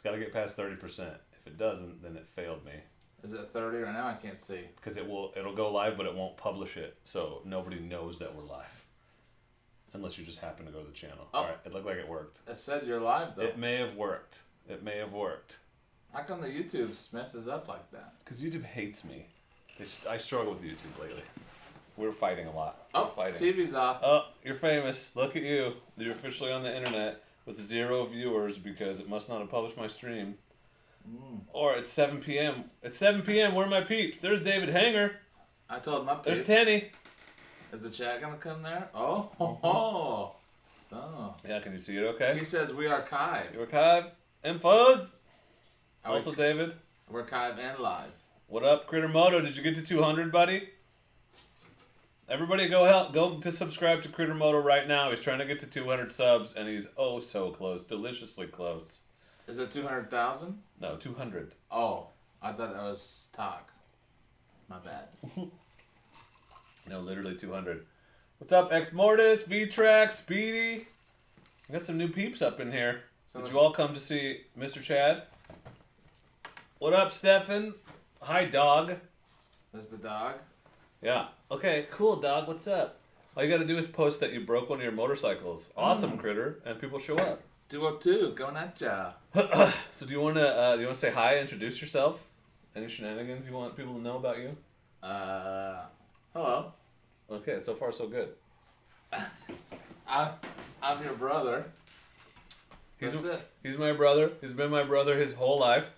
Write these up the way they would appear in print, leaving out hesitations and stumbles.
got to get past 30%. If it doesn't, then it failed me. Is it 30 right now? I can't see. Because it'll go live, but it won't publish it, so nobody knows that we're live. Unless you just happen to go to the channel. Oh. All right, it looked like it worked. It said you're live, though. It may have worked. How come the YouTube messes up like that? Because YouTube hates me. I struggle with YouTube lately. We're fighting a lot. Oh, fighting. TV's off. Oh, you're famous. Look at you. You're officially on the internet with 0 viewers because it must not have published my stream. Or it's 7 p.m. It's 7 p.m. Where are my peeps? There's David Hanger. I told my peeps. There's Tenny. Is the chat going to come there? Oh. Yeah, can you see it okay? He says we archive. You archive and fuzz. Also, David. We're archive and live. What up, Critter Moto? Did you get to 200, buddy? Everybody go to subscribe to Critter Moto right now. He's trying to get to 200 subs, and he's oh so close. Deliciously close. Is it 200,000? No, 200. Oh, I thought that was talk. My bad. No, literally 200. What's up, Ex Mortis, V-Track, Speedy? We got some new peeps up in here. Did you all come to see Mr. Chad? What up, Stefan? Hi, dog. There's the dog. Yeah. Okay, cool, dog. What's up? All you got to do is post that you broke one of your motorcycles. Awesome, Critter, and people show up. 202, going at ya. So do you want to say hi, introduce yourself? Any shenanigans you want people to know about you? Hello. Okay, so far so good. I'm your brother. That's it. He's my brother. He's been my brother his whole life.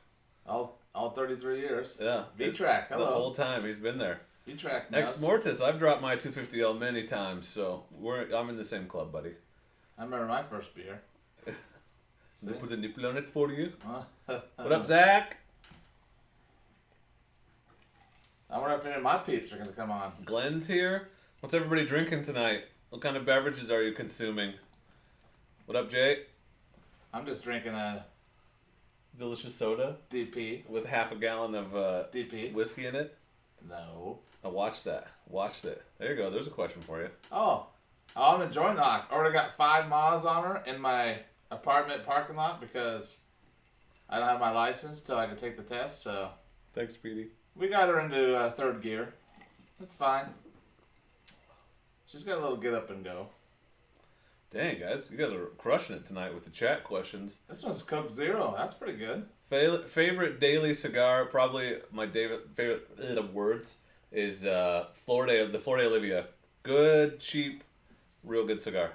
All 33 years. Yeah. V-Track, hello. The whole time he's been there. V-Track Ex Mortis, I've dropped my 250L many times, so I'm in the same club, buddy. I remember my first beer. Put the nipple on it for you. What up, Zach? I wonder if any of my peeps are going to come on. Glenn's here. What's everybody drinking tonight? What kind of beverages are you consuming? What up, Jay? I'm just drinking a Delicious soda DP with half a gallon of DP whiskey in it. No. I watched that. Watched it. There you go. There's a question for you. Oh, I'm enjoying that. I already got 5 miles on her in my apartment parking lot because I don't have my license till I can take the test. So thanks, Speedy. We got her into 3rd gear. That's fine. She's got a little get up and go. Dang, guys. You guys are crushing it tonight with the chat questions. This one's Coke Zero. That's pretty good. Favorite daily cigar, probably my favorite words, is the Florida Olivia. Good, cheap, real good cigar.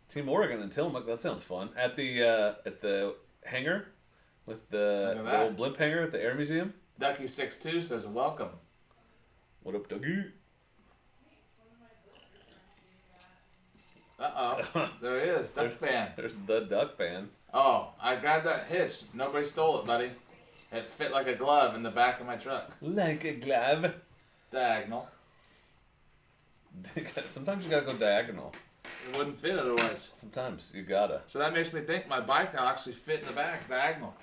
Team Oregon and Tillamook, that sounds fun. At the hangar, with the old blimp hangar at the Air Museum. Ducky62 says welcome. What up, Dougie? Uh-oh. There he is. Ducfan. There's the Ducfan. Oh, I grabbed that hitch. Nobody stole it, buddy. It fit like a glove in the back of my truck. Like a glove. Diagonal. Sometimes you gotta go diagonal. It wouldn't fit otherwise. Sometimes you gotta. So that makes me think my bike will actually fit in the back, diagonal.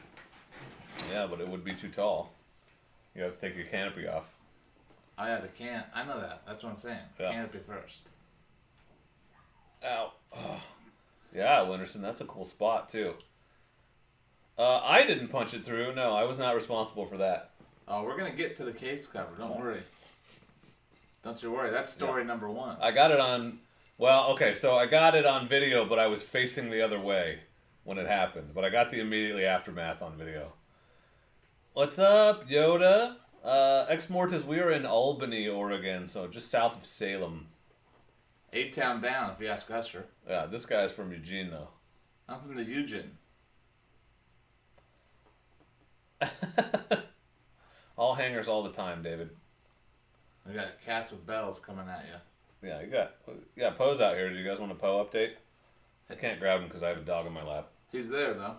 Yeah, but it would be too tall. You have to take your canopy off. I can't. I know that. That's what I'm saying. Yeah. Canopy first. Ow. Oh. Yeah, Winterson, that's a cool spot, too. I didn't punch it through. No, I was not responsible for that. Oh, we're going to get to the case cover. Don't worry. Don't you worry. That's story number 1. I got it on... Well, okay, so I got it on video, but I was facing the other way when it happened. But I got the immediately aftermath on video. What's up, Yoda? Ex Mortis, we are in Albany, Oregon, so just south of Salem. 8-town down, if you ask Usher. Yeah, this guy's from Eugene, though. I'm from the Eugene. All hangers all the time, David. We got cats with bells coming at you. Yeah, you got Poe's out here. Do you guys want a Poe update? I can't grab him because I have a dog in my lap. He's there, though.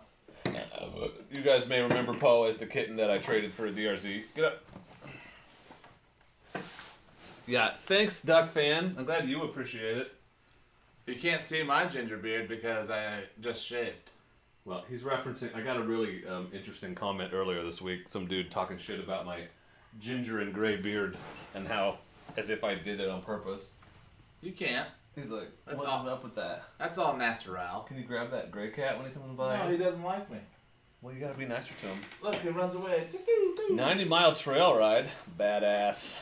You guys may remember Poe as the kitten that I traded for a DRZ. Get up. Yeah, thanks, Ducfan. I'm glad you appreciate it. You can't see my ginger beard because I just shaved. Well, he's referencing... I got a really interesting comment earlier this week. Some dude talking shit about my ginger and gray beard and how, as if I did it on purpose. You can't. He's like, That's what all, is up with that? That's all natural. Can you grab that gray cat when he comes by? No, he doesn't like me. Well, you gotta be nicer to him. Look, he runs away. 90-mile trail ride. Badass.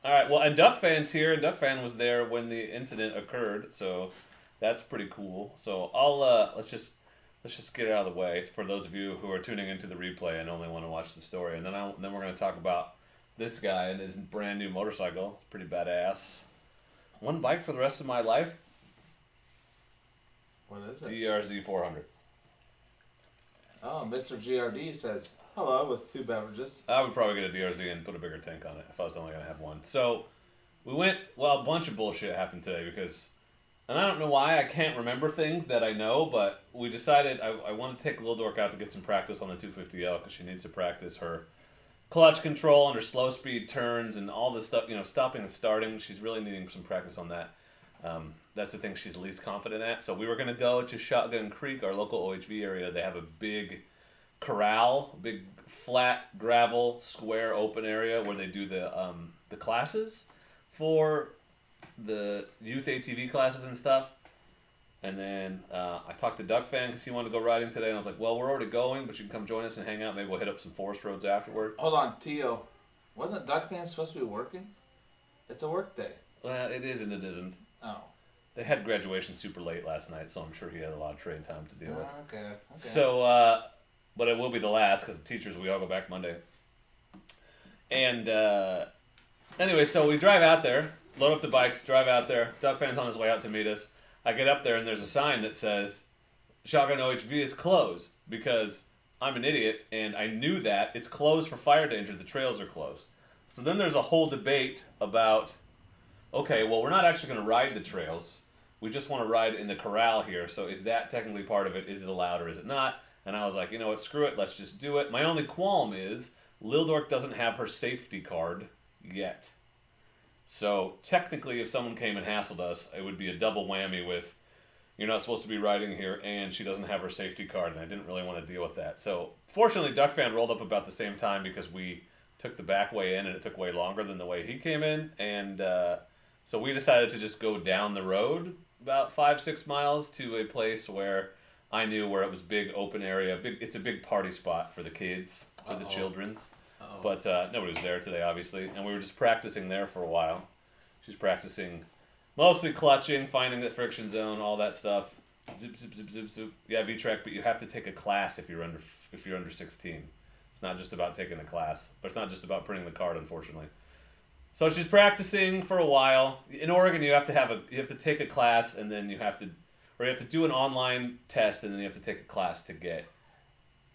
All right, well, and Ducfan's here. Ducfan was there when the incident occurred, so that's pretty cool. So let's just get it out of the way for those of you who are tuning into the replay and only want to watch the story. And then we're going to talk about this guy and his brand new motorcycle. It's pretty badass. One bike for the rest of my life. What is it? DRZ 400. Oh, Mr. GRD says hello with 2 beverages. I would probably get a DRZ and put a bigger tank on it if I was only going to have one. So we went, well, a bunch of bullshit happened today because, and I don't know why, I can't remember things that I know, but we decided I wanted to take Lil Dork out to get some practice on the 250L because she needs to practice her clutch control and her slow speed turns and all this stuff, stopping and starting. She's really needing some practice on that. That's the thing she's least confident at. So we were going to go to Shotgun Creek, our local OHV area. They have a big corral, big flat gravel square open area where they do the classes for the youth ATV classes and stuff. And then I talked to Ducfan because he wanted to go riding today, and I was like, well, we're already going, but you can come join us and hang out. Maybe we'll hit up some forest roads afterward. Hold on, Tio. Wasn't Ducfan supposed to be working? It's a work day. Well, it is and it isn't. Oh. They had graduation super late last night, so I'm sure he had a lot of train time to deal with. Okay. So, but it will be the last because the teachers, we all go back Monday. And anyway, so we drive out there, load up the bikes, drive out there. Ducfan's on his way out to meet us. I get up there and there's a sign that says Shotgun OHV is closed because I'm an idiot and I knew that it's closed for fire danger. The trails are closed. So then there's a whole debate about, okay, well, we're not actually going to ride the trails. We just want to ride in the corral here. So is that technically part of it? Is it allowed or is it not? And I was like, you know what, screw it. Let's just do it. My only qualm is Lil Dork doesn't have her safety card yet. So technically, if someone came and hassled us, it would be a double whammy with, you're not supposed to be riding here, and she doesn't have her safety card, and I didn't really want to deal with that. So fortunately, Ducfan rolled up about the same time because we took the back way in, and it took way longer than the way he came in. And so we decided to just go down the road about 5-6 miles to a place where I knew where it was big open area. It's a big party spot for the kids, for the children's. But nobody was there today, obviously, and we were just practicing there for a while. She's practicing mostly clutching, finding the friction zone, all that stuff. Zip, zip, zip, zip, zip. Yeah, V-Track, but you have to take a class if you're under 16. It's not just about taking a class, but it's not just about printing the card, unfortunately. So she's practicing for a while. In Oregon, you have to take a class, and then you have to do an online test, and then you have to take a class to get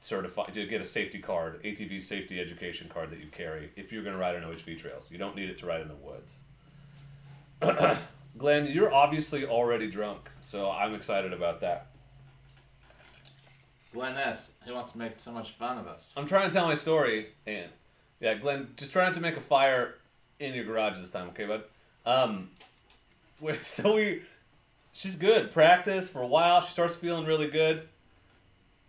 certified, to get a safety card, ATV safety education card that you carry if you're going to ride on OHV trails. You don't need it to ride in the woods. Glenn, you're obviously already drunk, so I'm excited about that. Glenn S., he wants to make so much fun of us. I'm trying to tell my story, and yeah, Glenn, just try not to make a fire in your garage this time, okay, bud? She's good. Practice for a while. She starts feeling really good.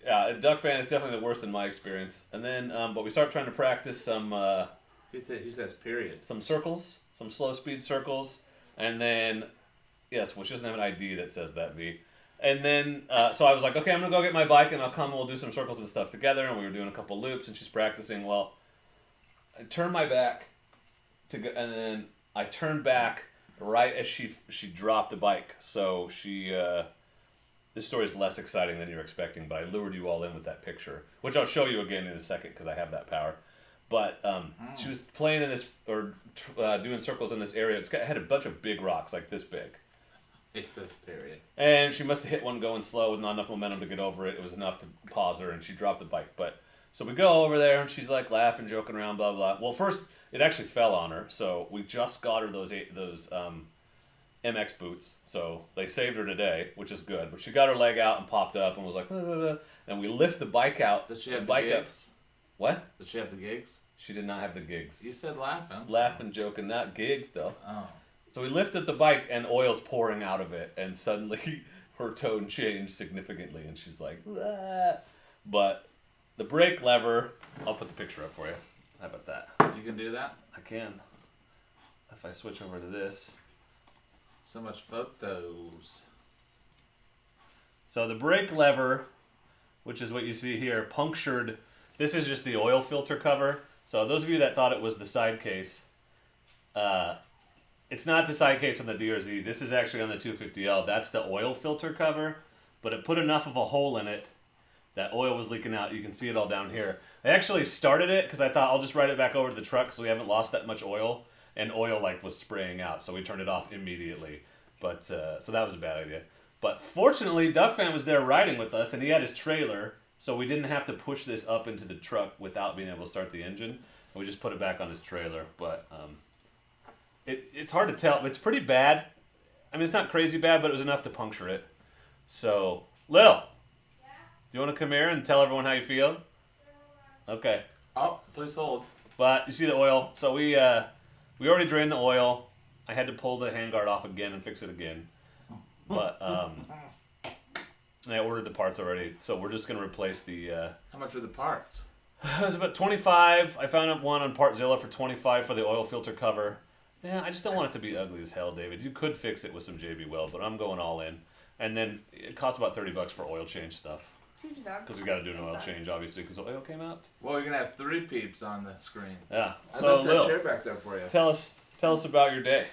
Yeah, Ducfan is definitely the worst in my experience. And then, but we start trying to practice some. He says period. Some circles, some slow speed circles, and then, yes, well, she doesn't have an ID that says that, V. And then, so I was like, okay, I'm gonna go get my bike and I'll come. We'll do some circles and stuff together. And we were doing a couple loops, and she's practicing. Well, I turned my back to go, and then I turned back right as she dropped the bike. So she. This story is less exciting than you're expecting, but I lured you all in with that picture, which I'll show you again in a second because I have that power. But she was playing in this, or doing circles in this area. It had a bunch of big rocks, like this big. It says period. And she must have hit one going slow with not enough momentum to get over it. It was enough to pause her, and she dropped the bike. But so we go over there, and she's like laughing, joking around, blah, blah. Well, first, it actually fell on her, so we just got her those MX boots, so they saved her today, which is good. But she got her leg out and popped up and was like, blah, blah, blah. And we lift the bike out. Does she have the gigs? What? Does she have the gigs? She did not have the gigs. You said laughing. Laughing, joking, not gigs though. Oh. So we lifted the bike and oil's pouring out of it, and suddenly her tone changed significantly, and she's like, ah. But the brake lever, I'll put the picture up for you. How about that? You can do that? I can. If I switch over to this. So much photos. So the brake lever which is what you see here, punctured. This is just the oil filter cover. So those of you that thought it was the side case, it's not the side case on the DRZ. This is actually on the 250L. That's the oil filter cover, but it put enough of a hole in it that oil was leaking out. You can see it all down here. I actually started it because I thought I'll just ride it back over to the truck so we haven't lost that much oil, and oil like was spraying out, so we turned it off immediately. But so that was a bad idea. But fortunately, Ducfan was there riding with us, and he had his trailer, so we didn't have to push this up into the truck without being able to start the engine. And we just put it back on his trailer. But it's hard to tell. It's pretty bad. I mean, it's not crazy bad, but it was enough to puncture it. So, Lil, do you want to come here and tell everyone how you feel? Okay. Oh, please hold. But you see the oil. So we already drained the oil. I had to pull the handguard off again and fix it again. But I ordered the parts already, so we're just gonna replace the. How much were the parts? It was about $25. I found one on Partzilla for $25 for the oil filter cover. Yeah, I just don't want it to be ugly as hell, David. You could fix it with some JB Weld, but I'm going all in. And then it costs about $30 for oil change stuff. Because we got to do an oil change, obviously, because the oil came out. Well, you're gonna have 3 peeps on the screen. Yeah. I So, left that Lil, chair back there for you. tell us about your day.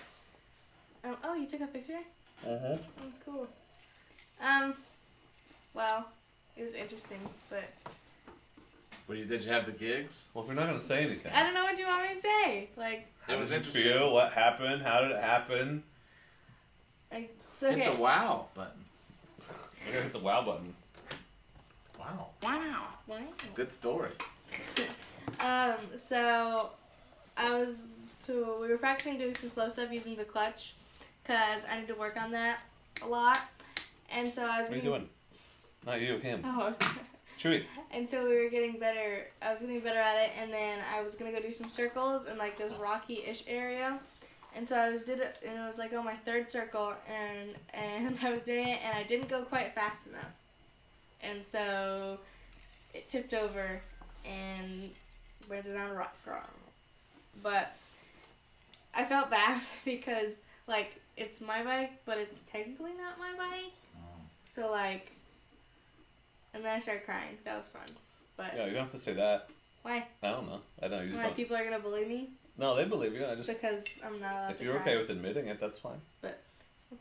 Oh, you took a picture? Mm-hmm. Oh, cool. Well, it was interesting, but Did you have the gigs? Well, if we're not going to say anything. I don't know what you want me to say. Like, How It was did you interesting. feel? What happened? How did it happen? it's okay. Hit the wow button. We're going to hit the wow button. Wow. Wow. Good story. So we were practicing doing some slow stuff using the clutch, cause I need to work on that a lot, and so I was. What are you doing? Not you, him. Oh, Chewy. and so we were getting better. I was getting better at it, and then I was gonna go do some circles in like this rocky-ish area, and so did it, and it was like on my 3rd circle, and I was doing it, and I didn't go quite fast enough. And so it tipped over and landed on a rock. But I felt bad because, like, it's my bike, but it's technically not my bike. So, like, and then I started crying. That was fun. But Yeah, you don't have to say that. why? I don't know. I don't know. You just Why don't. people are going to believe me? No, they believe you. I just. Because I'm not allowed If to you're cry. okay with admitting it, that's fine. That's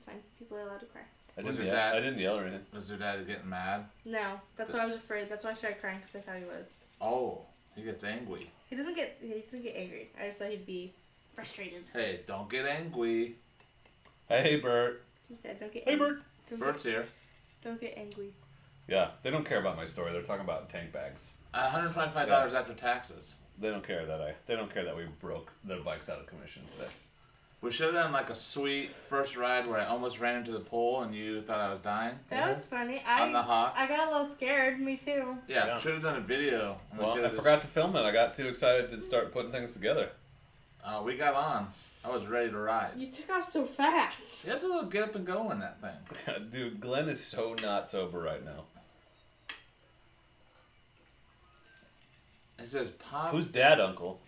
fine. People are allowed to cry. I Was didn't your yell. dad- I didn't yell or anything. Was your dad getting mad? No, that's why I was afraid. That's why I started crying, because I thought he was. Oh, he gets angry. He doesn't get angry. I just thought he'd be frustrated. Hey, don't get angry. Hey, Bert. He's dead. Don't get Hey, angry. Bert. Bert's here. Don't get angry. Yeah, they don't care about my story. They're talking about tank bags. $125 after taxes. They don't care that we broke their bikes out of commission today. We should have done like a sweet first ride where I almost ran into the pole and you thought I was dying. That was funny. On the Hawk. I got a little scared. Me too. Yeah, should have done a video. And we Well, could've I forgot to film it. I got too excited to start putting things together. We got on. I was ready to ride. You took off so fast. It's a little get up and go in that thing. Dude, Glenn is so not sober right now. It says pop. Who's dad, uncle?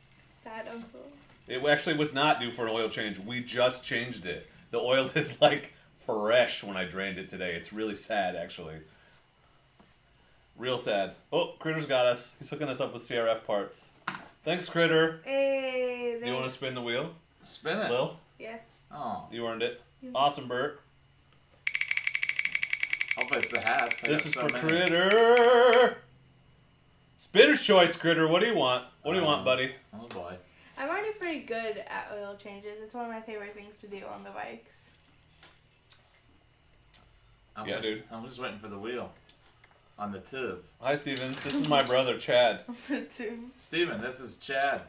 Dad, uncle. It actually was not due for an oil change. We just changed it. The oil is like fresh when I drained it today. It's really sad, actually. Real sad. Oh, Critter's got us. He's hooking us up with CRF parts. Thanks, Critter. Hey, thanks. Do you want to spin the wheel? Spin it. Lil? Yeah. Oh. You earned it. Yeah. Awesome, Bert. Hopefully it's the hats. I This got is so for many. Critter. Spinner's choice, Critter. What do you want? What do you want, buddy? Oh boy. I'm already pretty good at oil changes. It's one of my favorite things to do on the bikes. Yeah, dude. I'm just waiting for the wheel. On the tube. Hi, Steven. This is my brother, Chad. Too. Steven, this is Chad.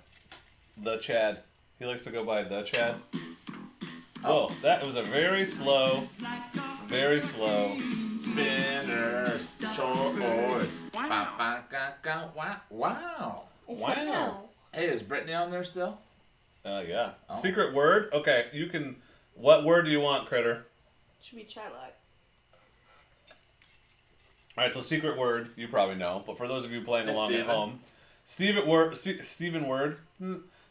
The Chad. He likes to go by the Chad. Oh, that was a very slow. Spinners, chores. Wow. Wow. Hey, is Brittany on there still? Yeah. Oh. Secret word? Okay, you can... What word do you want, Critter? Should be Chadlock. Alright, so secret word, you probably know. But for those of you playing Hey, along Steven. at home... Steven word.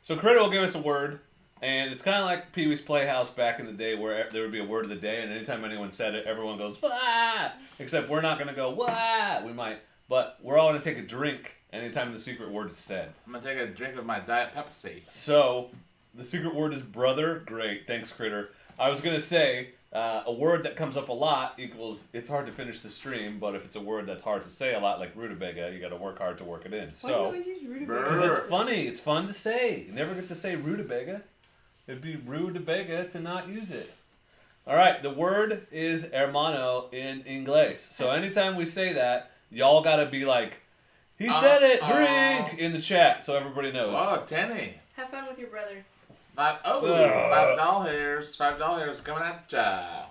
So Critter will give us a word. And it's kind of like Pee-wee's Playhouse back in the day where there would be a word of the day. And anytime anyone said it, everyone goes, "Wah!" Except we're not going to go, "Wah!" We might but we're all gonna take a drink anytime the secret word is said. I'm gonna take a drink of my Diet Pepsi. So, the secret word is brother. Great, thanks, Critter. I was gonna say a word that comes up a lot equals it's hard to finish the stream, but if it's a word that's hard to say a lot, like rutabaga, you got to work hard to work it in. Why do So, you always use rutabaga? because it's funny, it's fun to say. You never get to say rutabaga. It'd be rutabaga to not use it. All right, the word is hermano in Inglés. So anytime we say that, y'all gotta be like, he said it, drink, in the chat, so everybody knows. Oh, Tenny. Have fun with your brother. $5 coming at ya.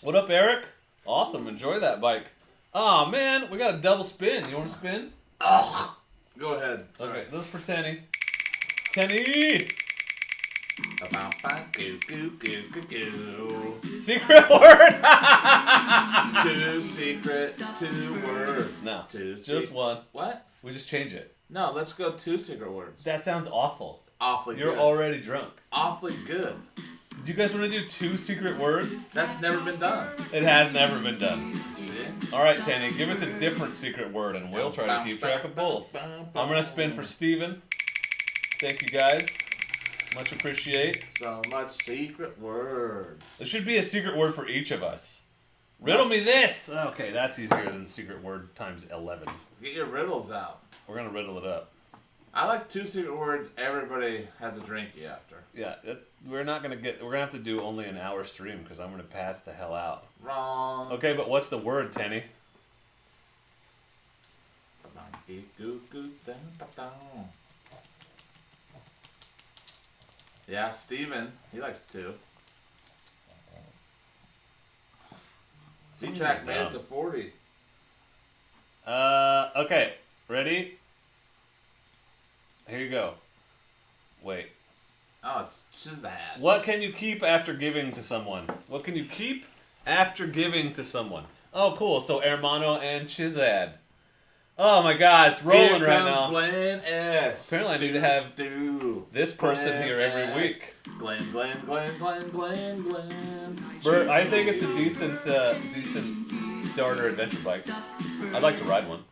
What up, Eric? Awesome, enjoy that bike. Oh man, we got a double spin. You want to spin? Ugh. Go ahead. Sorry. Okay, this is for Tenny. Tenny! Secret word! Two words. No, Two just one. What? We just change it. No, let's go 2 secret words. That sounds awful. Awfully You're good. already drunk. Awfully good. Do you guys want to do 2 secret words? That's never been done. It has never been done. See? Alright, Tanny, give us a different secret word and we'll try to keep track of both. I'm going to spin for Steven. Thank you guys. Much appreciate. So much secret words. There should be a secret word for each of us. Riddle me this! Okay, that's easier than secret word times 11. Get your riddles out. We're going to riddle it up. I like 2 secret words everybody has a drinky after. Yeah, we're not going to get... We're going to have to do only an hour stream because I'm going to pass the hell out. Wrong. Okay, but what's the word, Tenny? Yeah, Steven. He likes 2. He tracked me up to 40. Okay. Ready? Here you go. Wait. Oh, it's Shazad. What can you keep after giving to someone? What can you keep after giving to someone? Oh, cool. So, hermano and Chizad. Oh my god, it's rolling right now. Glenn S. Apparently I need to have this person Glenn here every S. week. Glenn. Bert, I think it's a decent starter adventure bike. I'd like to ride one.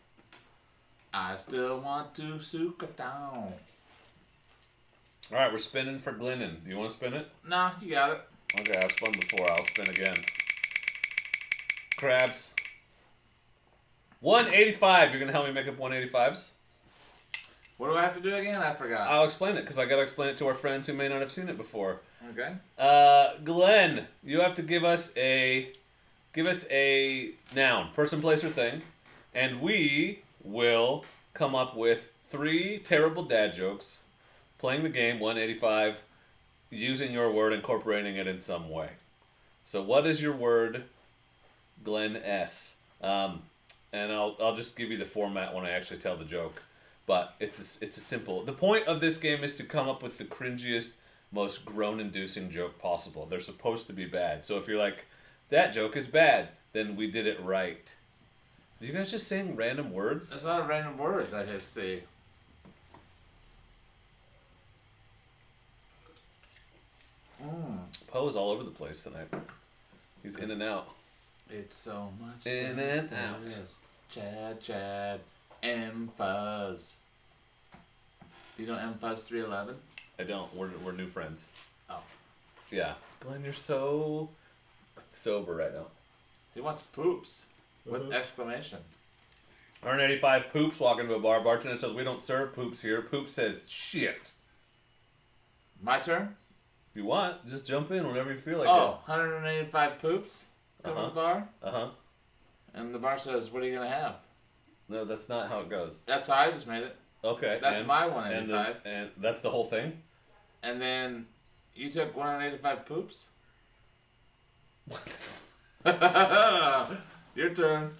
I still want to soak it down. Alright, we're spinning for Glennon. Do you want to spin it? Nah, you got it. Okay, I've spun before. I'll spin again. Crabs. 185. You're going to help me make up 185s? What do I have to do again? I forgot. I'll explain it, because I got to explain it to our friends who may not have seen it before. Okay. Glenn, you have to give us a noun, person, place, or thing, and we will come up with 3 terrible dad jokes, playing the game 185, using your word, incorporating it in some way. So what is your word, Glenn S? And I'll just give you the format when I actually tell the joke. But it's a simple... The point of this game is to come up with the cringiest, most groan-inducing joke possible. They're supposed to be bad. So if you're like, that joke is bad, then we did it right. Are you guys just saying random words? That's not random words I just see. Poe's all over the place tonight. He's in and out. It's so much In and out. Chad, M-Fuzz. You know M-Fuzz 311? I don't. We're new friends. Oh. Yeah. Glenn, you're so sober right now. He wants poops. With exclamation. 185 poops walking to a bar. Bartender says, we don't serve poops here. Poop says, shit. My turn? If you want, just jump in whenever you feel like Oh, 185 poops come to the bar? it. Uh-huh. And the bar says, what are you going to have? No, that's not how it goes. That's how I just made it. Okay. That's my 185. And that's the whole thing? And then you took 185 poops? Your turn.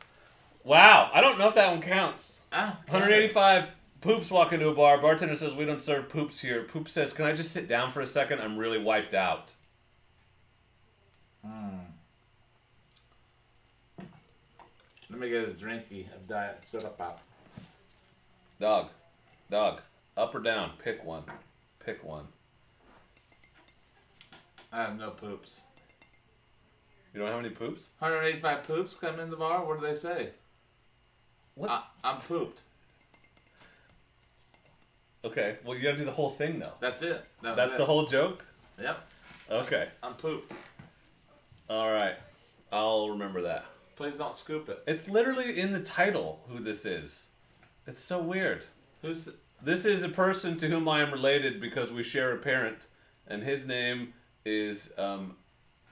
Wow. I don't know if that one counts. 185. 185 poops walk into a bar. Bartender says, we don't serve poops here. Poop says, can I just sit down for a second? I'm really wiped out. Let me get a drinky of Diet Soda Pop. Dog. Up or down? Pick one. Pick one. I have no poops. You don't have any poops? 185 poops come in the bar? What do they say? What? I'm pooped. Okay, well, you gotta do the whole thing, though. That's it. That's the whole joke? Yep. Okay. I'm pooped. All right. I'll remember that. Please don't scoop it. It's literally in the title who this is. It's so weird. Who's... This is a person to whom I am related because we share a parent, and his name is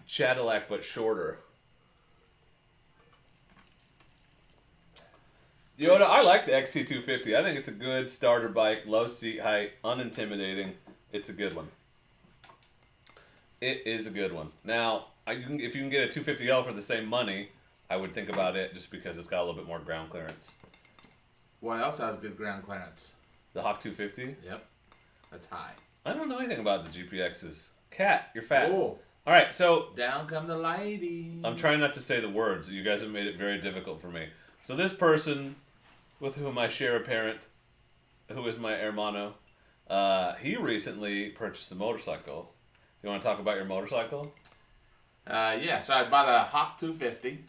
Cadillac, but shorter. Yoda, I like the XT250. I think it's a good starter bike, low seat height, unintimidating. It's a good one. It is a good one. Now, if you can get a 250L for the same money, I would think about it just because it's got a little bit more ground clearance. What else has good ground clearance? The Hawk 250? Yep. That's high. I don't know anything about the GPXs. Cat, you're fat. Oh. All right, so Down come the ladies. I'm trying not to say the words. You guys have made it very difficult for me. So this person, with whom I share a parent, who is my hermano, he recently purchased a motorcycle. You want to talk about your motorcycle? Yeah, so I bought a Hawk 250.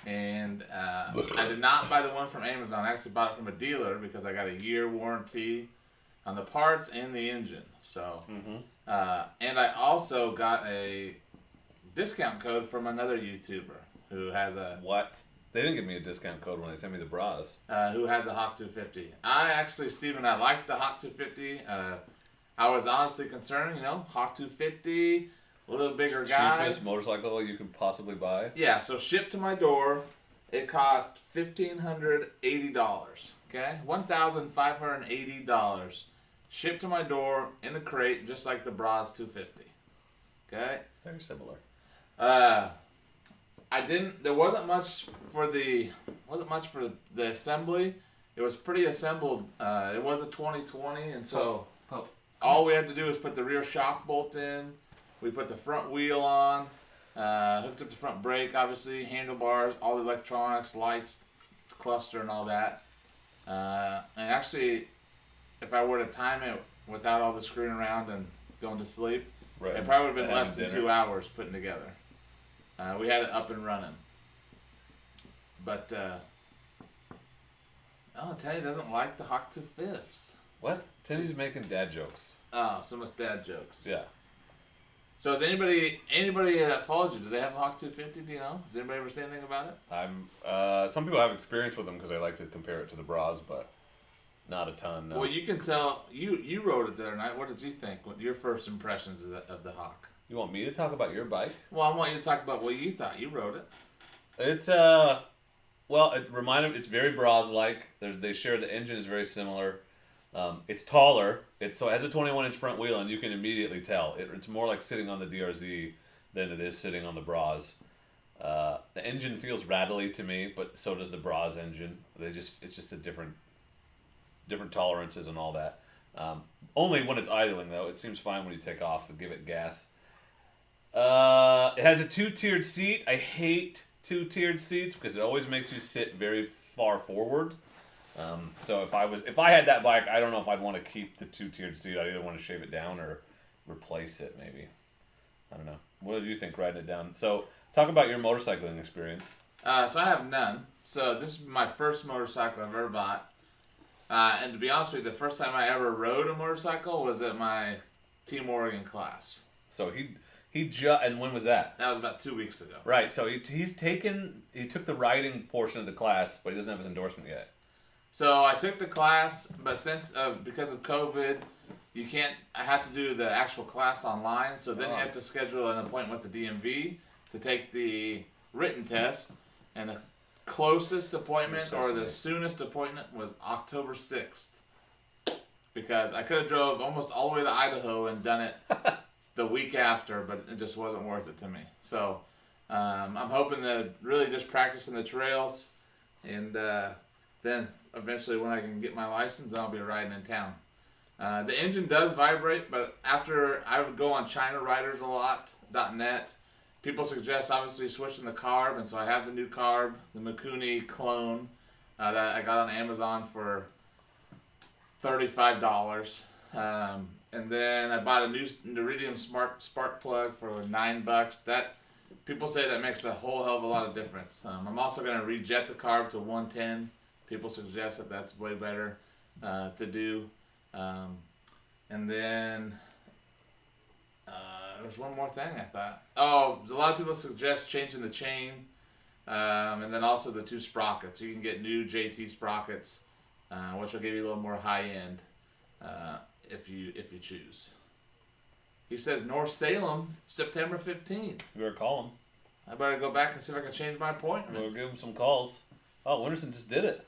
And I did not buy the one from Amazon. I actually bought it from a dealer because I got a year warranty on the parts and the engine. So, and I also got a discount code from another YouTuber who has a... What? They didn't give me a discount code when they sent me the bras. Who has a Hawk 250. Steven, I liked the Hawk 250. I was honestly concerned, Hawk 250... A little bigger guy. Cheapest motorcycle you can possibly buy. Yeah, so shipped to my door, it cost $1,580. Okay, $1,580. Shipped to my door in a crate, just like the Bras 250. Okay. Very similar. There wasn't much for the assembly. It was pretty assembled. It was a 2020, and so all we had to do was put the rear shock bolt in. We put the front wheel on, hooked up the front brake, obviously, handlebars, all the electronics, lights, cluster, and all that. And actually, if I were to time it without all the screwing around and going to sleep, it probably would have been less than 2 hours putting together. We had it up and running. But, Teddy doesn't like the Hawk 250s. What? Teddy's making dad jokes. Oh, so much dad jokes. Yeah. So is anybody that follows you, do they have a Hawk 250? Do you know? Has anybody ever said anything about it? Some people have experience with them because they like to compare it to the Bras, but not a ton. No. Well, you can tell. You rode it the other night. What did you think? What your first impressions of the Hawk? You want me to talk about your bike? Well, I want you to talk about what you thought. You rode it. It's it's very Bras-like. They share the engine is very similar. It's taller. It has a 21-inch front wheel, and you can immediately tell. It's more like sitting on the DRZ than it is sitting on the Bras. The engine feels rattly to me, but so does the Bras engine. It's just a different tolerances and all that. Only when it's idling, though. It seems fine when you take off and give it gas. It has a 2-tiered seat. I hate 2-tiered seats because it always makes you sit very far forward. So if I had that bike, I don't know if I'd want to keep the 2-tiered seat. I'd either want to shave it down or replace it, maybe. I don't know. What did you think riding it down? So talk about your motorcycling experience. So I have none. So this is my first motorcycle I've ever bought. And to be honest with you, the first time I ever rode a motorcycle was at my Team Oregon class. So and when was that? That was about 2 weeks ago. Right. So he took the riding portion of the class, but he doesn't have his endorsement yet. So I took the class, but because of COVID, I had to do the actual class online. So then you have to schedule an appointment with the DMV to take the written test. And the closest appointment or the soonest appointment was October 6th. Because I could have drove almost all the way to Idaho and done it the week after, but it just wasn't worth it to me. So I'm hoping to really just practice in the trails, and then eventually when I can get my license, I'll be riding in town. The engine does vibrate, but after I would go on ChinaRiders.net, people suggest obviously switching the carb, and so I have the new carb, the Mikuni clone that I got on Amazon for $35. And then I bought a new Iridium spark plug for $9. That people say that makes a whole hell of a lot of difference. I'm also going to rejet the carb to 110 People suggest that that's way better to do. And then there's one more thing I thought. Oh, a lot of people suggest changing the chain, and then also the 2 sprockets. You can get new JT sprockets, which will give you a little more high end if you choose. He says North Salem, September 15th. You better call him. I better go back and see if I can change my appointment. We'll give him some calls. Oh, Winterson just did it.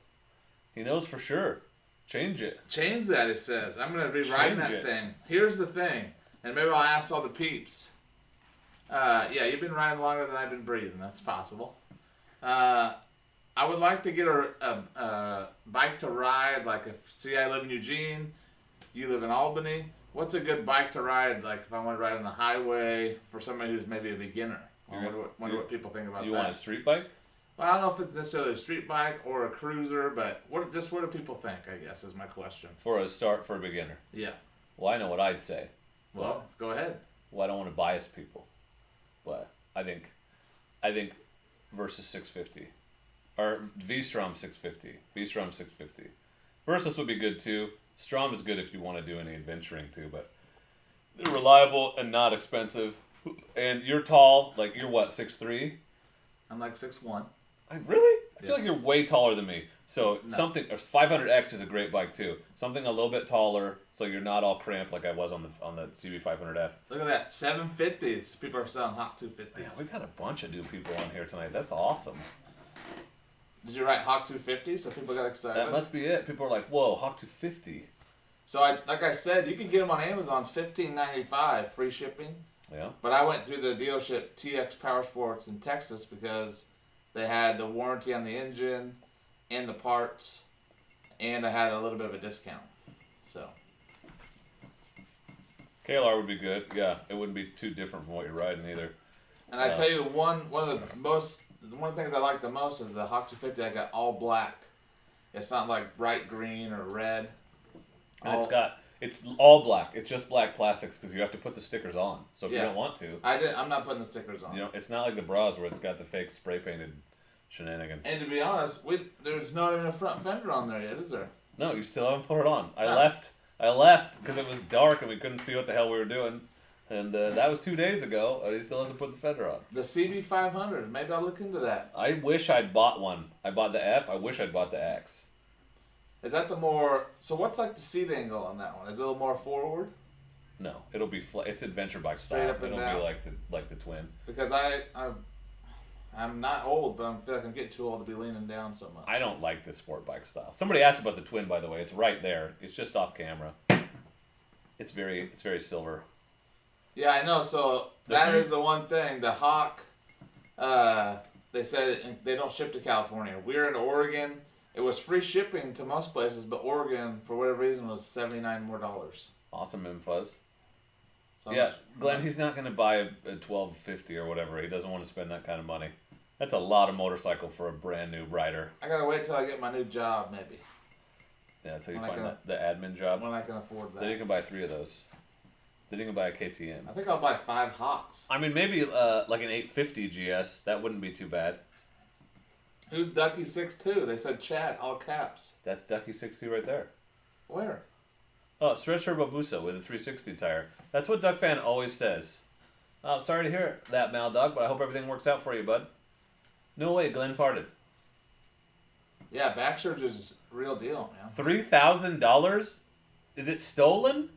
He knows for sure. Change it. Change that, it says. I'm going to be writing that thing. Here's the thing, and maybe I'll ask all the peeps. Yeah, you've been riding longer than I've been breathing. That's possible. I would like to get a bike to ride, like if, I live in Eugene, you live in Albany. What's a good bike to ride, like if I want to ride on the highway for somebody who's maybe a beginner? I wonder what people think about that. You want a street bike? Well, I don't know if it's necessarily a street bike or a cruiser, but what do people think, I guess, is my question. For a start for a beginner? Yeah. Well, I know what I'd say. Well, go ahead. Well, I don't want to bias people. But I think Versus 650. Or V-Strom 650. V-Strom 650. Versus would be good too. Strom is good if you want to do any adventuring too, but they're reliable and not expensive. And you're tall, like you're what, 6'3"? I'm like 6'1". Really? I feel Yes. like you're way taller than me. So No. something 500X is a great bike too. Something a little bit taller, so you're not all cramped like I was on the CB500F. Look at that, 750s. People are selling Hawk 250s. Man, we got a bunch of new people on here tonight. That's awesome. Did you write Hawk 250? So people got excited. That must be it. People are like, "Whoa, Hawk 250." So like I said, you can get them on Amazon, $15.95, free shipping. Yeah. But I went through the dealership TX Power Sports in Texas because they had the warranty on the engine and the parts, and I had a little bit of a discount. So KLR would be good. Yeah, it wouldn't be too different from what you're riding either. And I tell you, one of the things I like the most is the Hawk 250. I got all black. It's not like bright green or red. And it's all black. It's just black plastics because you have to put the stickers on. So if you Yeah. don't want to, I'm not putting the stickers on. you know, it's not like the bras where it's got the fake spray painted shenanigans. And to be honest, there's not even a front fender on there yet, is there? No, you still haven't put it on. I No. left because it was dark and we couldn't see what the hell we were doing. And that was 2 days ago, and he still hasn't put the fender on. The CB500. Maybe I'll look into that. I wish I'd bought one. I bought the F. I wish I'd bought the X. Is that the more... So what's like the seat angle on that one? Is it a little more forward? No, it'll be flat. It's adventure bike Straight style. up and It'll down. be like the twin. Because I'm not old, but I feel like I'm getting too old to be leaning down so much. I don't like the sport bike style. Somebody asked about the twin, by the way. It's right there. It's just off camera. It's very silver. Yeah, I know. So that is the one thing. The Hawk, they said they don't ship to California. We're in Oregon. It was free shipping to most places, but Oregon, for whatever reason, was $79 more. Awesome, Fuzz. So Yeah, Glenn, he's not going to buy a 1250 or whatever. He doesn't want to spend that kind of money. That's a lot of motorcycle for a brand new rider. I gotta wait till I get my new job, maybe, Yeah, until you When I find can- the admin job. when I can afford Then you that. can buy 3 of those. Then you can buy a KTM. I think I'll buy 5 Hawks. I mean, maybe like an 850 GS. That wouldn't be too bad. Who's Ducky 6'2"? They said Chad, all caps. That's Ducky 60 right there. Where? Oh, stretch turbo Busa with a 360 tire. That's what Ducfan always says. Oh, sorry to hear that, Mal Dog, but I hope everything works out for you, bud. No way, Glenn farted. Yeah, back surgery is real deal, man. $3,000? Is it stolen?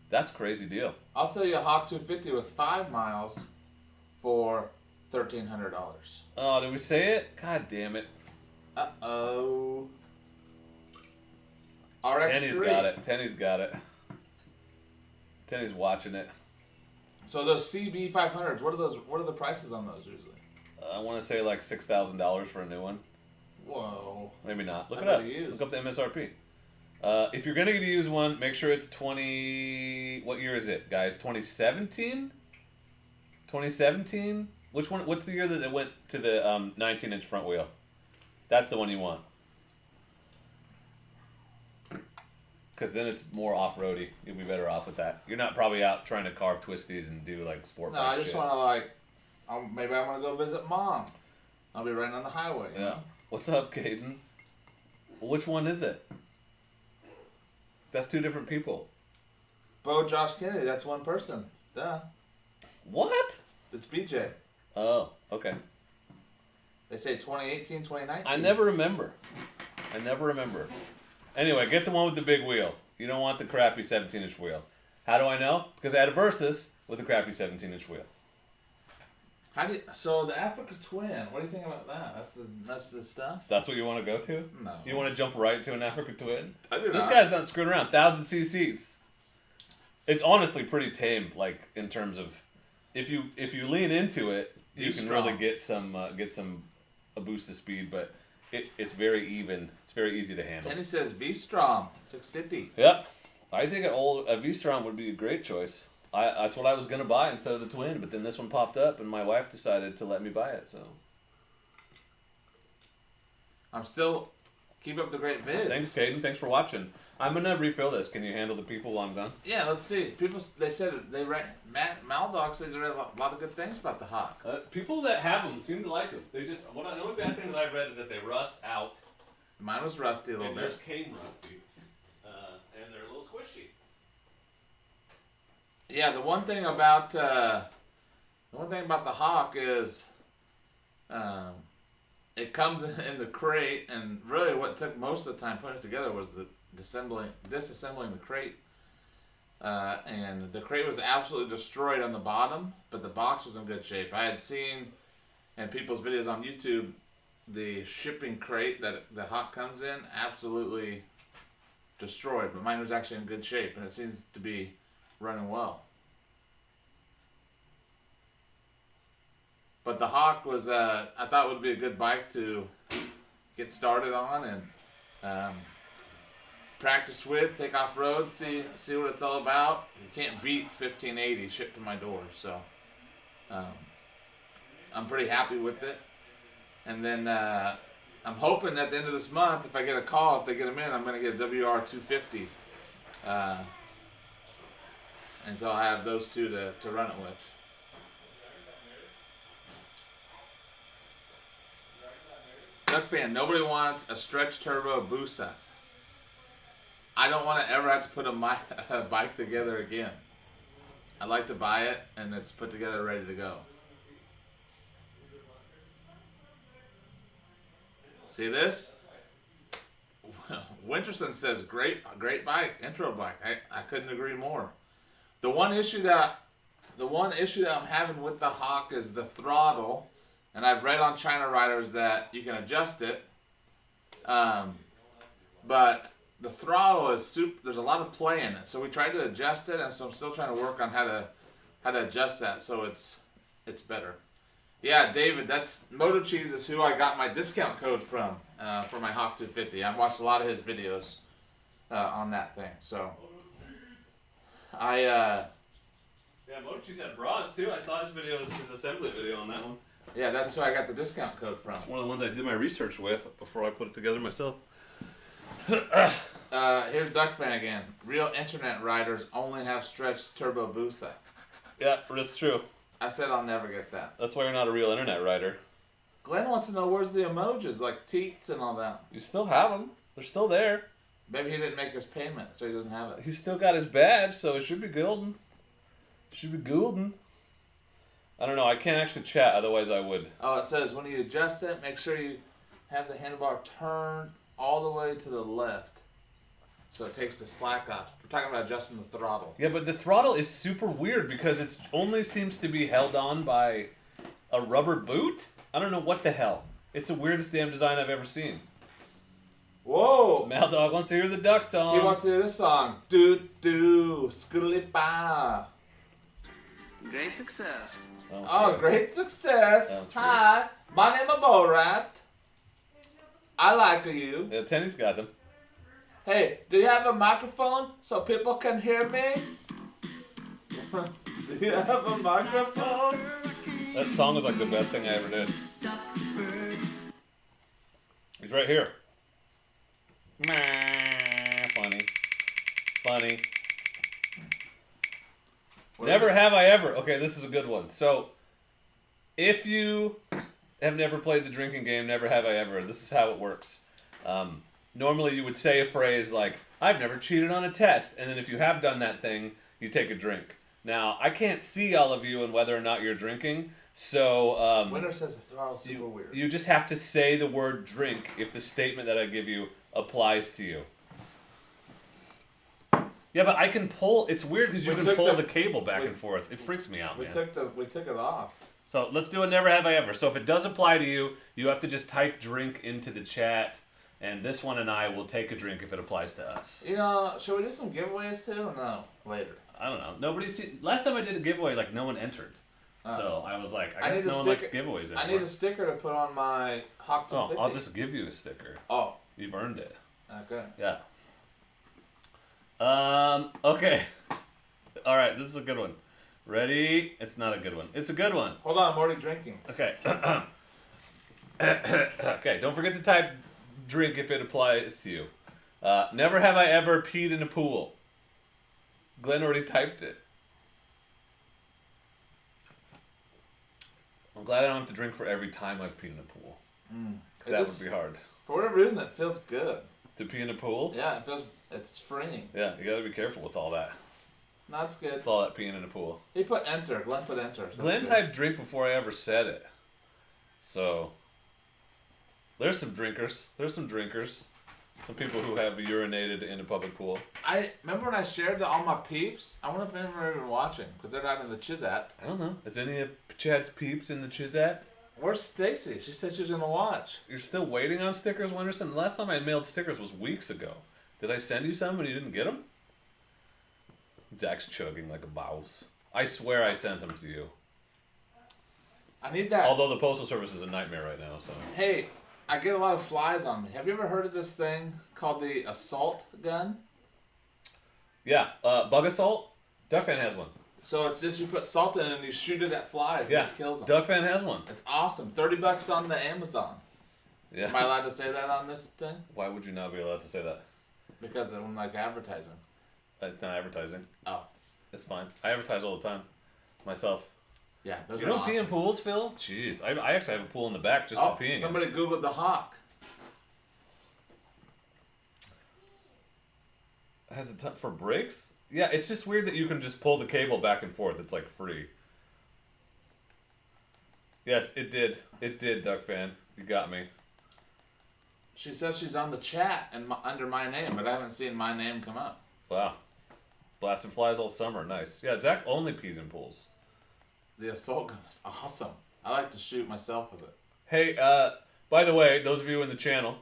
That's a crazy deal. I'll sell you a Hawk 250 with 5 miles for $1,300. Oh, did we say it? God damn it. Uh-oh. RX3. Tenny's got it. Tenny's got it. Tenny's watching it. So those CB500s, what are the prices on those usually? I want to say like $6,000 for a new one. Whoa. Maybe not. Look How it up. many used? Look up the MSRP. If you're gonna use one, make sure it's 20. What year is it, guys? 2017. 2017. Which one? What's the year that it went to the 19-inch front wheel? That's the one you want. Because then it's more off-roady. You'll be better off with that. You're not probably out trying to carve twisties and do like sport No, bike I just shit. want to maybe I want to go visit Mom. I'll be riding on the highway. Yeah. What's up, Caden? Which one is it? That's two different people. Bo Josh Kennedy, that's one person. Duh. What? It's BJ. Oh, okay. They say 2018, 2019. I never remember. Anyway, get the one with the big wheel. You don't want the crappy 17-inch wheel. How do I know? Because I had a Versus with a crappy 17-inch wheel. So the Africa Twin, what do you think about that? That's the stuff? That's what you want to go to? No. You want to jump right to an Africa Twin? I do This not. guy's not screwing around. 1,000 cc's. It's honestly pretty tame, like in terms of if you lean into it, you can strong. really get a boost of speed, but it's very even. It's very easy to handle. Tenny says V-Strom, 650. Yep. I think a V-Strom would be a great choice. That's what I was going to buy instead of the Twin, but then this one popped up and my wife decided to let me buy it, so. I'm still, keep up the great vids. Thanks, Caden. Thanks for watching. I'm going to refill this. Can you handle the people while I'm gone? Yeah, let's see. People, they said, Maldog says they read a lot of good things about the Hawk. People that have them seem to like them. They just, the only bad things I've read is that they rust out. Mine was rusty a little bit. Yours came rusty. And they're a little squishy. Yeah, the one thing about the Hawk is, it comes in the crate, and really what took most of the time putting it together was the disassembling the crate. And the crate was absolutely destroyed on the bottom, but the box was in good shape. I had seen in people's videos on YouTube the shipping crate that the Hawk comes in absolutely destroyed, but mine was actually in good shape, and it seems to be running well. But the Hawk was, I thought would be a good bike to get started on and practice with, take off road, see what it's all about. You can't beat 1580 shipped to my door, so I'm pretty happy with it. And then I'm hoping at the end of this month, if I get a call, if they get them in, I'm going to get a WR250. And so I have those two to run it with. Ducfan, nobody wants a stretch turbo Busa. I don't want to ever have to put a bike together again. I like to buy it and it's put together ready to go. See this? Winterson says great bike, intro bike. I couldn't agree more. The one issue that I'm having with the Hawk is the throttle, and I've read on China Riders that you can adjust it, but the throttle is there's a lot of play in it. So we tried to adjust it, and so I'm still trying to work on how to adjust that so it's better. Yeah, David, that's Moto Cheese is who I got my discount code from for my Hawk 250. I've watched a lot of his videos on that thing. So yeah, Moto Cheese had bras too. I saw his videos, his assembly video on that one. Yeah, that's who I got the discount code from. It's one of the ones I did my research with before I put it together myself. Here's Ducfan again. Real internet riders only have stretched turbo Busa. Yeah, that's true. I said I'll never get that. That's why you're not a real internet rider. Glenn wants to know where's the emojis, like teats and all that. You still have them. They're still there. Maybe he didn't make his payment, so he doesn't have it. He's still got his badge, so it should be golden. Should be golden. I don't know. I can't actually chat, otherwise I would. Oh, it says when you adjust it, make sure you have the handlebar turned all the way to the left, so it takes the slack off. We're talking about adjusting the throttle. Yeah, but the throttle is super weird because it only seems to be held on by a rubber boot. I don't know what the hell. It's the weirdest damn design I've ever seen. Whoa! Mal Dog wants to hear the duck song. He wants to hear this song. Do do scoodly ba. Great success. Oh, great success. Hi, my name is Borat. I like you. Yeah, Tenny's got them. Hey, do you have a microphone so people can hear me? Do you have a microphone? That song was like the best thing I ever did. He's right here. Funny. Funny. Never have I ever. Okay, this is a good one. So, if you have never played the drinking game. Never have I ever. This is how it works. Normally, you would say a phrase like, "I've never cheated on a test," and then if you have done that thing, you take a drink. Now, I can't see all of you and whether or not you're drinking, so Winner says the throttle super weird. you just have to say the word "drink" if the statement that I give you applies to you. Yeah, but I can pull. It's weird because you can pull the cable back and forth. It freaks me out, man. We took it off. So let's do a never have I ever. So if it does apply to you, you have to just type "drink" into the chat, and this one and I will take a drink if it applies to us. You know, should we do some giveaways too or no? Later. I don't know. Last time I did a giveaway, like no one entered. So I was like, I guess no one likes giveaways anymore. I need a sticker to put on my Hawk 250. Oh, I'll just give you a sticker. Oh. You've earned it. Okay. Yeah. Okay. All right, this is a good one. Ready? It's not a good one. It's a good one. Hold on, I'm already drinking. Okay. Okay, don't forget to type "drink" if it applies to you. Never have I ever peed in a pool. Glenn already typed it. I'm glad I don't have to drink for every time I've peed in a pool. Because that would be hard. For whatever reason, it feels good. To pee in a pool? Yeah, it's freeing. Yeah, you gotta be careful with all that. No, it's good. With all that peeing in a pool. He put enter. Glenn put enter. So Glenn typed "drink" before I ever said it. So, there's some drinkers. Some people who have urinated in a public pool. I remember when I shared to all my peeps. I wonder if anyone are even watching because they're not in the Chizat. I don't know. Is any of Chad's peeps in the Chizat? Where's Stacy? She said she was gonna watch. You're still waiting on stickers, Wenderson? The last time I mailed stickers was weeks ago. Did I send you some and you didn't get them? Zach's chugging like a bouse. I swear I sent them to you. I need that. Although the postal service is a nightmare right now, so. Hey, I get a lot of flies on me. Have you ever heard of this thing called the assault gun? Yeah, bug assault? Ducfan has one. So it's just you put salt in it and you shoot it at flies and it kills them. Ducfan has one. It's awesome. $30 on the Amazon. Yeah. Am I allowed to say that on this thing? Why would you not be allowed to say that? Because I don't like advertising. It's not advertising. Oh. It's fine. I advertise all the time. Myself. Yeah, those you are don't awesome. pee in pools, Phil? Jeez. I actually have a pool in the back just for peeing. Somebody Googled the Hawk. Has a ton for brakes? Yeah, it's just weird that you can just pull the cable back and forth. It's like free. Yes, it did. It did, Ducfan. You got me. She says she's on the chat and under my name, but I haven't seen my name come up. Wow. Blasting flies all summer. Nice. Yeah, Zach only pees in pools. The assault gun is awesome. I like to shoot myself with it. Hey, by the way, those of you in the channel,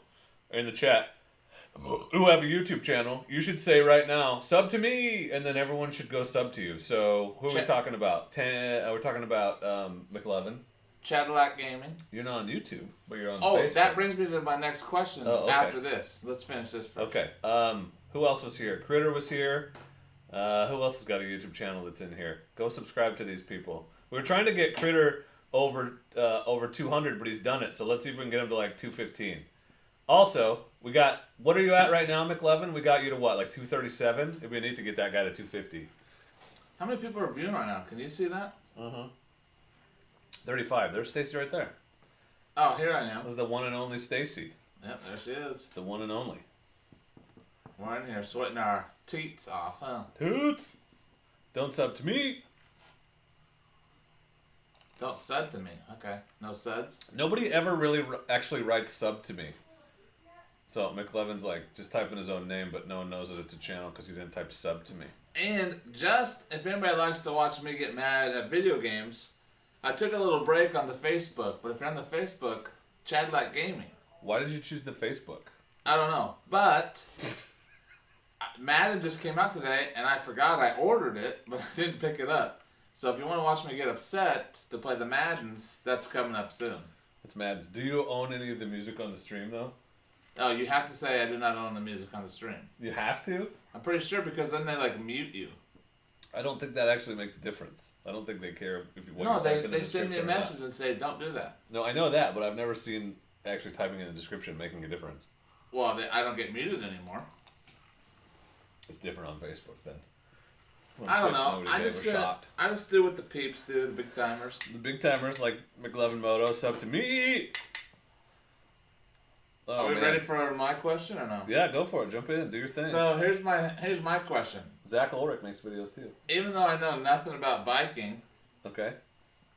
or in the chat, who have a YouTube channel, you should say right now, "Sub to me," and then everyone should go sub to you. So, who are we talking about? We're talking about McLovin. Cadillac Gaming. You're not on YouTube, but you're on Oh, Facebook. that brings me to my next question after this. Let's finish this first. Okay. Who else was here? Critter was here. Who else has got a YouTube channel that's in here? Go subscribe to these people. We were trying to get Critter over 200, but he's done it. So let's see if we can get him to like 215. Also, we got, what are you at right now, McLevin? We got you to what, like 237? It'd be neat to get that guy to 250. How many people are viewing right now? Can you see that? 35. There's Stacy right there. Oh, here I am. This is the one and only Stacy. Yep, there she is. The one and only. We're in here sweating our teats off, huh? Toots! Don't sub to me! Don't sud to me. Okay, no suds. Nobody ever really actually writes sub to me. So McLevin's like just typing his own name, but no one knows that it's a channel because he didn't type sub to me. And just, if anybody likes to watch me get mad at video games, I took a little break on the Facebook, but if you're on the Facebook, Cadillac Gaming. Why did you choose the Facebook? I don't know, but Madden just came out today, and I forgot I ordered it, but I didn't pick it up. So if you want to watch me get upset to play the Maddens, that's coming up soon. It's Mads. Do you own any of the music on the stream, though? Oh, you have to say I do not own the music on the stream. You have to? I'm pretty sure because then they like mute you. I don't think that actually makes a difference. I don't think they care if you. No, they send me a message and say don't do that. No, I know that, but I've never seen actually typing in the description making a difference. Well, I don't get muted anymore. It's different on Facebook then. I don't know. Nobody I gave just a shot. I just do what the peeps do, the big timers. The big timers like McLovin Moto, sub to me. Oh, Are we man. ready for my question or no? Yeah, go for it. Jump in. Do your thing. So here's my question. Zach Ulrich makes videos too. Even though I know nothing about biking, Okay.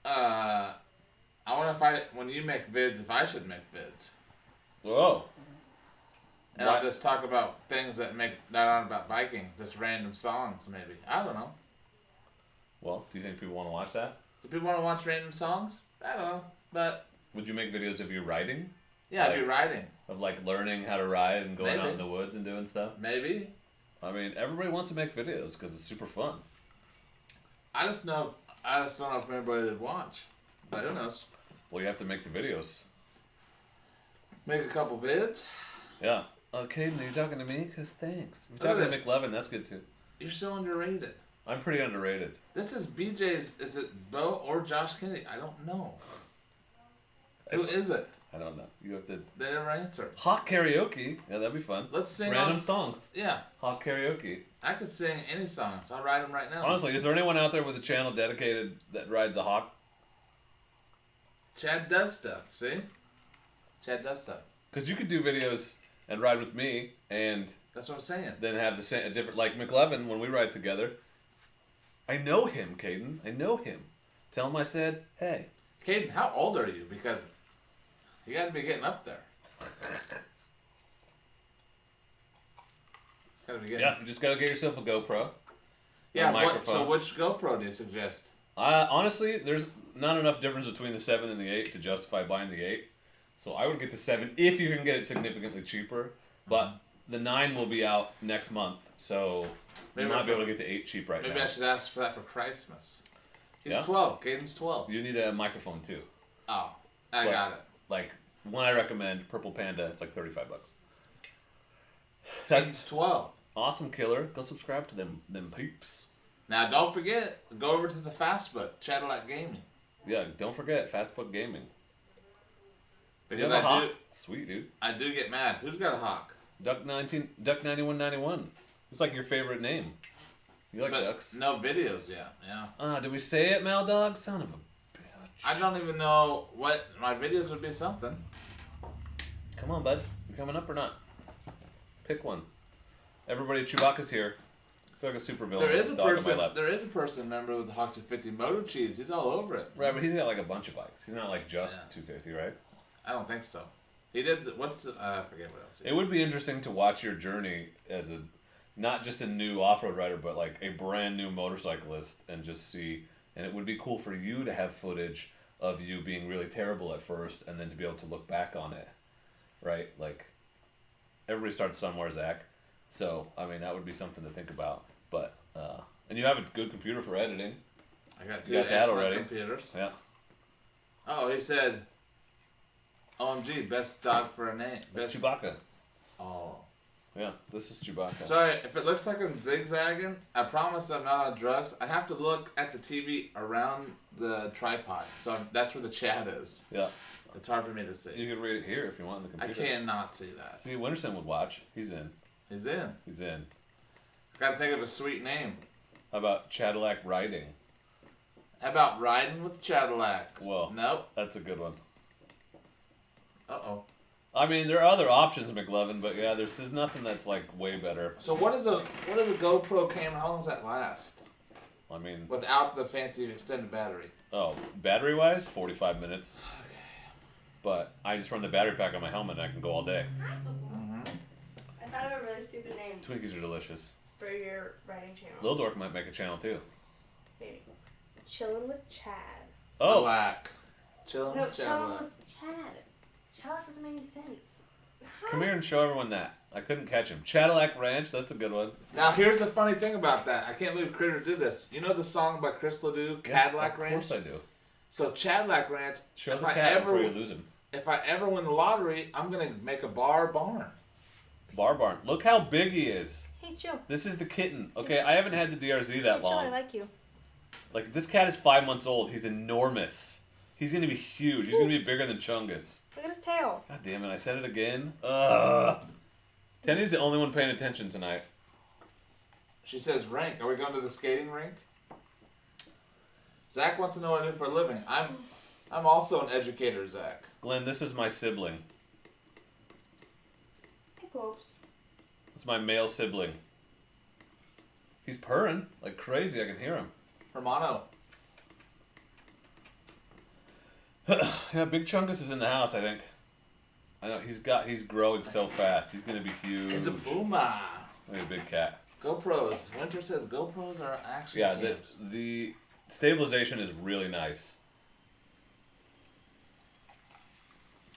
I wonder when you make vids, if I should make vids. Whoa. And Why- I'll just talk about things that aren't about biking, just random songs maybe. I don't know. Well, do you think people want to watch that? Do people want to watch random songs? I don't know, but Would you make videos of you riding? yeah, I'd be Like- riding. Of like learning how to ride and going out Maybe. in the woods and doing stuff? Maybe. I mean, everybody wants to make videos because it's super fun. I just don't know if everybody would watch. But who knows? Well, you have to make the videos. Make a couple vids. Yeah. Okay, you're talking to me? Because thanks. If Look you're at talking to McLevin, that's good too. You're so underrated. I'm pretty underrated. This is BJ's. Is it Bo or Josh Kennedy? I don't know. Who is it? I don't know. You have to... They never answered. Hawk karaoke. Yeah, that'd be fun. Let's sing Random on- songs. Yeah, Hawk karaoke. I could sing any songs. I'll write them right now. Honestly, is there anyone out there with a channel dedicated that rides a Hawk? Chad does stuff. See? Chad does stuff. Because you could do videos and ride with me and That's what I'm saying. then have the same, a different... Like McLevin, when we ride together, I know him, Caden. I know him. Tell him I said, hey. Caden, how old are you? Because you got to be getting up there. Got to be getting. Yeah, you just got to get yourself a GoPro. Yeah. a What, microphone. so which GoPro do you suggest? Honestly, there's not enough difference between the 7 and the 8 to justify buying the 8. So I would get the 7 if you can get it significantly cheaper. But the 9 will be out next month, so you Maybe might be for- able to get the 8 cheap right Maybe now. I should ask for that for Christmas. He's Yeah? 12. Caden's 12. You need a microphone too. Oh, I But- got it. Like one I recommend, Purple Panda. It's like $35. Caden's That's 12. awesome, killer. Go subscribe to them peeps. Now, don't forget, go over to the Fastbook, Cadillac Gaming. Yeah, don't forget Fastbook Gaming. You Because have a I Hawk? do, Sweet, dude. I do get mad. Who's got a Hawk? Duck 9191. It's like your favorite name. You like But ducks? no videos yet. Yeah. Did we say it, Mal Dog? Son of a bitch. I don't even know what my videos would be. Something. Come on, bud. You coming up or not? Pick one. Everybody, Chewbacca's here. I feel like a super villain. There with is a dog on my person. lap. There is a person member with the Hawk 250 Moto Cheese. He's all over it. Right, but he's got like a bunch of bikes. He's not like just Yeah. 250, right? I don't think so. He did. I forget what else. He It did. would be interesting to watch your journey as a, not just a new off-road rider, but like a brand new motorcyclist, and just see. And it would be cool for you to have footage of you being really terrible at first, and then to be able to look back on it, right? Like, everybody starts somewhere, Zach. So I mean, that would be something to think about. But and you have a good computer for editing. I got You two got that excellent already. computers. Yeah. Oh, he said, "OMG, best dog for a name." That's Best... Chewbacca. Oh. Yeah, this is Chewbacca. Sorry, if it looks like I'm zigzagging, I promise I'm not on drugs. I have to look at the TV around the tripod, so that's where the chat is. Yeah. It's hard for me to see. You can read it here if you want on the I computer. cannot see that. See, Winterson would watch. He's in. He's in. He's in. Gotta think of a sweet name. How about Cadillac riding? How about riding with Cadillac? Well, Nope. that's a good one. Uh-oh. I mean, there are other options, McLovin, but yeah, there's nothing that's like way better. So what is a GoPro camera? How long does that last? I mean, Without the fancy extended battery. oh, battery wise, 45 minutes. But I just run the battery pack on my helmet and I can go all day. I thought of a really stupid name Twinkies are delicious. for your writing channel. Lil Dork might make a channel too. Maybe. Chillin' with Chad. Oh, Black. Chilling No, with chillin' Cadillac. with Chad. Chad doesn't make any sense. come here and show everyone that. I couldn't catch him. Cadillac Ranch, that's a good one. Now here's the funny thing about that. I can't believe Critter did this. You know the song by Chris Ledoux, Cadillac yes, Ranch? Of course I do. So Cadillac Ranch, Show if the I cat before you ever lose him. if I ever win the lottery, I'm gonna make a barn. Bar Barn. Look how big he is. Hey, chill. This is the kitten. Okay, I haven't had the DRZ that Hey, chill, I long. like you. Like, this cat is 5 months old. He's enormous. He's gonna be huge. He's gonna be bigger than Chungus. Look at his tail. God damn it, I said it again. Tenny's the only one paying attention tonight. She says rink. Are we going to the skating rink? Zach wants to know what I do for a living. I'm also an educator, Zach. Glenn, this is my sibling. Hey, Popes. It's my male sibling. He's purring like crazy. I can hear him. Hermano. Yeah, Big Chungus is in the house, I think. I know he's growing so fast. He's gonna be huge. It's a boomer. Like a big cat. GoPros. Winter says GoPros are action Yeah, cams. the stabilization is really nice.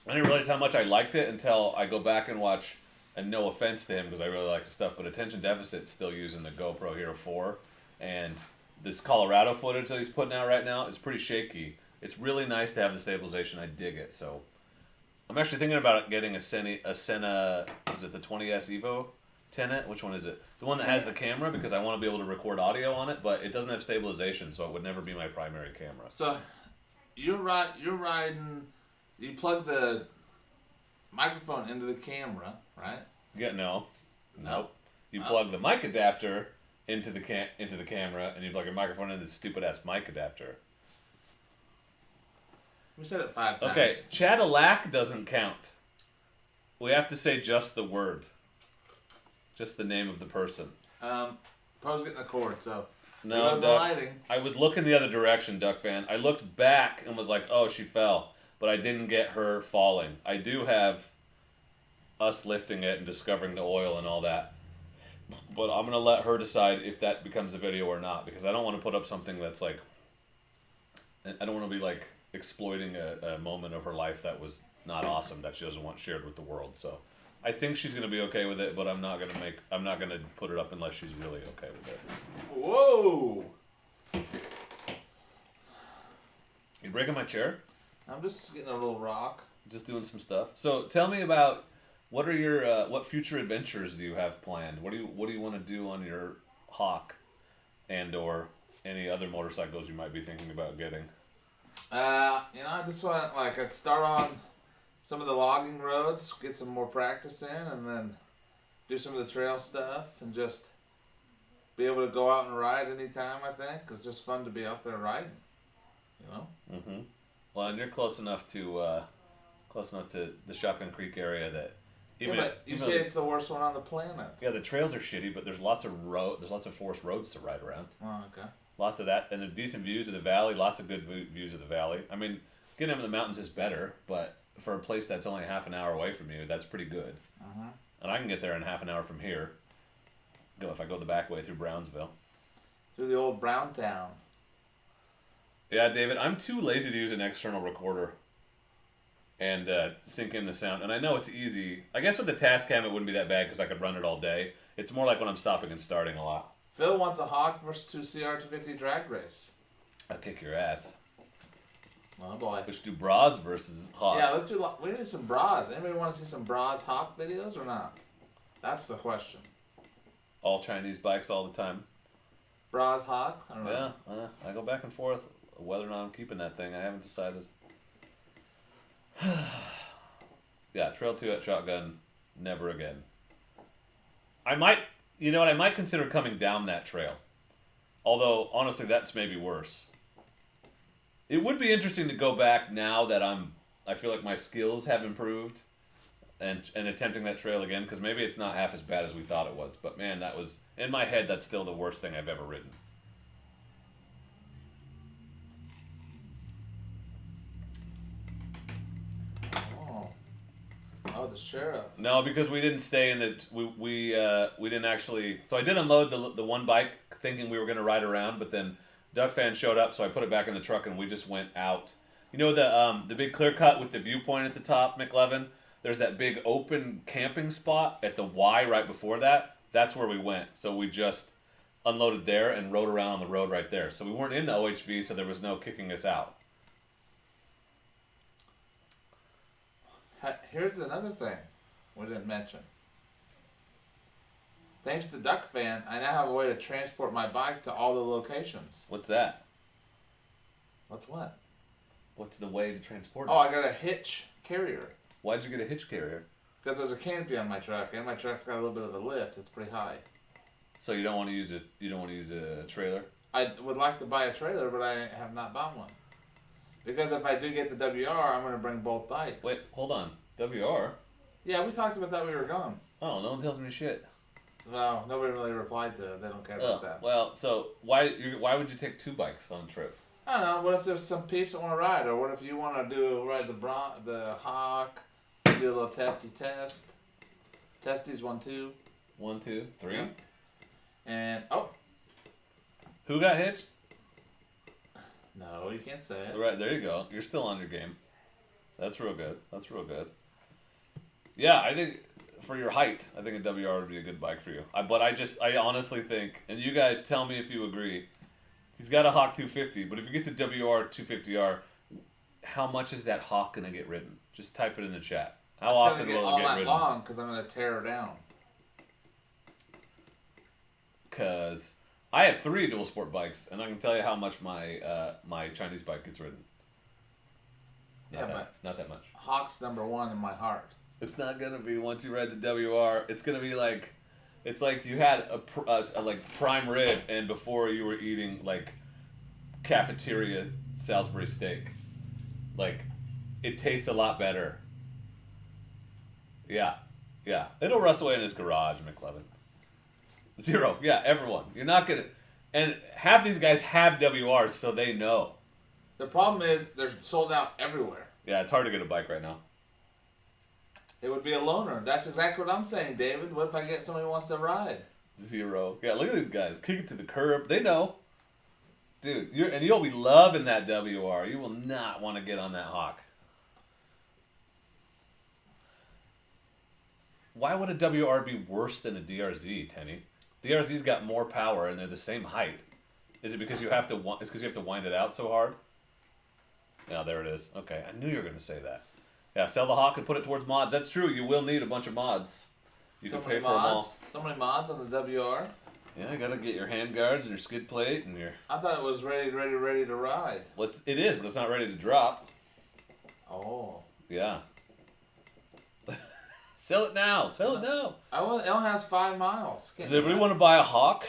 I didn't realize how much I liked it until I go back and watch, and no offense to him because I really like the stuff, but Attention Deficit's still using the GoPro Hero 4, and this Colorado footage that he's putting out right now is pretty shaky. It's really nice to have the stabilization. I dig it. So I'm actually thinking about getting a Sena, is it the 20S Evo Tenet? Which one is it? The one that has the camera, because I want to be able to record audio on it, but it doesn't have stabilization, so it would never be my primary camera. So you're riding. You plug the microphone into the camera, right? Nope. You Oh. plug the mic adapter into the camera, and you plug your microphone into the stupid ass mic adapter. We said it 5 times. Okay, Cadillac doesn't count. We have to say just the word. Just the name of the person. Poe's getting the cord, so No, he was Duck, lighting. I was looking the other direction, Ducfan. I looked back and was like, oh, she fell. But I didn't get her falling. I do have us lifting it and discovering the oil and all that. But I'm going to let her decide if that becomes a video or not, because I don't want to put up something that's like... I don't want to be like exploiting a moment of her life that was not awesome, that she doesn't want shared with the world. So I think she's going to be okay with it, but I'm not going to put it up unless she's really okay with it. Whoa! You breaking my chair? I'm just getting a little rock. Just doing some stuff. So tell me about what are your what future adventures do you have planned? What do you want to do on your Hawk, and or any other motorcycles you might be thinking about getting? I just want to start on some of the logging roads, get some more practice in, and then do some of the trail stuff, and just be able to go out and ride anytime. I think it's just fun to be out there riding. Mm-hmm. Well, and you're close enough to the Shotgun Creek area that even but you say it's the worst one on the planet. Yeah, the trails are shitty, but there's lots of forest roads to ride around. Oh, okay. Lots of that, and the decent views of the valley. Lots of good views of the valley. I mean, getting into the mountains is better, but for a place that's only half an hour away from you, that's pretty good. Uh-huh. And I can get there in half an hour from here. If I go the back way through Brownsville. Through the old Brown Town. Yeah, David, I'm too lazy to use an external recorder and sync in the sound. And I know it's easy. I guess with the Tascam it wouldn't be that bad because I could run it all day. It's more like when I'm stopping and starting a lot. Phil wants a Hawk versus 2 CR250 drag race. I'll kick your ass. Oh boy. We should do bras versus Hawk. Yeah, we need some bras. Anybody want to see some bras Hawk videos or not? That's the question. All Chinese bikes all the time. Bras Hawk? I don't know. Yeah, I go back and forth whether or not I'm keeping that thing. I haven't decided. Yeah, Trail 2 at Shotgun, never again. I might consider coming down that trail. Although, honestly, that's maybe worse. It would be interesting to go back now that I feel like my skills have improved and attempting that trail again, because maybe it's not half as bad as we thought it was. But man, that was, in my head, that's still the worst thing I've ever ridden. Oh, the sheriff. No, because we didn't stay in the we didn't actually. So I did unload the one bike thinking we were gonna ride around, but then Ducfan showed up, so I put it back in the truck and we just went out. You know the big clear cut with the viewpoint at the top, McLevin? There's that big open camping spot at the Y right before that. That's where we went. So we just unloaded there and rode around on the road right there. So we weren't in the OHV, so there was no kicking us out. Here's another thing we didn't mention. Thanks to Ducfan, I now have a way to transport my bike to all the locations. What's that? What's what? What's the way to transport it? Oh, I got a hitch carrier. Why'd you get a hitch carrier? Because there's a canopy on my truck, and my truck's got a little bit of a lift. It's pretty high. So you don't want to use it. You don't want to use a trailer. I would like to buy a trailer, but I have not bought one. Because if I do get the WR, I'm going to bring both bikes. Wait, hold on. WR? Yeah, we talked about that. We were gone. Oh, no one tells me shit. Well, nobody really replied to it. They don't care about that. Well, so why would you take 2 bikes on a trip? I don't know. What if there's some peeps that want to ride, or what if you want to ride the Hawk, do a little testy test. Testies 1, 2. 1, 2, 3. Yeah. And Who got hitched? no, you can't say it. Right, there you go. You're still on your game. That's real good. That's real good. Yeah, I think for your height, I think a WR would be a good bike for you. But I honestly think, and you guys tell me if you agree, he's got a Hawk 250, but if he gets a WR 250R, how much is that Hawk going to get ridden? Just type it in the chat. How often will it all get night ridden? long because I'm going to tear her down. Because I have 3 dual sport bikes, and I can tell you how much my Chinese bike gets ridden. Not that much. Hawk's number 1 in my heart. It's not gonna be once you ride the WR. It's gonna be like, it's like you had a like prime rib, and before you were eating like cafeteria Salisbury steak. Like, it tastes a lot better. Yeah, it'll rust away in his garage, McLevin. 0, yeah, everyone. You're not gonna, and half these guys have WRs, so they know. The problem is they're sold out everywhere. Yeah, it's hard to get a bike right now. It would be a loner. That's exactly what I'm saying, David. What if I get somebody who wants to ride? 0. Yeah, look at these guys. Kick it to the curb. They know. Dude, you'll be loving that WR. You will not want to get on that Hawk. Why would a WR be worse than a DRZ, Tenny? DRZ's got more power and they're the same height. Is it because you have to wind it out so hard? Yeah, there it is. Okay, I knew you were going to say that. Yeah, sell the Hawk and put it towards mods. That's true. You will need a bunch of mods. You can pay for them all. So many mods on the WR. Yeah, you gotta get your hand guards and your skid plate and your. I thought it was ready to ride. Well, it is, but it's not ready to drop. Oh. Yeah. Sell it now. Sell it now. It only has 5 miles. Does everybody want to buy a Hawk?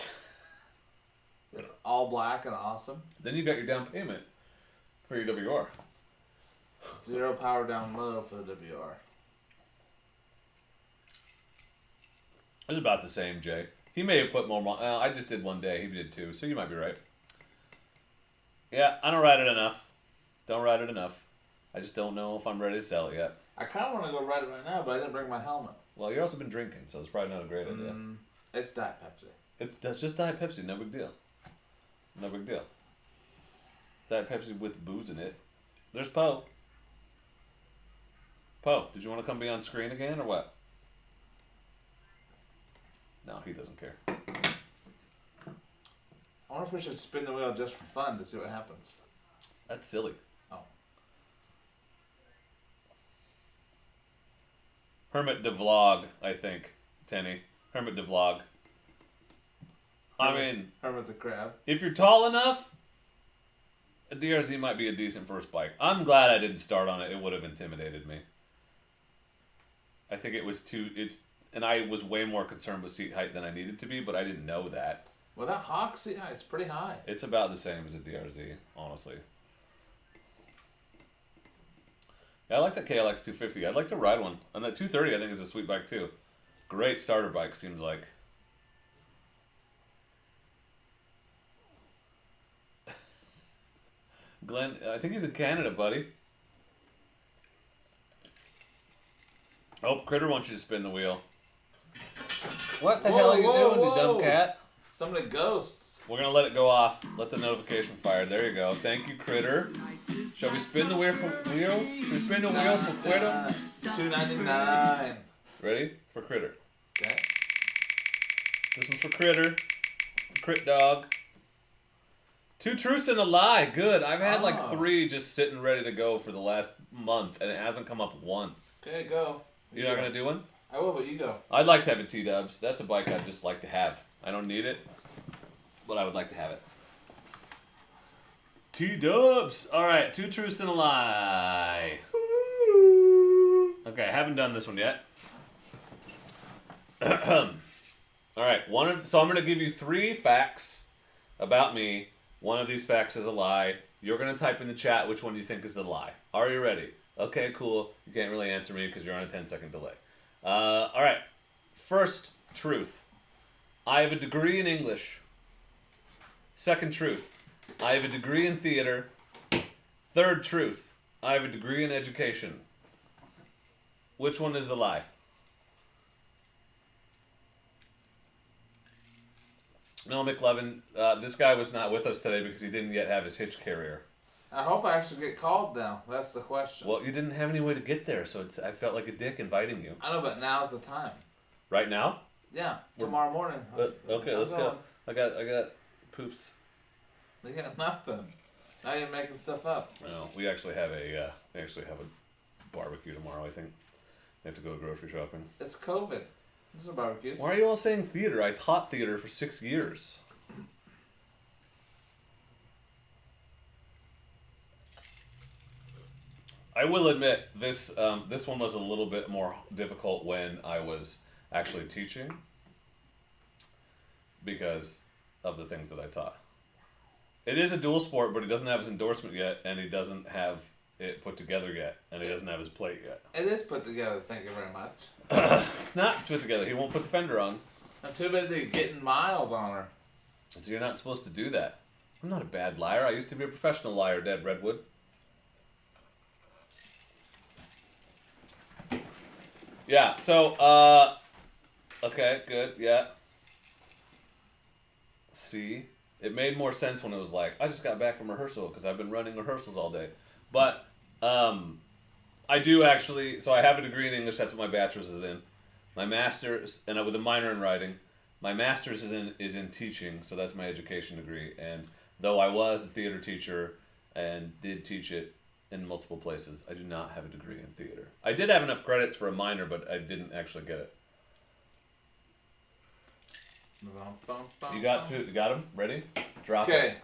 It's all black and awesome. Then you got your down payment for your WR. 0 power down low for the WR. It's about the same, Jay. He may have put more. I just did 1 day. He did 2, so you might be right. Yeah, I don't ride it enough. Don't ride it enough. I just don't know if I'm ready to sell it yet. I kind of want to go ride it right now, but I didn't bring my helmet. Well, you've also been drinking, so it's probably not a great idea. It's Diet Pepsi. That's just Diet Pepsi. No big deal. No big deal. Diet Pepsi with booze in it. There's Poe. Poe, did you want to come be on screen again or what? No, he doesn't care. I wonder if we should spin the wheel just for fun to see what happens. That's silly. Oh. Hermit de Vlog, I think, Tenny. Hermit de Vlog. I mean, Hermit the Crab. if you're tall enough, a DRZ might be a decent first bike. I'm glad I didn't start on it. It would have intimidated me. I think it was and I was way more concerned with seat height than I needed to be, but I didn't know that. Well, that Hawk seat height, it's pretty high. It's about the same as a DRZ, honestly. Yeah, I like that KLX 250. I'd like to ride one. And that 230 I think is a sweet bike too. Great starter bike, seems like. Glenn, I think he's in Canada, buddy. Oh, Critter wants you to spin the wheel. What the hell are you doing, you dumb cat? Somebody ghosts. We're going to let it go off. Let the notification fire. There you go. Thank you, Critter. Shall we spin the wheel for wheel? Should we spin the wheel for Critter? $2.99. Ready? For Critter. Okay. This one's for Critter. Crit dog. 2 truths and a lie. Good. I've had like 3 just sitting ready to go for the last month, and it hasn't come up once. Okay, go. You're not going to do one? I will, but you go. I'd like to have a T-dubs. That's a bike I'd just like to have. I don't need it, but I would like to have it. T-dubs. All right, 2 truths and a lie. Okay, I haven't done this one yet. All right. So I'm going to give you 3 facts about me. One of these facts is a lie. You're going to type in the chat which one you think is the lie. Are you ready? Okay, cool. You can't really answer me because you're on a 10-second delay. All right. First truth. I have a degree in English. Second truth. I have a degree in theater. Third truth. I have a degree in education. Which one is the lie? No, McLevin, this guy was not with us today because he didn't yet have his hitch carrier. I hope I actually get called now. That's the question. Well, you didn't have any way to get there, so I felt like a dick inviting you. I know, but now's the time. Right now? Yeah, tomorrow morning. Okay, let's go. I got poops. They got nothing. Now you're making stuff up. No, we actually have a barbecue tomorrow. I think we have to go grocery shopping. It's COVID. There's no barbecues. Why are you all saying theater? I taught theater for 6 years. I will admit this one was a little bit more difficult when I was actually teaching because of the things that I taught. It is a dual sport, but he doesn't have his endorsement yet, and he doesn't have it put together yet, and he doesn't have his plate yet. It is put together, thank you very much. It's not put together. He won't put the fender on. I'm too busy getting miles on her. So you're not supposed to do that. I'm not a bad liar. I used to be a professional liar, Dead Redwood. Yeah, so, okay, good, yeah. See? It made more sense when it was like, I just got back from rehearsal because I've been running rehearsals all day. But, I do actually, so I have a degree in English, that's what my bachelor's is in. My master's, and with a minor in writing. My master's is in teaching, so that's my education degree. And though I was a theater teacher and did teach it in multiple places, I do not have a degree in theater. I did have enough credits for a minor, but I didn't actually get it. You got them? Ready? Drop it. Okay.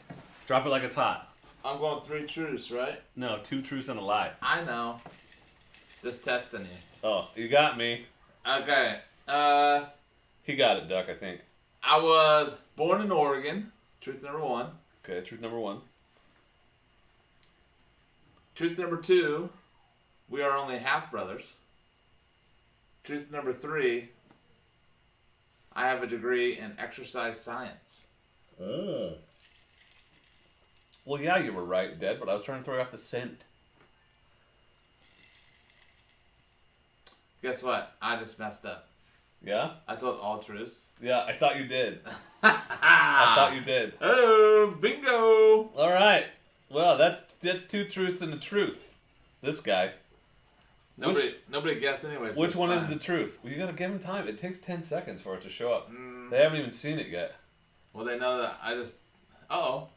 Drop it like it's hot. I'm going 3 truths, right? No, 2 truths and a lie. I know. Just testing you. Oh, you got me. Okay. He got it, Duck, I think. I was born in Oregon. Truth number 1. Okay, truth number 1. Truth number 2. We are only half brothers. Truth number 3. I have a degree in exercise science. Oh. Well, yeah, you were right, Dad, but I was trying to throw you off the scent. Guess what? I just messed up. Yeah? I told all truths. Yeah, I thought you did. I thought you did. Oh, bingo! All right. Well, that's 2 truths and a truth. This guy. Nobody guessed anyway. So Which one is fine. the truth? Well, you gotta give him time. It takes 10 seconds for it to show up. They haven't even seen it yet. Well, they know that I just. Uh-oh.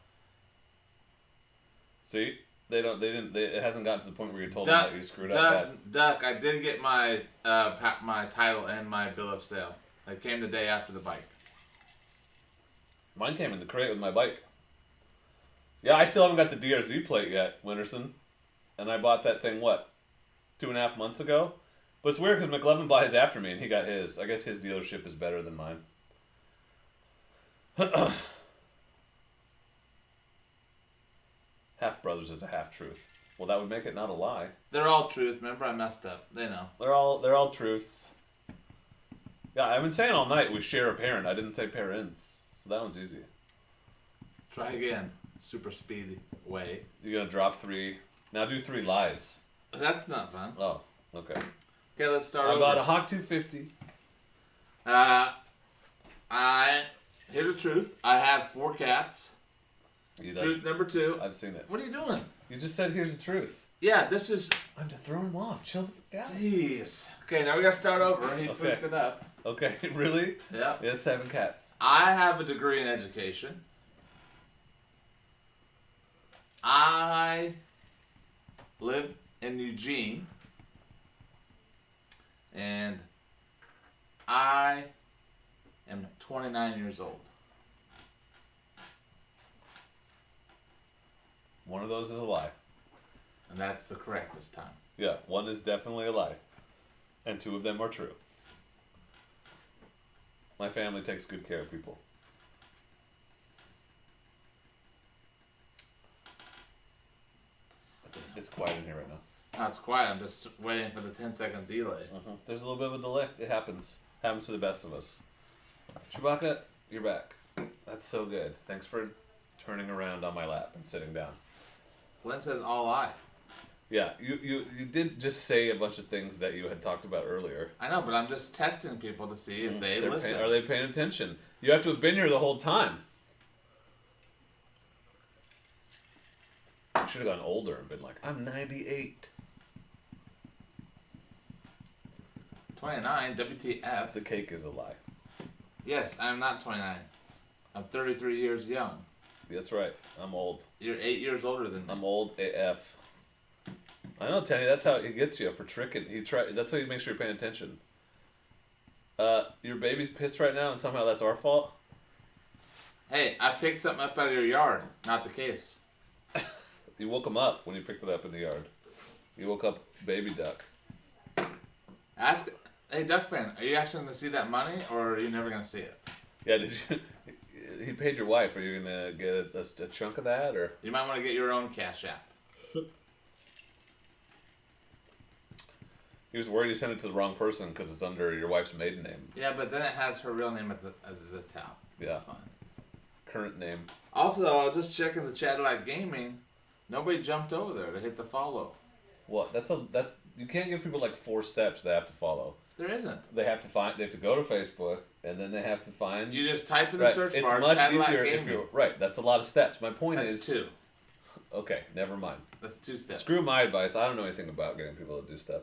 See? It hasn't gotten to the point where you told them that you screwed up bad. Duck, I did get my my title and my bill of sale. It came the day after the bike. Mine came in the crate with my bike. Yeah, I still haven't got the DRZ plate yet, Winterson. And I bought that thing, 2.5 months ago? But it's weird because McLevin bought his after me and he got his. I guess his dealership is better than mine. Half brothers is a half truth. Well, that would make it not a lie. They're all truth. Remember, I messed up. They know. They're all truths. Yeah, I've been saying all night we share a parent. I didn't say parents, so that one's easy. Try again. Super speedy way. You're gonna drop 3. Now do 3 lies. That's not fun. Oh, okay. Okay, let's start I over. bought a Hawk 250. Here's the truth. I have 4 cats. Truth number 2. I've seen it. What are you doing? You just said here's the truth. Yeah, this is. I'm to throw him off. Chill the fuck out. Jeez. Okay, now we gotta start over. He Okay. freaked it up. Okay, really? Yeah. He has 7 cats. I have a degree in education. I live in Eugene. And I am 29 years old. One of those is a lie. And that's the correct this time. Yeah, one is definitely a lie. And 2 of them are true. My family takes good care of people. It's quiet in here right now. Oh, it's quiet. I'm just waiting for the 10-second delay. There's a little bit of a delay. It happens. Happens to the best of us. Chewbacca, you're back. That's so good. Thanks for turning around on my lap and sitting down. Glenn says all I. Yeah, you did just say a bunch of things that you had talked about earlier. I know, but I'm just testing people to see if they listen. Are they paying attention? You have to have been here the whole time. You should have gone older and been like, I'm 98. 29, WTF. The cake is a lie. Yes, I'm not 29. I'm 33 years young. That's right. I'm old. You're 8 years older than me. I'm old AF. I know, Tenny. That's how he gets you for tricking. That's how he makes sure you're paying attention. Your baby's pissed right now, and somehow that's our fault. Hey, I picked something up out of your yard, not the case. You woke him up when you picked it up in the yard. You woke up baby duck. Hey, Ducfan, are you actually going to see that money, or are you never going to see it? Yeah, did you? He paid your wife. Are you gonna get a chunk of that, or? You might want to get your own Cash App. He was worried he sent it to the wrong person because it's under your wife's maiden name. Yeah, but then it has her real name at the top. Yeah. That's fine. Current name. Also, I was just checking the chat like gaming. Nobody jumped over there to hit the follow. What? That's you can't give people like 4 steps they have to follow. There isn't. They have to go to Facebook and then they have to find. You just type in the search bar. It's much chat like easier if gaming. you're right. That's a lot of steps. My point That's is 2. Okay, never mind. That's 2 steps. Screw my advice. I don't know anything about getting people to do stuff.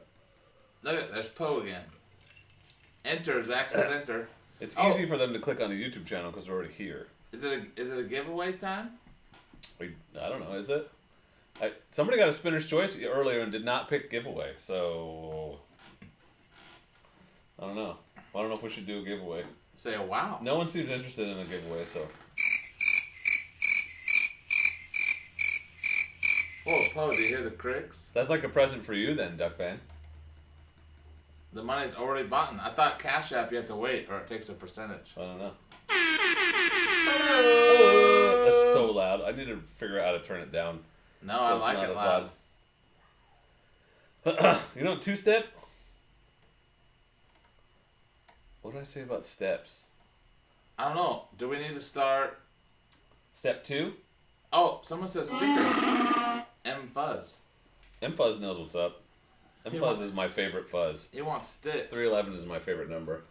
Look at there's Poe again. Enter. Zach says enter. It's easy for them to click on a YouTube channel because they're already here. Is it a giveaway time? I don't know. Is it? Somebody got a spinner's choice earlier and did not pick giveaway, so I don't know. I don't know if we should do a giveaway. Say a wow. No one seems interested in a giveaway, so. Whoa, Poe, do you hear the cricks? That's like a present for you then, Ducfan. The money's already bought. I thought Cash App you have to wait or it takes a percentage. I don't know. Hello. That's so loud. I need to figure out how to turn it down. No, I like it loud. You know, 2-step? What did I say about steps? I don't know. Do we need to start? Step 2? Oh, someone says stickers. M-Fuzz. M-Fuzz knows what's up. M-Fuzz is my favorite fuzz. He wants sticks. 311 is my favorite number.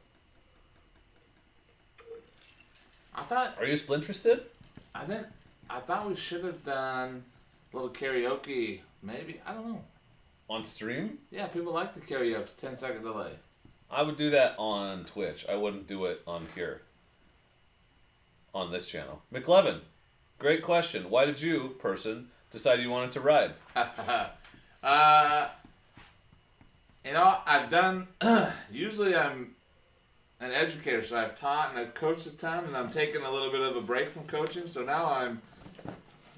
I thought... Are you splinterested? I thought we should have done a little karaoke. Maybe. I don't know. On stream? Yeah, people like the karaoke. 10-second delay. I would do that on Twitch. I wouldn't do it on here. On this channel. McLevin, great question. Why did you, person, decide you wanted to ride? You know, I've done... usually I'm an educator, so I've taught and I've coached a ton, and I'm taking a little bit of a break from coaching, so now I'm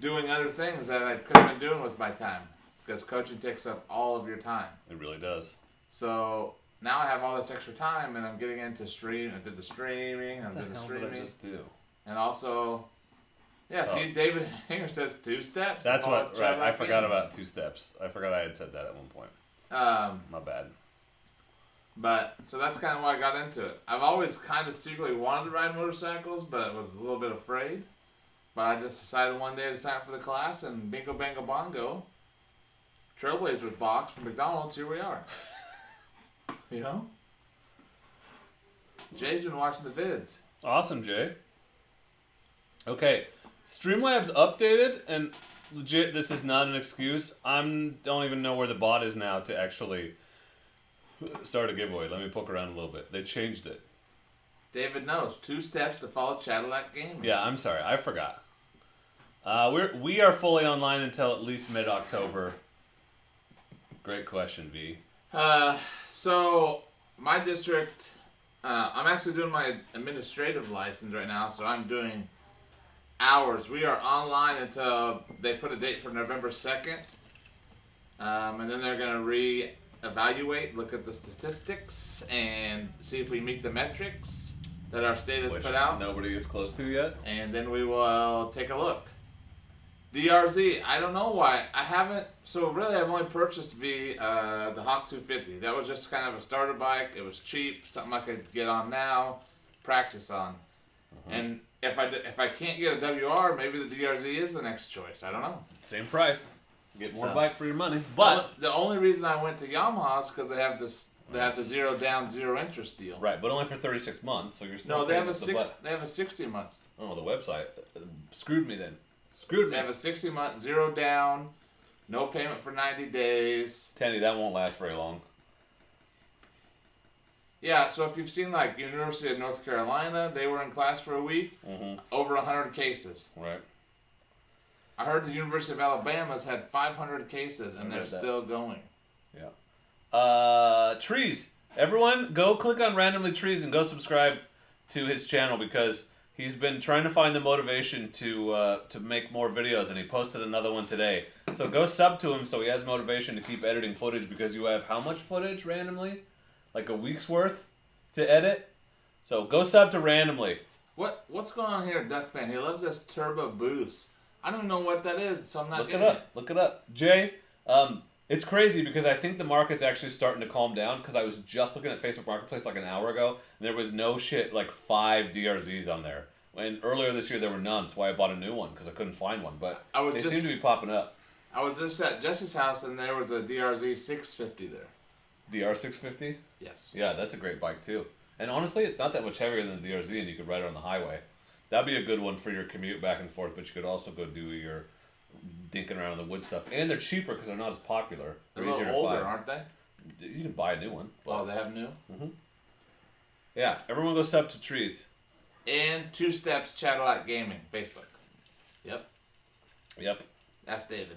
doing other things that I could have been doing with my time, because coaching takes up all of your time. It really does. So now I have all this extra time, and I'm getting into stream. I did the streaming. What the hell did I just do? And also, yeah. See, David Hanger says 2 steps. That's what. Right. I forgot about 2 steps. I forgot I had said that at one point. My bad. But so that's kind of why I got into it. I've always kind of secretly wanted to ride motorcycles, but was a little bit afraid. But I just decided one day to sign up for the class, and bingo, bango, bongo. Trailblazers box from McDonald's. Here we are. You know? Jay's been watching the vids. Awesome, Jay. Okay, Streamlabs updated, and legit, this is not an excuse. Don't even know where the bot is now to actually start a giveaway. Let me poke around a little bit. They changed it. David knows 2 steps to follow Cadillac Gaming. Yeah, I'm sorry, I forgot. We are fully online until at least mid-October. Great question, V. So my district, I'm actually doing my administrative license right now, so I'm doing hours. We are online until they put a date for November 2nd, and then they're going to re-evaluate, look at the statistics, and see if we meet the metrics. that our state has Which put out. nobody is close to yet. And then we will take a look. DRZ, I don't know why. I haven't, so really I've only purchased the Hawk 250. That was just kind of a starter bike. It was cheap, something I could get on now, practice on. And if I can't get a WR, maybe the DRZ is the next choice. I don't know. Same price. Get more So- bike for your money. But the only reason I went to Yamaha is because they have the 0 down, 0 interest deal. right, but only for 36 months, so you're still No, they paying have a the butt. they have a 60 months. Oh, the website screwed me then. Screwed They me. have a 60 month 0 down, no payment for 90 days. Tandy, that won't last very long. Yeah, so if you've seen like University of North Carolina, they were in class for a week, over 100 cases. Right. I heard the University of Alabama's had 500 cases and I they're read that. still going. Yeah. Trees. Everyone, go click on Randomly Trees and go subscribe to his channel because he's been trying to find the motivation to make more videos, and he posted another one today. So go sub to him so he has motivation to keep editing footage because you have how much footage randomly? Like a week's worth to edit? So go sub to Randomly. What's going on here, Ducfan? He loves this turbo boost. I don't know what that is, so I'm not Look it getting up. Look it up. Jay, it's crazy because I think the market's actually starting to calm down because I was just looking at Facebook Marketplace like an hour ago and there was no shit like 5 DRZs on there. And earlier this year there were none, that's why I bought a new one because I couldn't find one. But they seem to be popping up. I was just at Jesse's house and there was a DRZ 650 there. DR650? Yes. Yeah, that's a great bike too. And honestly, it's not that much heavier than the DRZ and you could ride it on the highway. That'd be a good one for your commute back and forth, but you could also go do your dinking around in the wood stuff. And they're cheaper because they're not as popular. They're a easier little to older, find. aren't they? You can buy a new one. Oh, they have new? Yeah, everyone goes up to Trees. And 2 Steps Chatterlite Gaming, Facebook. Yep, Yep. that's David.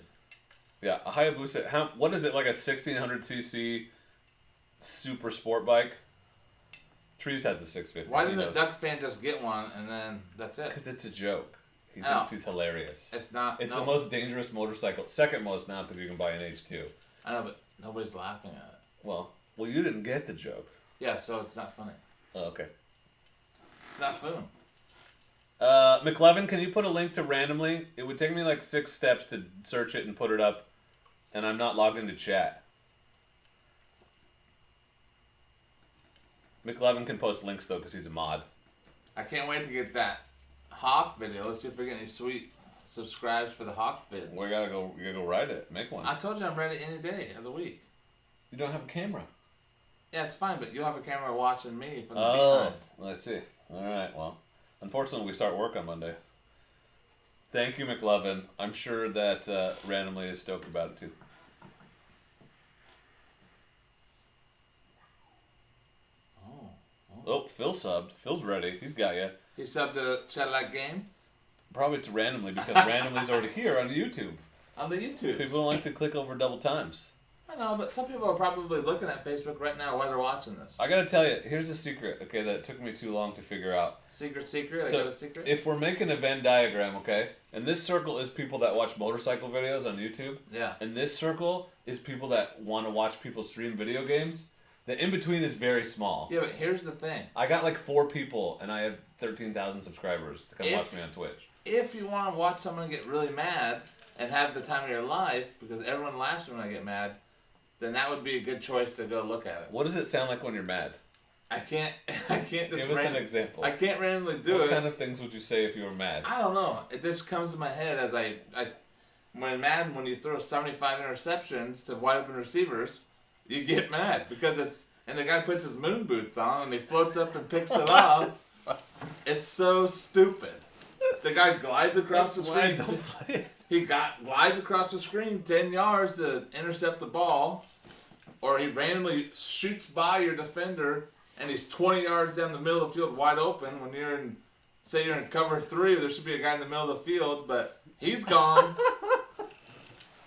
Yeah, a Hayabusa. What is it, like a 1600cc super sport bike? Trees has the 650. Why didn't Ducfan just get one and then that's it? Because it's a joke. He Oh. thinks he's hilarious. It's not. It's no. the most dangerous motorcycle. Second most now because you can buy an H2. I know, but nobody's laughing at it. Well, you didn't get the joke. Yeah, so it's not funny. Oh, okay. It's not fun. McLevin, can you put a link to Randomly? It would take me like 6 steps to search it and put it up, and I'm not logged into chat. McLevin can post links though because he's a mod. I can't wait to get that Hawk video. Let's see if we get any sweet subscribes for the Hawk vid. We gotta go ride it. Make one. I told you I'm ready any day of the week. You don't have a camera. Yeah, it's fine, but you'll have a camera watching me from the Oh, behind. I see. All right. Well, unfortunately, we start work on Monday. Thank you, McLovin. I'm sure that Randomly is stoked about it too. Oh, Phil subbed. Phil's ready. He's got you. He subbed the Chatterlite game Probably to Randomly because Randomly's already here on YouTube. on the YouTube. People don't like to click over double times. I know, but some people are probably looking at Facebook right now while they're watching this. I gotta tell you, here's a secret, okay, that took me too long to figure out. Secret? I So, got a secret? if we're making a Venn diagram, okay, and this circle is people that watch motorcycle videos on YouTube, Yeah. and this circle is people that want to watch people stream video games, the in-between is very small. Yeah, but here's the thing. I got like 4 people, and I have 13,000 subscribers to come watch me on Twitch. If you want to watch someone get really mad and have the time of your life, because everyone laughs when I get mad, then that would be a good choice to go look at it. What does it sound like when you're mad? I can't just Give us an example. I can't randomly do What it. kind of things would you say if you were mad? I don't know. It just comes to my head as when Madden, when you throw 75 interceptions to wide open receivers, you get mad because and the guy puts his moon boots on and he floats up and picks it off. It's so stupid. The guy glides across the screen. Don't play it. He glides across the screen 10 yards to intercept the ball, or he randomly shoots by your defender and he's 20 yards down the middle of the field wide open when you're in, say you're in cover 3, there should be a guy in the middle of the field, but he's gone.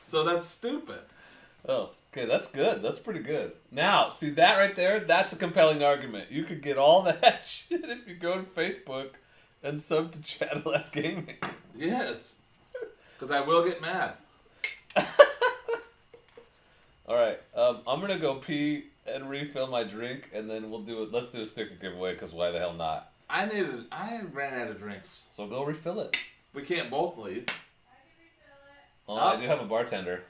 So that's stupid. Oh, okay, that's good. That's pretty good. Now, see that right there? That's a compelling argument. You could get all that shit if you go to Facebook and sub to Chatterlite Gaming. Yes. Because I will get mad. All right, I'm gonna go pee and refill my drink, and then we'll do it. Let's do a sticker giveaway because why the hell not? I ran out of drinks. So go refill it. We can't both leave. Oh, I do have a bartender.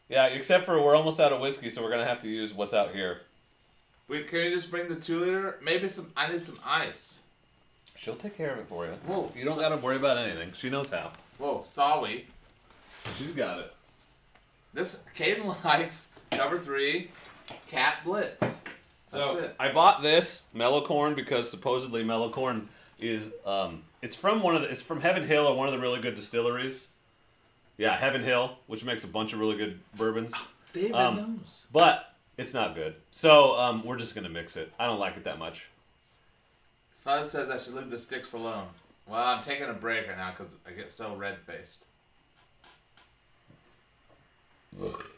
Yeah, except for we're almost out of whiskey, so we're gonna have to use what's out here. Can you just bring the 2-liter? Maybe I need some ice. She'll take care of it for you. Whoa. You don't gotta worry about anything. She knows how. Whoa, sorry. She's got it. Caden likes number 3, Cat Blitz. That's So it. I bought this mellow corn because supposedly mellow corn is it's from Heaven Hill, or one of the really good distilleries. Yeah, Heaven Hill, which makes a bunch of really good bourbons. David knows. But it's not good. So we're just gonna mix it. I don't like it that much. Fuzz says I should leave the sticks alone. Well, I'm taking a break right now because I get so red-faced.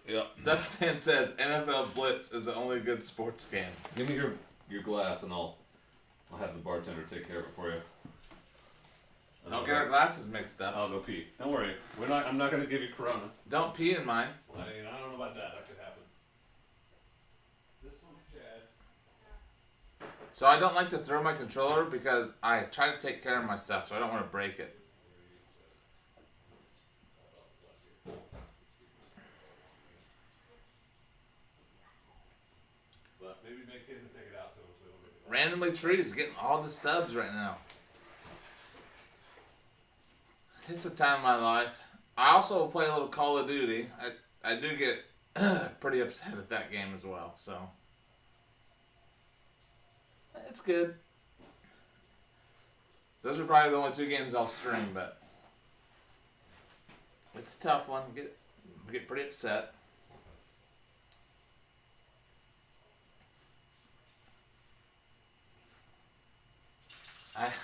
Yep. Ducfan says NFL Blitz is the only good sports game. Give me your glass and I'll have the bartender take care of it for you. Don't get our glasses mixed up. I'll go pee. Don't worry. I'm not gonna give you Corona. Don't pee in mine. I don't know about that. That could happen. This one's Chad's. So I don't like to throw my controller because I try to take care of my stuff, so I don't want to break it. But maybe make kids and take it out to them so they don't get it. Randomly Trees is getting all the subs right now. It's a time in my life. I also play a little Call of Duty. I do get pretty upset at that game as well, so it's good. Those are probably the only 2 games I'll stream, but it's a tough one. Get pretty upset.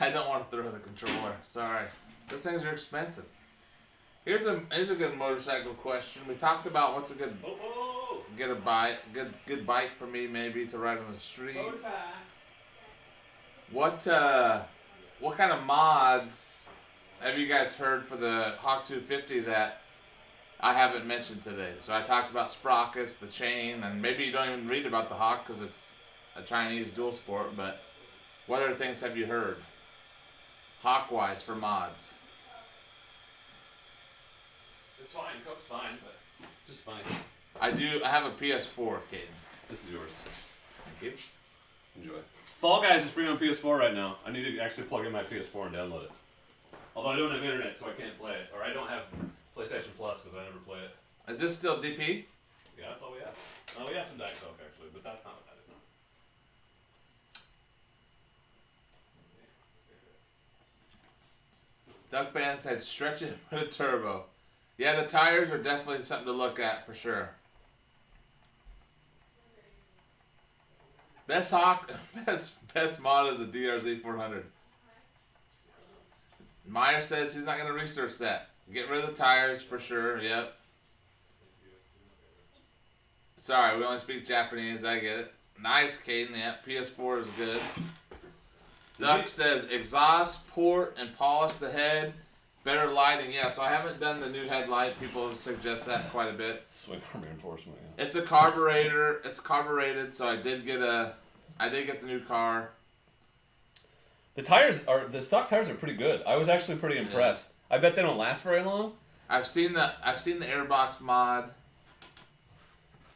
I don't want to throw the controller. Sorry. Those things are expensive. Here's a good motorcycle question. We talked about what's a good get a bike, good bike for me maybe to ride on the street. What kind of mods have you guys heard for the Hawk 250 that I haven't mentioned today? So I talked about sprockets, the chain, and maybe you don't even read about the Hawk because it's a Chinese dual sport. But what other things have you heard Hawk-wise for mods? It's fine. Coke's fine, but it's just fine. I have a PS4, Caden. This is yours. Thank you. Enjoy. Fall Guys is free on PS4 right now. I need to actually plug in my PS4 and download it. Although I don't have internet, so I can't play it. Or I don't have PlayStation Plus because I never play it. Is this still DP? Yeah, that's all we have. We have some Diet Coke actually, but that's not what that is. Doug Fan said stretch it with a turbo. Yeah, the tires are definitely something to look at for sure. Best mod is a DRZ 400. Meyer says he's not going to research that. Get rid of the tires for sure. Yep. Sorry, we only speak Japanese. I get it. Nice, Caden. Yep. PS4 is good. Duck says exhaust port and polish the head. Better lighting. Yeah, so I haven't done the new headlight. People suggest that quite a bit. Swing arm reinforcement. Yeah. It's a carburetor. It's carbureted, so I did get the new car. The stock tires are pretty good. I was actually pretty impressed. Yeah. I bet they don't last very long. I've seen the airbox mod.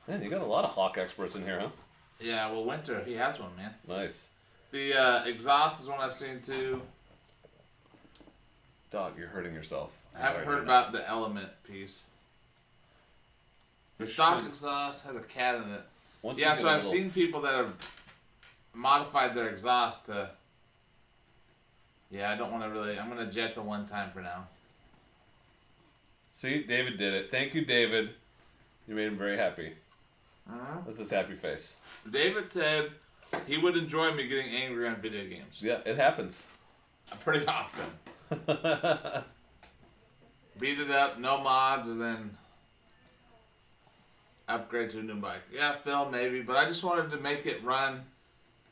Man, you got a lot of Hawk experts in here, huh? Yeah, well, Winter, he has one, man. Nice. The exhaust is one I've seen too. Dog, you're hurting yourself. I haven't heard about the element piece. The stock exhaust has a cat in it. Yeah, so I've seen people that have modified their exhaust to... Yeah, I don't want to really... I'm going to jet the one time for now. See, David did it. Thank you, David. You made him very happy. Uh-huh. That's his happy face. David said he would enjoy me getting angry on video games. Yeah, it happens. Pretty often. Beat it up, no mods, and then upgrade to a new bike. Yeah, Phil, maybe, but I just wanted to make it run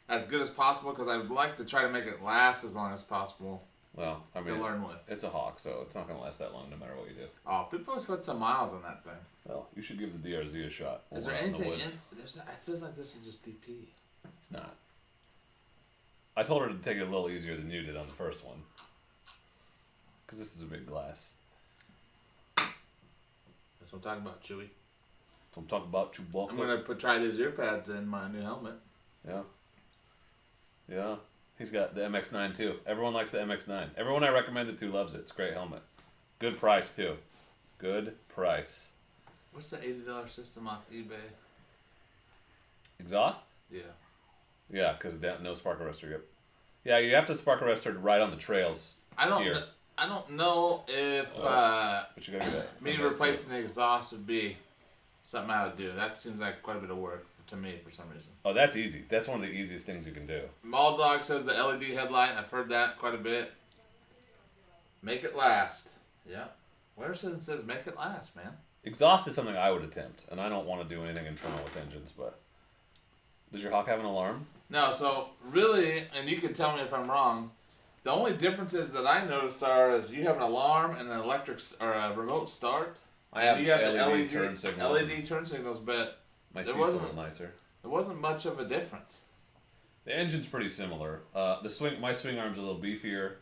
as good as possible because I would like to try to make it last as long as possible. Well, I mean, to learn with. It's a Hawk, so it's not going to last that long no matter what you do. Oh, people always put some miles on that thing. Well, you should give the DRZ a shot. Is there anything in? It feels like this is just DP. It's not. I told her to take it a little easier than you did on the first one. Because this is a big glass. That's what I'm talking about, Chewy. So I'm talking about Chewbacca. I'm going to try these ear pads in my new helmet. Yeah. Yeah. He's got the MX-9 too. Everyone likes the MX-9. Everyone I recommend it to loves it. It's a great helmet. Good price too. Good price. What's the $80 system off eBay? Exhaust? Yeah. Yeah, because no spark arrestor yet. Yeah, you have to spark arrestor right on the trails. I don't know if But you gotta do that. me replacing the exhaust would be something I would do. That seems like quite a bit of work to me for some reason. Oh, that's easy. That's one of the easiest things you can do. Mall Dog says the LED headlight. I've heard that quite a bit. Make it last. Yeah. Where says it says make it last, man? Exhaust is something I would attempt, and I don't want to do anything internal with engines, but... Does your Hawk have an alarm? No, so really, and you can tell me if I'm wrong, the only differences that I noticed are is you have an alarm and an electric or a remote start. I have, and you have LED the turn signals. LED turn signals, but My there seat's a wasn't- little nicer. there wasn't much of a difference. The engine's pretty similar. My swing arm's a little beefier.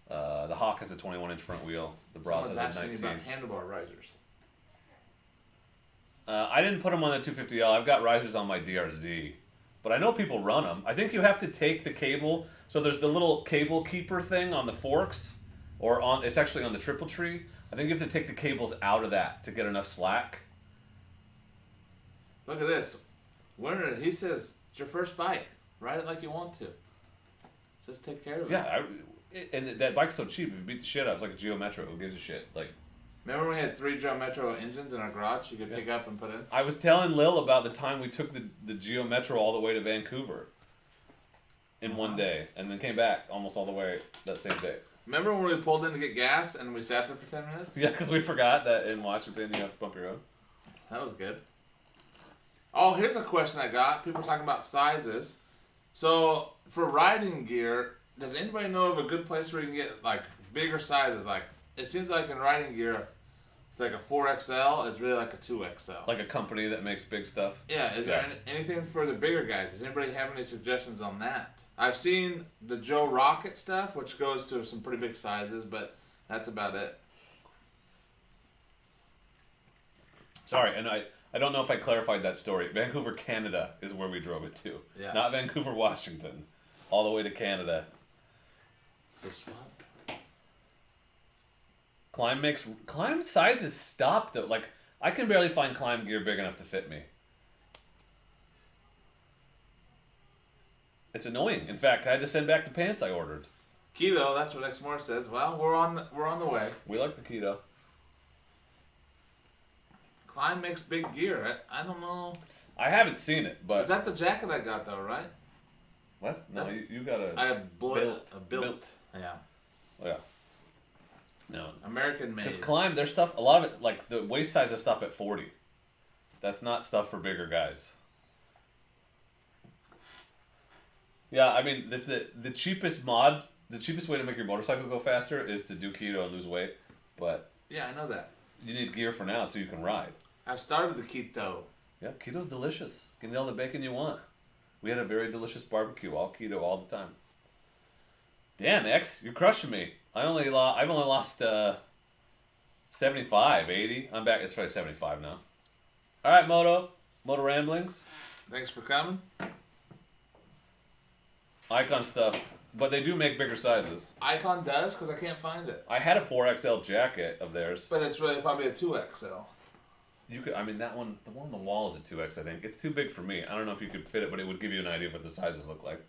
The Hawk has a 21-inch front wheel. The Bras Someone's has a asking me 19. about handlebar risers. I didn't put them on the 250L. I've got risers on my DRZ. But I know people run them. I think you have to take the cable. So there's the little cable keeper thing on the forks. It's actually on the triple tree. I think you have to take the cables out of that to get enough slack. Look at this. Werner, he says, it's your first bike. Ride it like you want to. Says take care of it. Yeah, and that bike's so cheap. If you beat the shit out, it's like a Geo Metro. Who gives a shit? Like, Remember when we had 3 Geo Metro engines in our garage you could pick up and put in? I was telling Lil about the time we took the Geo Metro all the way to Vancouver in one day, and then came back almost all the way that same day. Remember when we pulled in to get gas and we sat there for 10 minutes? Yeah, because we forgot that in Washington you have to bump your road. That was good. Oh, here's a question I got. People are talking about sizes. So, for riding gear, does anybody know of a good place where you can get, like, bigger sizes? Like, it seems like in riding gear, it's like a 4XL is really like a 2XL. Like a company that makes big stuff. Yeah, is there anything for the bigger guys? Does anybody have any suggestions on that? I've seen the Joe Rocket stuff, which goes to some pretty big sizes, but that's about it. Sorry, and I don't know if I clarified that story. Vancouver, Canada is where we drove it to. Yeah. Not Vancouver, Washington. All the way to Canada. This one. Climb sizes stop though. Like, I can barely find climb gear big enough to fit me. It's annoying. In fact, I had to send back the pants I ordered. Keto, that's what Exmore says. Well, we're on the way. We like the keto. Klein makes big gear. I don't know. I haven't seen it, but Is that the jacket I got though, right? what? No, you got I a have built. Yeah. Oh, yeah. No, American made. because climb their stuff. A lot of it, like the waist size is stop at 40. That's not stuff for bigger guys. Yeah, I mean, that's the cheapest mod. The cheapest way to make your motorcycle go faster is to do keto and lose weight, but Yeah, I know that. you need gear for now so you can ride. I've started the keto. Yeah, keto's delicious. Get all the bacon you want. We had a very delicious barbecue, all keto, all the time. Damn, X, you're crushing me. I've only lost 75, 80. I'm back. It's probably 75 now. All right, Moto Ramblings, Thanks for coming. Icon stuff, but they do make bigger sizes. Icon does because I can't find it, I had a 4XL jacket of theirs. but it's really probably a 2XL. You could, I mean, the one on the wall is a 2X, I think. It's too big for me. I don't know if you could fit it, but it would give you an idea of what the sizes look like.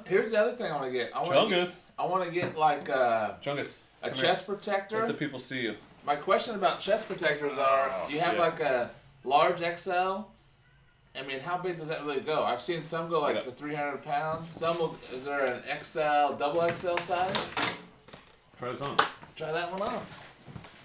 Here's the other thing I want to get. Chungus. I want to get like Chungus. a come chest here. protector. Let the people see you. My question about chest protectors are: you have shit. like a large XL. I mean, how big does that really go? I've seen some go like Yeah. to 300 pounds. Is there an XL, double XL size? Try this on. Try that one on.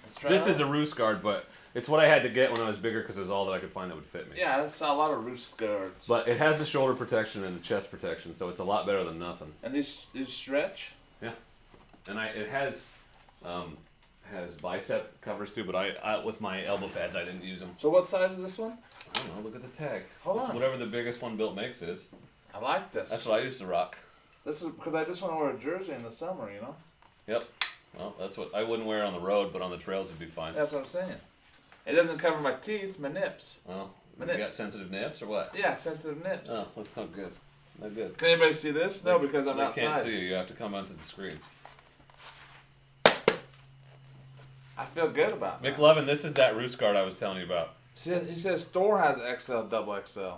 Let's try This it is a roost guard, but it's what I had to get when I was bigger because it was all that I could find that would fit me. Yeah, I saw a lot of roost guards. But it has the shoulder protection and the chest protection, so it's a lot better than nothing. And these stretch? Yeah. And it has has bicep covers too, but I with my elbow pads I didn't use them. So what size is this one? I don't know. Look at the tag. Hold It's on. whatever the biggest one Built makes is. I like this. That's what I used to rock. This is because I just want to wear a jersey in the summer, you know? Yep. Well, that's what I wouldn't wear on the road, but on the trails it'd be fine. That's what I'm saying. It doesn't cover my teeth, my nips. Well, My you got nips. sensitive nips or what? Yeah, sensitive nips. Oh, that's not good. Not good. Can anybody see this? No, because I'm They outside. can't see you. You have to come onto the screen. I feel good about it. McLovin, this is that roost guard I was telling you about. He says store has XL, double XL.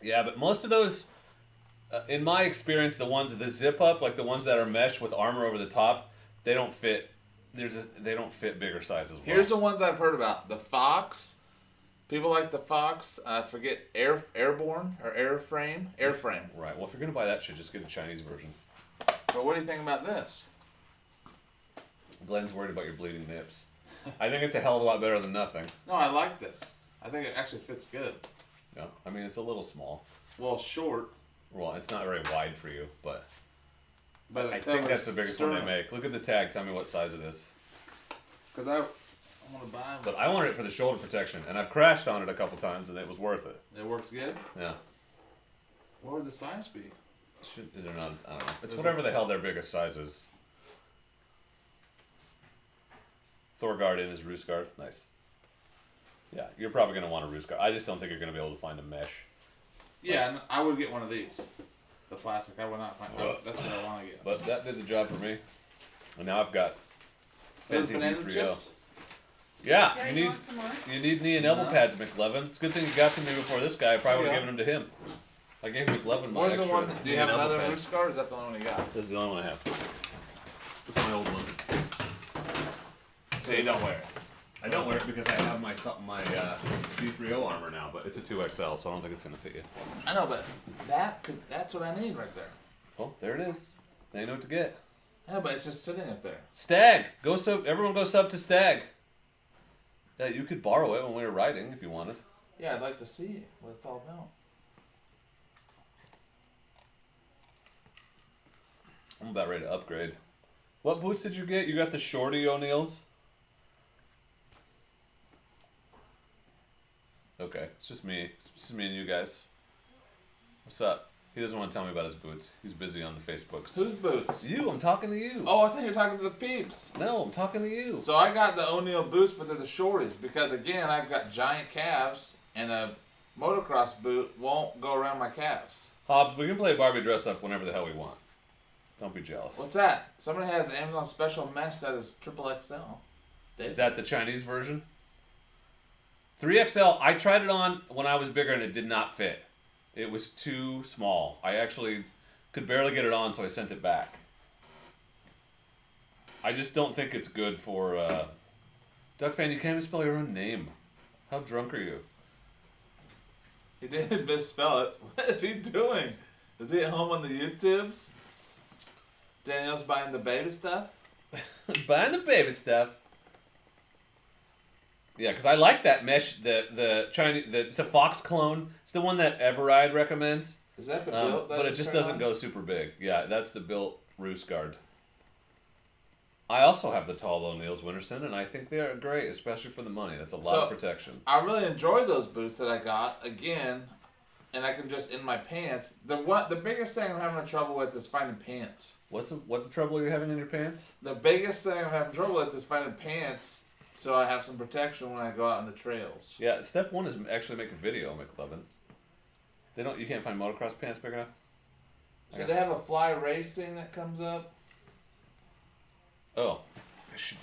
Yeah, but most of those, in my experience, the ones the zip up, like the ones that are mesh with armor over the top, they don't fit. They don't fit bigger sizes. Well. Here's the ones I've heard about. The Fox. People like the Fox. I forget Airborne or Airframe. Airframe. Right. Well, if you're gonna buy that shit, just get a Chinese version. But what do you think about this? Glenn's worried about your bleeding nips. I think it's a hell of a lot better than nothing. No, I like this. I think it actually fits good. No, I mean it's a little small. Well, short. Well, it's not very wide for you, but But it I think that's the covers biggest one they sternum. make. Look at the tag. Tell me what size it is. Because I want to buy them. But I wanted it for the shoulder protection, and I've crashed on it a couple times, and it was worth it. It works good. Yeah. What would the size be? Is there not? I don't know. It's There's whatever a- the hell their biggest size is. Thorgard in his roost guard. Nice. Yeah, you're probably going to want a roost guard. I just don't think you're going to be able to find a mesh. Yeah, and I would get one of these. The plastic. I would not find. Well, That's what I want to get. But that did the job for me. And now I've got Those fancy banana D3O. chips. Yeah, Yeah, you you need want some more? you need knee and elbow No. pads, McLevin. It's a good thing you got to me before this guy. I probably would have Yeah. given them to him. I gave McLevin my Where's the extra one? Do knee you have and elbow another pads. roost guard? Or is that the only one you got? This is the only one I have. This is my old one. So you don't wear it. I don't wear it because I have my D3O armor now, but it's a 2XL, so I don't think it's gonna fit you. I know, but that's what I need right there. Well, there it is. Now you know what to get. Yeah, but it's just sitting up there. Stag. Go sub. Everyone go sub to Stag. Yeah, you could borrow it when we were riding if you wanted. Yeah, I'd like to see what it's all about. I'm about ready to upgrade. What boots did you get? You got the Shorty O'Neills? Okay, it's just me. It's just me and you guys. What's up? He doesn't want to tell me about his boots. He's busy on the Facebooks. Whose boots? It's you. I'm talking to you. Oh, I think you're talking to the peeps. No, I'm talking to you. So I got the O'Neill boots, but they're the shorties because again, I've got giant calves, and a motocross boot won't go around my calves. Hobbs, we can play Barbie dress up whenever the hell we want. Don't be jealous. What's that? Somebody has Amazon special mesh that is triple XL. Is that the Chinese version? 3XL, I tried it on when I was bigger and it did not fit. It was too small. I actually could barely get it on, so I sent it back. I just don't think it's good for... Ducfan, you can't even spell your own name. How drunk are you? He didn't misspell it. What is he doing? Is he at home on the YouTubes? Daniel's buying the baby stuff? Buying the baby stuff. Yeah, because I like that mesh, the Chinese, it's a Fox clone. It's the one that Everride recommends. Is that the built? But it just doesn't go super big. Yeah, that's the built roost guard. I also have the tall O'Neills Winterson, and I think they are great, especially for the money. That's a lot of protection. I really enjoy those boots that I got. Again, and I can just in my pants. The biggest thing I'm having trouble with is finding pants. What the trouble are you having in your pants? The biggest thing I'm having trouble with is finding pants, so I have some protection when I go out on the trails. Yeah, step one is actually make a video, McLovin. You can't find motocross pants big enough? So they have a fly racing that comes up. Oh,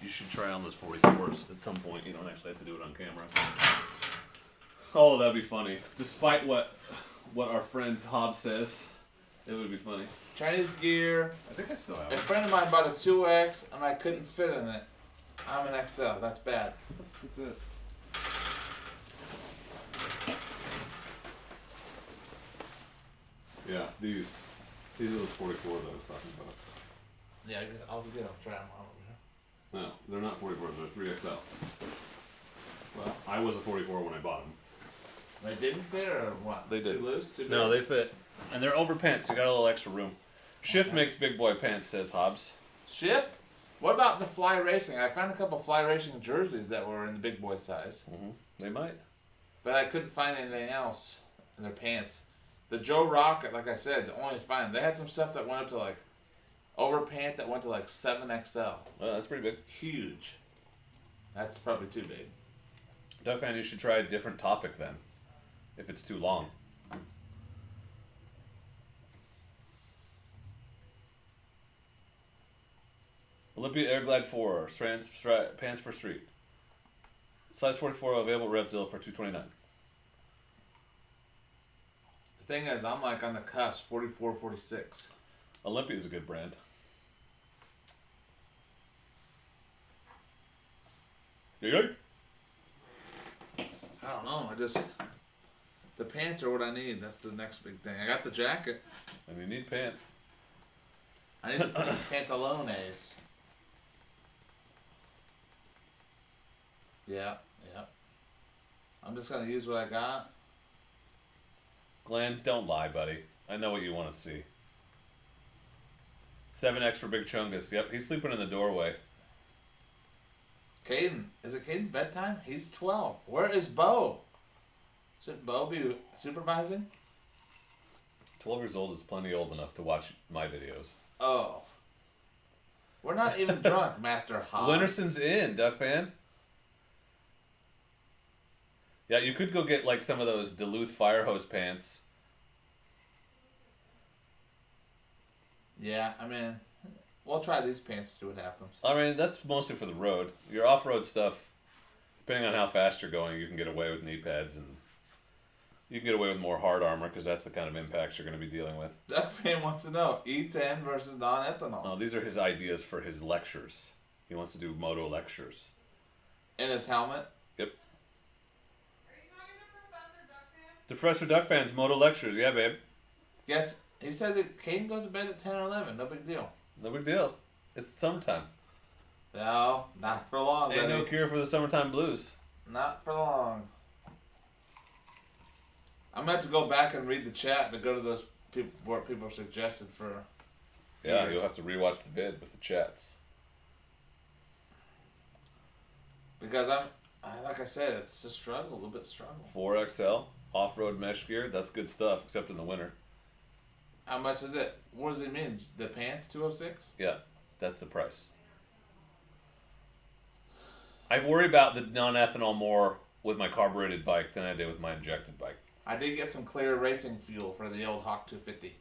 you should try on those 44s at some point. You don't actually have to do it on camera. Oh, that'd be funny. Despite what our friend Hobbs says, it would be funny. Chinese gear. I think I still have A it. friend of mine bought a 2X and I couldn't fit in it. I'm an XL. That's bad. What's this? Yeah, these are those 44 that I was talking about. Yeah, I'll get them. Try them on over here. No, they're not 44s, they're 3XL. Well, I was a 44 when I bought them. They didn't fit or what? They did. Too loose? Too big? No, they fit. And they're over pants, so you got a little extra room. Shift makes big boy pants, says Hobbs. Shift? What about the fly racing? I found a couple fly racing jerseys that were in the big boy size. Mm-hmm. They might. But I couldn't find anything else in their pants. The Joe Rock, like I said, the only fine. They had some stuff that went up to like over pant that went to like 7XL. Well, that's pretty big. Huge. That's probably too big. Ducfan, you should try a different topic then, if it's too long. Olympia Airglide 4, pants for street. Size 44 available at Revzilla for $229. The thing is, I'm like on the cusp, 44, 46. Olympia is a good brand. You I don't know. The pants are what I need. That's the next big thing. I got the jacket. And you need pants. I need the pantalones. Yeah. I'm just gonna use what I got. Glenn, don't lie, buddy. I know what you want to see. 7X for Big Chungus. Yep, he's sleeping in the doorway. Caden, is it Caden's bedtime? He's 12. Where is Bo? Shouldn't Bo be supervising? 12 years old is plenty old enough to watch my videos. Oh. We're not even drunk, Master Hobbs. Winterson's in, Ducfan. Yeah, you could go get like some of those Duluth fire hose pants. Yeah, I mean, we'll try these pants, see what happens. I mean, that's mostly for the road. Your off-road stuff, depending on how fast you're going, you can get away with knee pads and you can get away with more hard armor because that's the kind of impacts you're going to be dealing with. Ducfan wants to know, E10 versus non-ethanol. No, these are his ideas for his lectures. He wants to do moto lectures. In his helmet? Yep. Are you talking to To Professor Ducfan? Professor Ducfan's moto lectures. Yeah, babe. Yes, he says it. Caden goes to bed at 10 or 11. No big deal. No big deal. It's summertime. No, not for long, Ain't no buddy. cure for the summertime blues. Not for long. I'm going to have to go back and read the chat to go to those people where people are suggested for. Yeah, Here. you'll have to rewatch the vid with the chats. Because like I said, it's a struggle, a little bit struggle. 4XL, off-road mesh gear. That's good stuff, except in the winter. How much is it? What does it mean? The pants, 206? Yeah, that's the price. I worry about the non-ethanol more with my carbureted bike than I did with my injected bike. I did get some clear racing fuel for the old Hawk 250.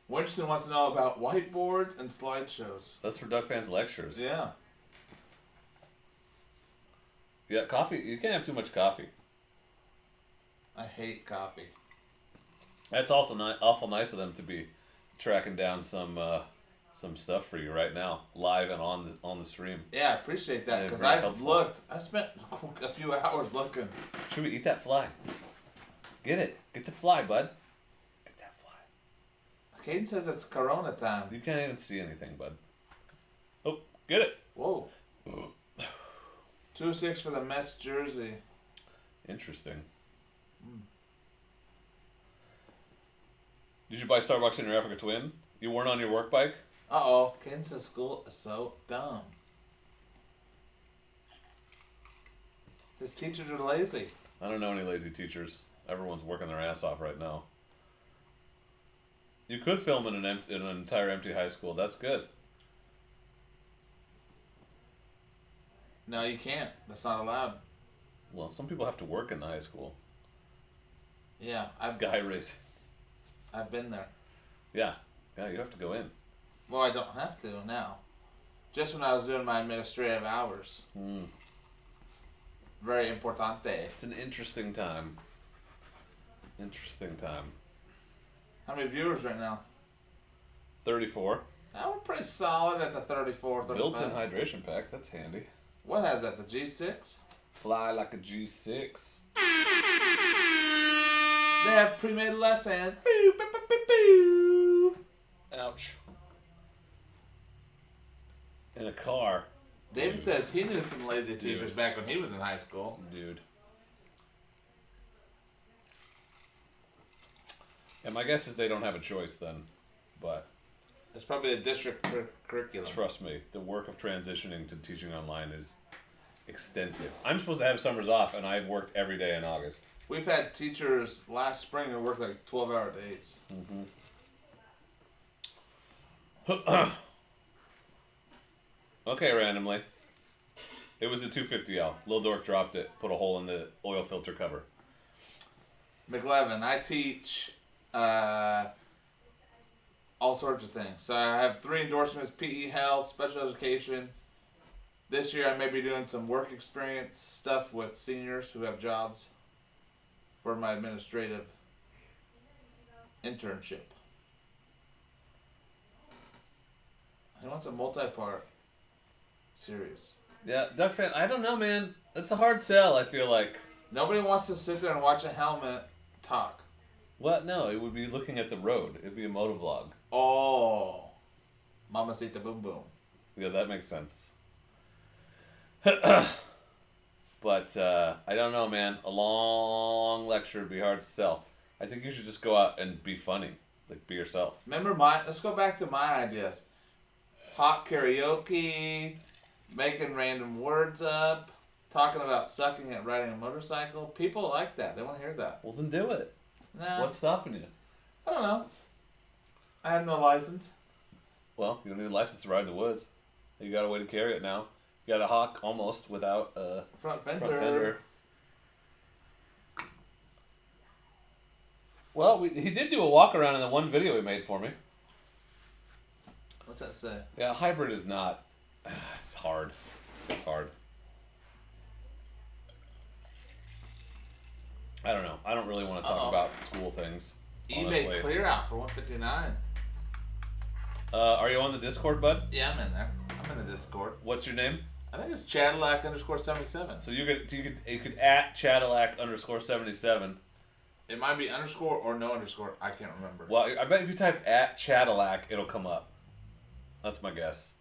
Winston wants to know about whiteboards and slideshows. That's for Ducfan's lectures. Yeah. Yeah, coffee. You can't have too much coffee. I hate coffee. That's also awful nice of them to be tracking down some stuff for you right now, live and on the stream. Yeah, I appreciate that Yeah, because very I've helpful. looked. I spent a few hours looking. Should we eat that fly? Get it. Get the fly, bud. Get that fly. Caden says it's Corona time. You can't even see anything, bud. Oh, get it. Whoa. 206 for the Mets jersey. Interesting. Did you buy Starbucks in your Africa Twin? You weren't on your work bike? Uh-oh. Caden says school is so dumb. His teachers are lazy. I don't know any lazy teachers. Everyone's working their ass off right now. You could film in an entire empty high school. That's good. No, you can't. That's not allowed. Well, some people have to work in the high school. Yeah, Sky racing. I've been there. Yeah, you have to go in. Well, I don't have to now. Just when I was doing my administrative hours. Very importante. It's an interesting time. Interesting time. How many viewers right now? 34. Oh, we're pretty solid at the 34, 35. Built-in hydration pack. That's handy. What has that? The G6? Fly like a G6. They have pre-made lessons. Boo, boo, boo, boo, boo. Ouch. In a car. David says he knew some lazy teachers Dude. back when he was in high school. Dude. And my guess is they don't have a choice then, but It's probably a district curriculum. trust me, the work of transitioning to teaching online is extensive. I'm supposed to have summers off, and I've worked every day in August. We've had teachers last spring who worked like 12-hour days. Okay, randomly. It was a 250L. Lil Dork dropped it, put a hole in the oil filter cover. McLevin, I teach all sorts of things. So I have 3 endorsements: PE, health, special education. This year I may be doing some work experience stuff with seniors who have jobs for my administrative internship. He wants a multi-part series. Yeah, Ducfan, I don't know, man. That's a hard sell, I feel like. Nobody wants to sit there and watch a helmet talk. What? No, it would be looking at the road. It'd be a motovlog. Oh, Mamacita Boom Boom. Yeah, that makes sense. But, I don't know, man. A long lecture would be hard to sell. I think you should just go out and be funny. Like, be yourself. Remember let's go back to my ideas. Hot karaoke, making random words up, talking about sucking at riding a motorcycle. People like that. They want to hear that. Well, then do it. Nah, What's stopping you? I don't know. I have no license. Well, you don't need a license to ride in the woods. You got a way to carry it now. You got a Hawk almost without a Front fender. front fender. Well, he did do a walk around in the one video he made for me. What's that say? Yeah, hybrid is not. It's hard. It's hard. I don't know. I don't really want to talk about school things. eBay Honestly. clear out for $159. Are you on the Discord, bud? Yeah, I'm in there. I'm in the Discord. What's your name? I think it's Chadillac_77. So you could at Chadillac_77. It might be underscore or no underscore. I can't remember. Well, I bet if you type at Chadillac, it'll come up. That's my guess.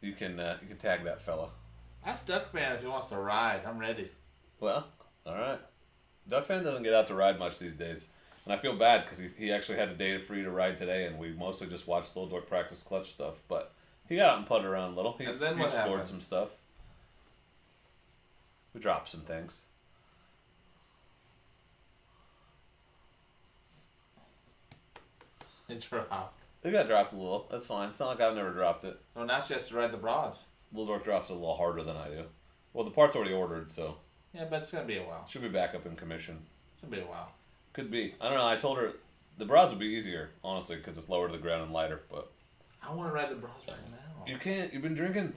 You can tag that fella. Ask Ducfan if he wants to ride. I'm ready. Well, all right. Ducfan doesn't get out to ride much these days, and I feel bad because he actually had a day free to ride today, and we mostly just watched Lil Dork practice clutch stuff. But he got out and putted around a little. He And then what explored happened? some stuff. We dropped some things. It dropped. It got dropped a little. That's fine. It's not like I've never dropped it. Oh, now she has to ride the bras. Lil Dork drops it a little harder than I do. Well, the part's already ordered, so Yeah, but it's gonna be a while. should be back up in commission. It's gonna be a while. Could be. I don't know. I told her the bras would be easier, honestly, because it's lower to the ground and lighter. But I want to ride the bras right now. you can't. You've been drinking.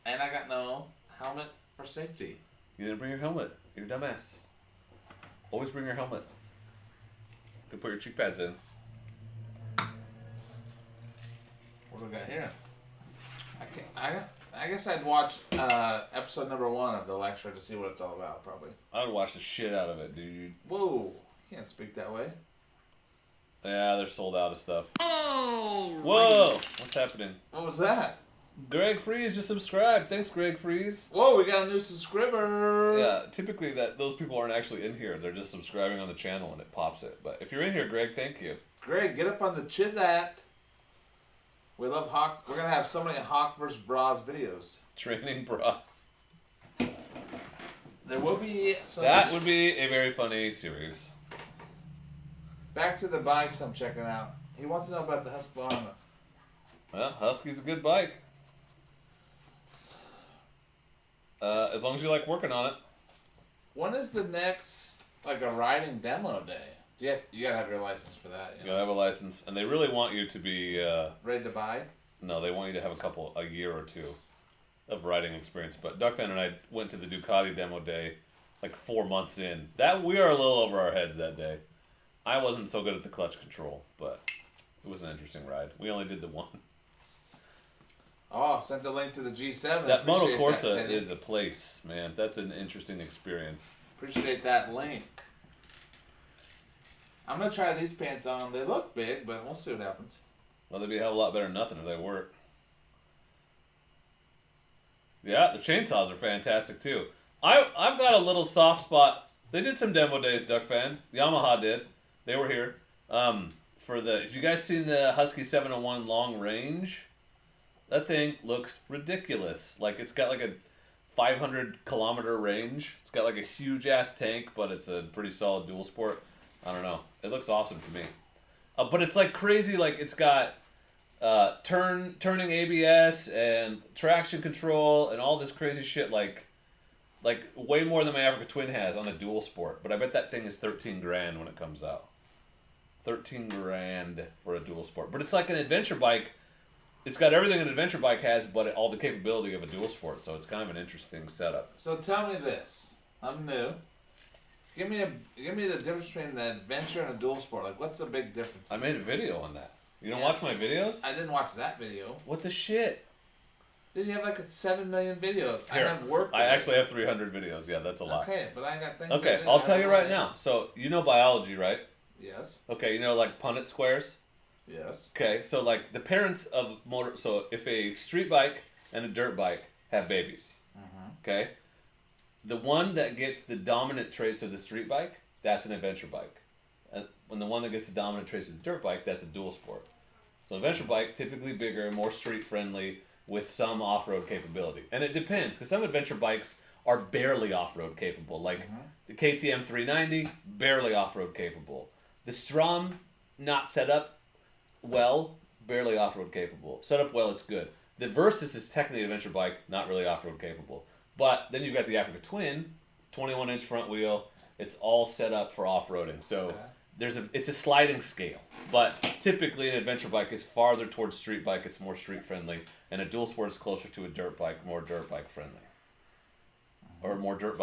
And I got no helmet for safety. You didn't bring your helmet. You're a dumbass. Always bring your helmet. You can put your cheek pads in. What do we got here? I guess I'd watch episode number 1 of the lecture to see what it's all about, probably. I would watch the shit out of it, dude. Whoa, you can't speak that way. Yeah, they're sold out of stuff. Oh! Whoa! What's happening? What was that? Greg Freeze just subscribed. Thanks, Greg Freeze. Whoa, we got a new subscriber. Yeah, typically those people aren't actually in here. They're just subscribing on the channel and it pops it. But if you're in here, Greg, thank you. Greg, get up on the Chizat. We love Hawk. We're gonna have so many Hawk vs. Bras videos. Training bras. There will be some. That would be a very funny series. Back to the bikes I'm checking out. He wants to know about the Husqvarna. Well, Husky's a good bike. As long as you like working on it. When is the next like a riding demo day? You gotta have your license for that. You gotta have a license, and they really want you to be. Ready to buy? No, they want you to have a year or two of riding experience. But Ducfan and I went to the Ducati demo day like 4 months in. We are a little over our heads that day. I wasn't so good at the clutch control, but it was an interesting ride. We only did the one. Oh, sent the link to the G7. That Moto Appreciate Corsa that, Teddy. is a place, man. That's an interesting experience. Appreciate that link. I'm gonna try these pants on. They look big, but we'll see what happens. Well, they'd be a hell of a lot better than nothing if they work. Yeah, the chainsaws are fantastic too. I've got a little soft spot. They did some demo days, Ducfan. Yamaha did. They were here. Have you guys seen the Husky 701 long range? That thing looks ridiculous. Like it's got like a 500-kilometer range. It's got like a huge ass tank, but it's a pretty solid dual sport. I don't know. It looks awesome to me. But it's like crazy. Like it's got turning ABS and traction control and all this crazy shit. Like way more than my Africa Twin has on the dual sport. But I bet that thing is $13,000 when it comes out. $13,000 for a dual sport. But it's like an adventure bike. It's got everything an adventure bike has, but all the capability of a dual sport. So it's kind of an interesting setup. So tell me this. I'm new. Give me the difference between the adventure and a dual sport. Like, what's the big difference? I made a video on that. You don't watch my videos? I didn't watch that video. What the shit? Dude, you have like 7 million videos. Here, I have work. I actually have 300 videos. Yeah, that's a lot. Okay, but I got things. Okay, I'll tell you right now. So you know biology, right? Yes. Okay, you know like Punnett squares. Yes. Okay, so like the parents of motor. So if a street bike and a dirt bike have babies, okay, the one that gets the dominant traits of the street bike, that's an adventure bike. And when the one that gets the dominant traits of the dirt bike, that's a dual sport. So an adventure bike, typically bigger, more street friendly, with some off-road capability. And it depends, because some adventure bikes are barely off-road capable. Like the KTM 390, barely off-road capable. The Strom, not set up well, barely off-road capable. Set up well, it's good. The Versys is technically an adventure bike, not really off-road capable. But then you've got the Africa Twin, 21-inch front wheel. It's all set up for off-roading. So it's a sliding scale. But typically an adventure bike is farther towards street bike. It's more street friendly. And a dual sport is closer to a dirt bike, more dirt bike friendly. Or more dirt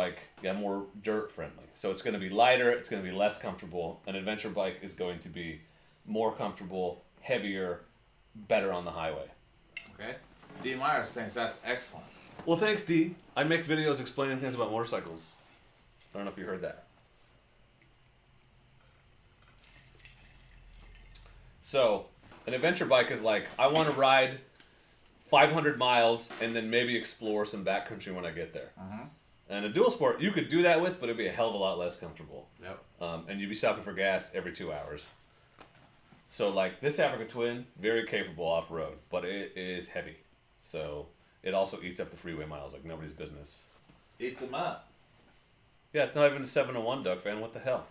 friendly. So it's going to be lighter. It's going to be less comfortable. An adventure bike is going to be more comfortable, heavier, better on the highway. Okay. D. Myers thinks that's excellent. Well, thanks, D. I make videos explaining things about motorcycles. I don't know if you heard that. So, an adventure bike is like, I want to ride 500 miles and then maybe explore some backcountry when I get there. And a dual sport, you could do that with, but it'd be a hell of a lot less comfortable. Yep. And you'd be stopping for gas every 2 hours. So, like, this Africa Twin, very capable off-road, but it is heavy. So, it also eats up the freeway miles like nobody's business. Eats them up. Yeah, it's not even a 701 Ducfan. What the hell?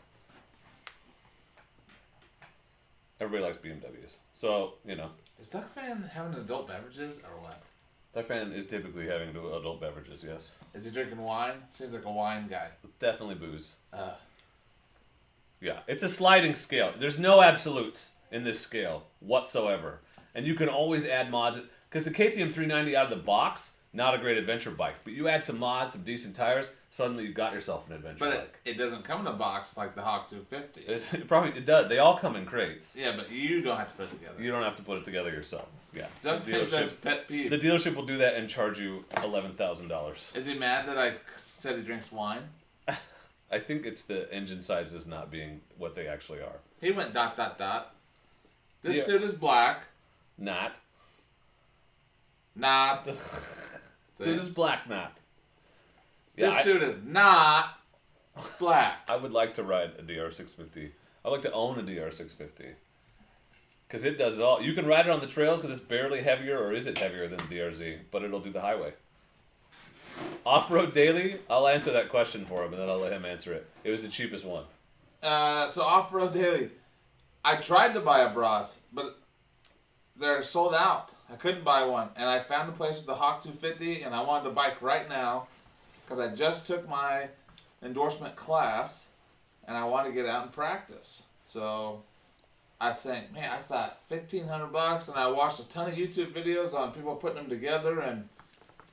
Everybody likes BMWs. So, you know. Is Ducfan having adult beverages or what? Ducfan is typically having adult beverages, yes. Is he drinking wine? Seems like a wine guy. Definitely booze. Yeah, it's a sliding scale. There's no absolutes in this scale whatsoever. And you can always add mods. Because the KTM 390 out of the box, not a great adventure bike. But you add some mods, some decent tires, suddenly you've got yourself an adventure bike. But it doesn't come in a box like the Hawk 250. It does. They all come in crates. Yeah, but you don't have to put it together. You don't have to put it together yourself. Yeah. Ducfan says pet peeve. The dealership will do that and charge you $11,000. Is he mad that I said he drinks wine? I think it's the engine sizes not being what they actually are. He went ... This suit is black. Not. Suit is black, not. Yeah, this suit is not black. I would like to ride a DR650. I'd like to own a DR650. Because it does it all. You can ride it on the trails because it's barely heavier, or is it heavier than the DRZ? But it'll do the highway. Off-road daily, I'll answer that question for him, and then I'll let him answer it. It was the cheapest one. So off-road daily. I tried to buy a Bras, but they're sold out. I couldn't buy one. And I found a place with the Hawk 250, and I wanted to bike right now because I just took my endorsement class, and I wanted to get out and practice. So I think, man, I thought $1,500, and I watched a ton of YouTube videos on people putting them together and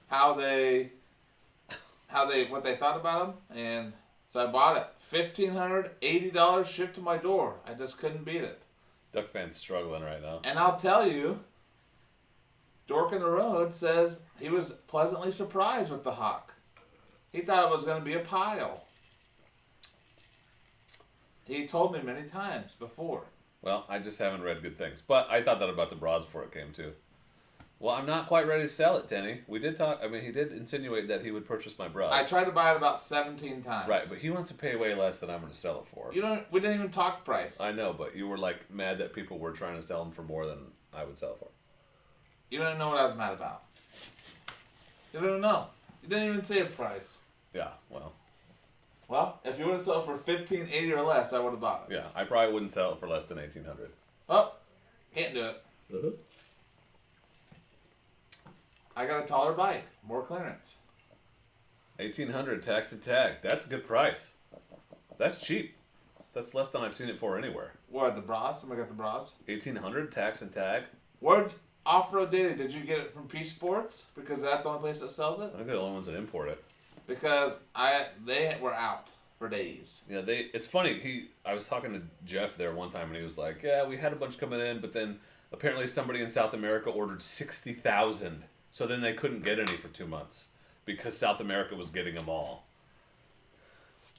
what they thought about them, and so I bought it. $1,580 shipped to my door. I just couldn't beat it. Ducfan's struggling right now. And I'll tell you, Dork in the Road says he was pleasantly surprised with the Hawk. He thought it was going to be a pile. He told me many times before. Well, I just haven't read good things. But I thought that about the Bras before it came, too. Well, I'm not quite ready to sell it, Denny. We did talk. I mean, he did insinuate that he would purchase my bras. I tried to buy it about 17 times. Right, but he wants to pay way less than I'm going to sell it for. We didn't even talk price. I know, but you were like mad that people were trying to sell them for more than I would sell for. You don't even know what I was mad about. You don't even know. You didn't even say a price. Yeah, well. Well, if you would have sold it for $15.80 or less, I would have bought it. Yeah, I probably wouldn't sell it for less than $1,800. Oh, can't do it. Mm-hmm. I got a taller bike, more clearance. $1,800 tax and tag. That's a good price. That's cheap. That's less than I've seen it for anywhere. What, the bras? Somebody got the bras? $1,800 tax and tag. Where Off-Road Daily, did you get it from Peace Sports? Because that's the only place that sells it? I think they're the only ones that import it. Because they were out for days. Yeah, it's funny. I was talking to Jeff there one time, and he was like, "Yeah, we had a bunch coming in, but then apparently somebody in South America ordered 60,000, so then they couldn't get any for 2 months because South America was getting them all."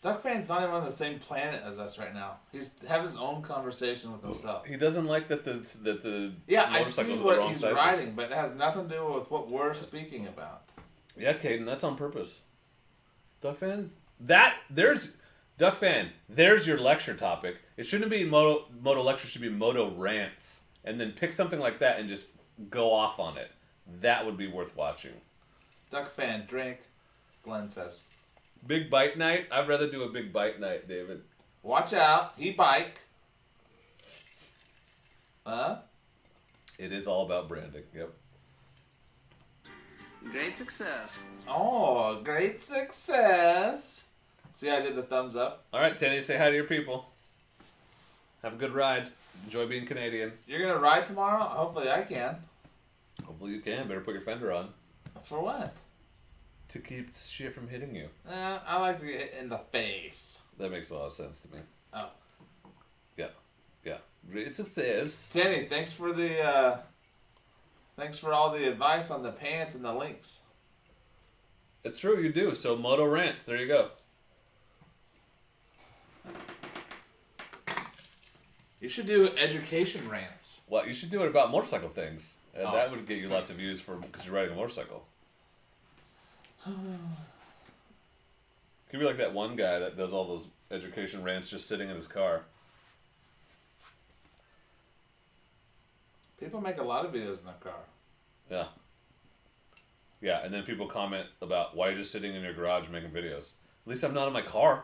Ducfan's not even on the same planet as us right now. He's having his own conversation with himself. He doesn't like that the Yeah, I motorcycles see are the what wrong he's sizes. riding, but it has nothing to do with what we're speaking about. Yeah, Caden, that's on purpose. Ducfan, there's your lecture topic. It shouldn't be moto lecture, it should be moto rants. And then pick something like that and just go off on it. That would be worth watching. Ducfan, drink, Glenn says. Big bite night? I'd rather do a big bite night, David. Watch out, he bike. Huh? It is all about branding, yep. Great success. Oh, great success. See, I did the thumbs up. All right, Tanny, say hi to your people. Have a good ride. Enjoy being Canadian. You're going to ride tomorrow? Hopefully I can. Hopefully you can. Better put your fender on. For what? To keep shit from hitting you. I like to get in the face. That makes a lot of sense to me. Oh. Yeah. Great success. Tanny, thanks for all the advice on the pants and the links. It's true, you do. So, Moto Rants. There you go. You should do education rants. Well, you should do it about motorcycle things. And that would get you lots of views because you're riding a motorcycle. Could be like that one guy that does all those education rants just sitting in his car. People make a lot of videos in their car. Yeah. Yeah, and then people comment about why you're just sitting in your garage making videos. At least I'm not in my car.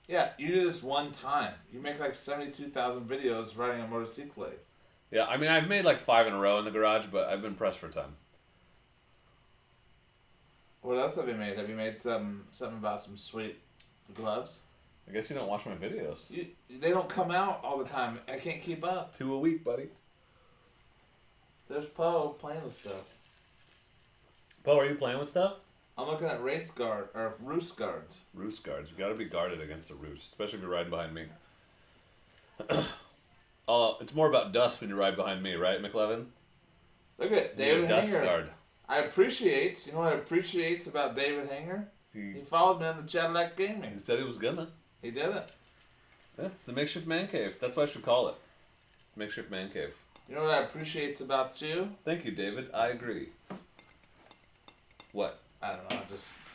Yeah, you do this one time. You make like 72,000 videos riding a motorcycle. Yeah, I mean, I've made like 5 in a row in the garage, but I've been pressed for time. What else have you made? Have you made something about some sweet gloves? I guess you don't watch my videos. They don't come out all the time. I can't keep up. 2 a week, buddy. There's Poe playing with stuff. Poe, are you playing with stuff? I'm looking at roost guards. Roost guards. You gotta be guarded against a roost, especially if you're riding behind me. It's more about dust when you ride behind me, right, McLevin? Look at You're David a dust Hanger. guard. You know what I appreciate about David Hanger? He followed me on the Cadillac Gaming. He said he was gonna. He did it. Yeah, it's the makeshift man cave. That's what I should call it. Makeshift man cave. You know what I appreciate about you? Thank you, David. I agree. What? I don't know.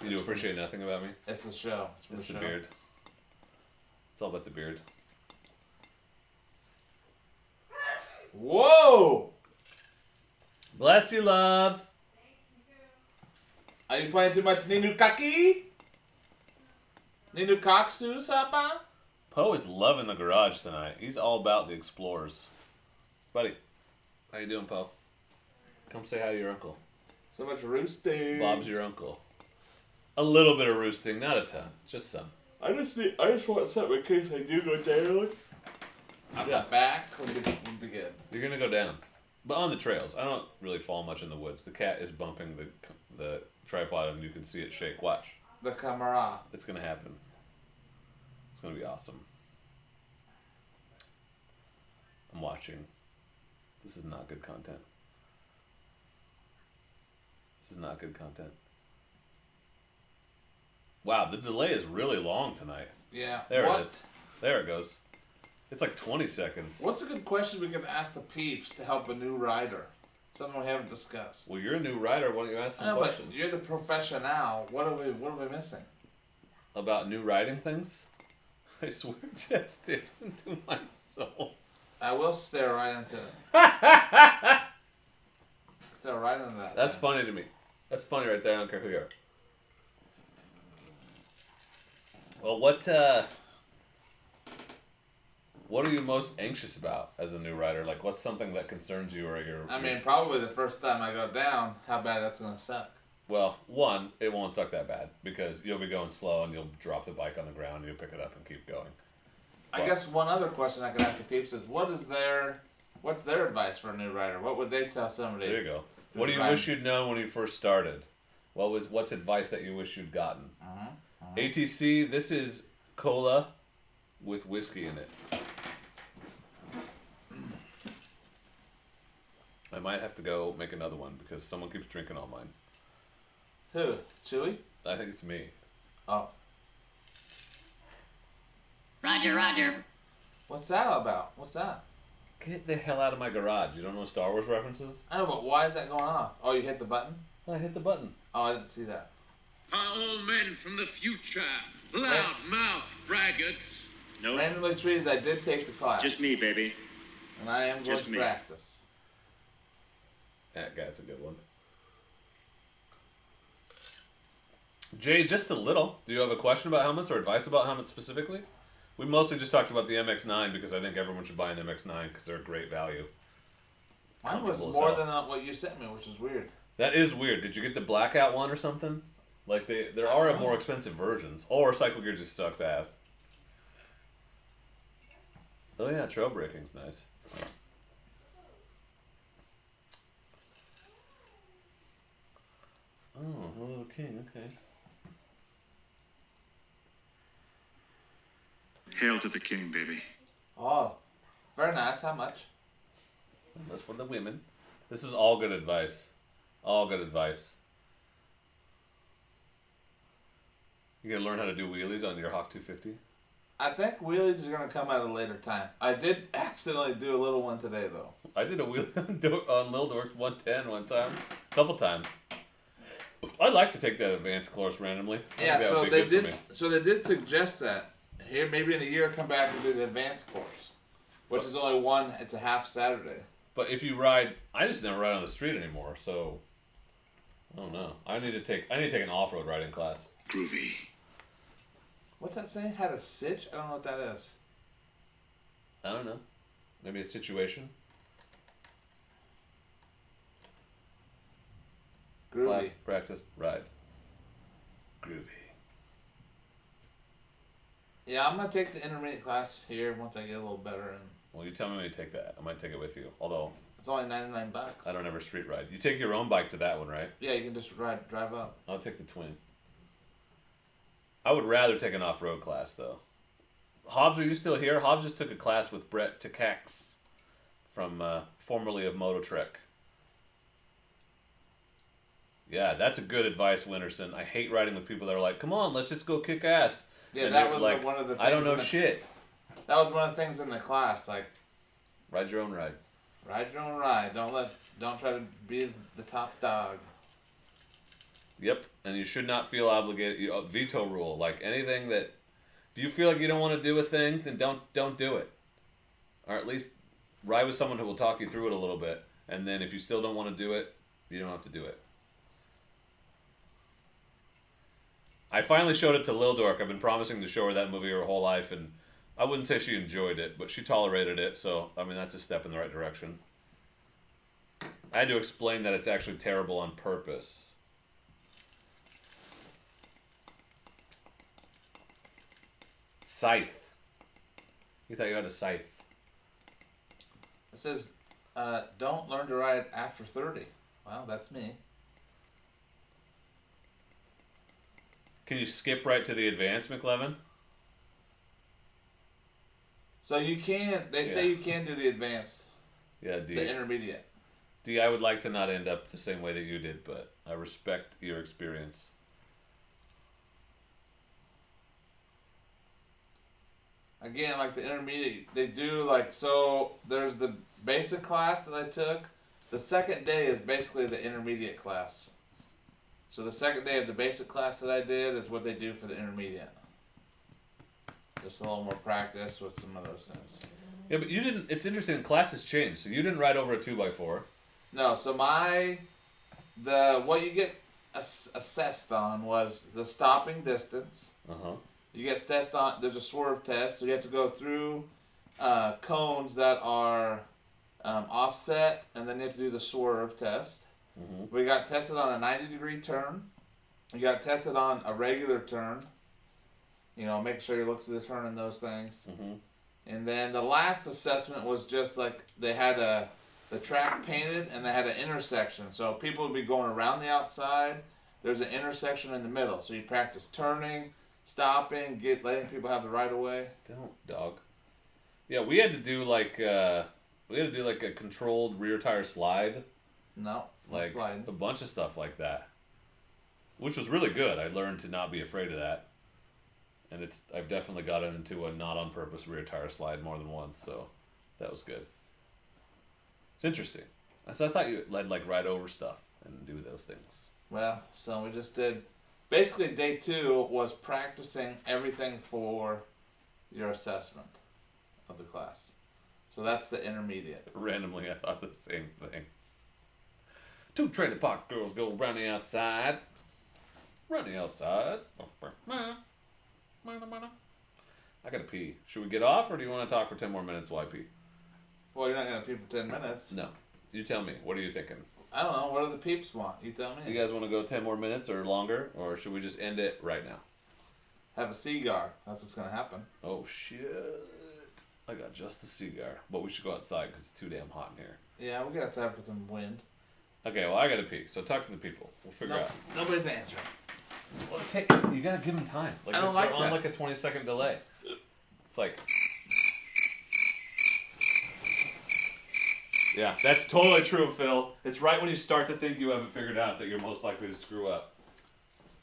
You do appreciate nothing about me? It's the show. It's the beard. It's all about the beard. Whoa! Bless you, love. Are you playing too much Ninu Kaki? Ninu Kaksu, Sapa? Poe is loving the garage tonight. He's all about the explorers. Buddy, how you doing, Poe? Come say hi to your uncle. So much roosting. Bob's your uncle. A little bit of roosting, not a ton, just some. I just want something in case I do go down. On Yeah. the back would be good. You're gonna go down, but on the trails. I don't really fall much in the woods. The cat is bumping the tripod, and you can see it shake. Watch. The camera. It's gonna happen. It's gonna be awesome. I'm watching. This is not good content. This is not good content. Wow, the delay is really long tonight. Yeah. There it is. There it goes. It's like 20 seconds. What's a good question we can ask the peeps to help a new rider? Something we haven't discussed. Well, you're a new writer. Why don't you ask I some know, questions? but you're the professional. What are we missing? About new writing things? I swear Jet stares into my soul. I will stare right into it. Stare right into that. That's funny to me. That's funny right there. I don't care who you are. Well, what are you most anxious about as a new writer? Like, what's something that concerns you or you're... I mean, probably the first time I go down, how bad that's going to suck. Well, one, it won't suck that bad because you'll be going slow and you'll drop the bike on the ground and you'll pick it up and keep going. I guess one other question I could ask the peeps is, what's their advice for a new writer? What would they tell somebody? There you go. What do you wish you'd known when you first started? What's advice that you wish you'd gotten? ATC, this is cola with whiskey in it. I might have to go make another one because someone keeps drinking all mine. Who? Chewy? I think it's me. Oh. Roger. What's that all about? What's that? Get the hell out of my garage. You don't know Star Wars references? I know, but why is that going off? Oh, you hit the button? I hit the button. Oh, I didn't see that. All men from the future, loud-mouthed braggarts. Nope. Randomly trees, I did take the class. Just me, baby. And I am going Just to me. practice. That's a good one. Jay, just a little. Do you have a question about helmets or advice about helmets specifically? We mostly just talked about the MX-9 because I think everyone should buy an MX-9 because they're a great value. Mine was Comfortable as more hell. than what you sent me, which is weird. That is weird. Did you get the blackout one or something? Like there are more expensive versions. Or Cycle Gear just sucks ass. Oh yeah, trail breaking's nice. Oh, hello King, okay. Hail to the king, baby. Oh, very nice. How much? That's for the women. This is all good advice. All good advice. You gonna learn how to do wheelies on your Hawk 250? I think wheelies are going to come at a later time. I did accidentally do a little one today, though. I did a wheelie on Lil Dork's 110 one time. A couple times. I'd like to take that advanced course randomly. I think Yeah, that so would be they good for did. me. So they did suggest that here, maybe in a year, come back and do the advanced course, which is only one. It's a half Saturday. But if you ride, I just never ride on the street anymore, so I don't know. I need to take an off-road riding class. Groovy. What's that saying? Had a sitch? I don't know what that is. I don't know. Maybe a situation. Groovy. Class, practice, ride. Groovy. Yeah, I'm gonna take the intermediate class here once I get a little better, and Well, you tell me when you take that. I might take it with you. Although it's only $99. I don't ever street ride. You take your own bike to that one, right? Yeah, you can just drive up. I'll take the twin. I would rather take an off-road class, though. Hobbs, are you still here? Hobbs just took a class with Brett Takax from formerly of Mototrek. Yeah, that's a good advice, Winterson. I hate riding with people that are like, come on, let's just go kick ass. Yeah, And that they're was like, one of the. I don't things know in the- shit. That was one of the things in the class, like Ride your own ride. ride your own ride. Don't try to be the top dog. Yep, and you should not feel obligated. Veto rule, like anything that, if you feel like you don't want to do a thing, then don't do it. Or at least ride with someone who will talk you through it a little bit. And then if you still don't want to do it, you don't have to do it. I finally showed it to Lil Dork. I've been promising to show her that movie her whole life, and I wouldn't say she enjoyed it, but she tolerated it, so, I mean, that's a step in the right direction. I had to explain that it's actually terrible on purpose. Scythe. You thought you had a scythe. It says, don't learn to ride after 30. Well, that's me. Can you skip right to the advanced, McLevin? So you can. They say you can do the advanced, Yeah, D. the intermediate. D, I would like to not end up the same way that you did, but I respect your experience. Again, like the intermediate, they do like, so there's the basic class that I took, The second day is basically the intermediate class. So the second day of the basic class that I did is what they do for the intermediate. Just a little more practice with some of those things. Yeah, but you didn't. It's interesting. Classes changed, so you didn't ride over a 2x4. No, so what you get assessed on was the stopping distance. You get assessed on. There's a swerve test, so you have to go through cones that are offset, and then you have to do the swerve test. We got tested on a 90-degree turn. We got tested on a regular turn. You know, make sure you look through the turn and those things. And then the last assessment was just like they had the track painted and they had an intersection. So people would be going around the outside. There's an intersection in the middle. So you practice turning, stopping, letting people have the right of way. Don't, dog. Yeah, we had to do like a controlled rear tire slide. No, like sliding. A bunch of stuff like that, which was really good. I learned to not be afraid of that, and I've definitely gotten into a not on purpose rear tire slide more than once, so that was good. It's interesting. So I thought you led like ride over stuff and do those things. Well, so we just did. Basically, day 2 was practicing everything for your assessment of the class. So that's the intermediate. Randomly, I thought the same thing. 2 trailer park girls go running outside. Running outside. I gotta pee. Should we get off, or do you want to talk for 10 more minutes while I pee? Well, you're not going to pee for 10 minutes. No. You tell me. What are you thinking? I don't know. What do the peeps want? You tell me. You guys want to go 10 more minutes or longer, or should we just end it right now? Have a cigar. That's what's going to happen. Oh, shit. I got just the cigar. But we should go outside because it's too damn hot in here. Yeah, we'll get outside for some wind. Okay, well, I gotta pee. So talk to the people. We'll figure out. Nobody's answering. Well, you gotta give them time. Like, I don't like they're that. on like a 20-second delay. It's like... Yeah, that's totally true, Phil. It's right when you start to think you have it figured out that you're most likely to screw up.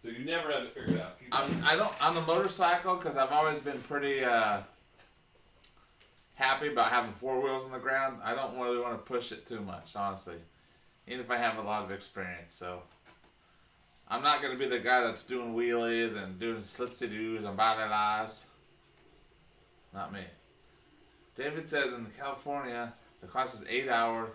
So you never have it figured out. On the motorcycle, because I've always been pretty happy about having 4 wheels on the ground. I don't really want to push it too much, honestly. Even if I have a lot of experience, so I'm not going to be the guy that's doing wheelies and doing slipsy-doos and blah-blah-blahs. Not me. David says in California, the class is 8 hour.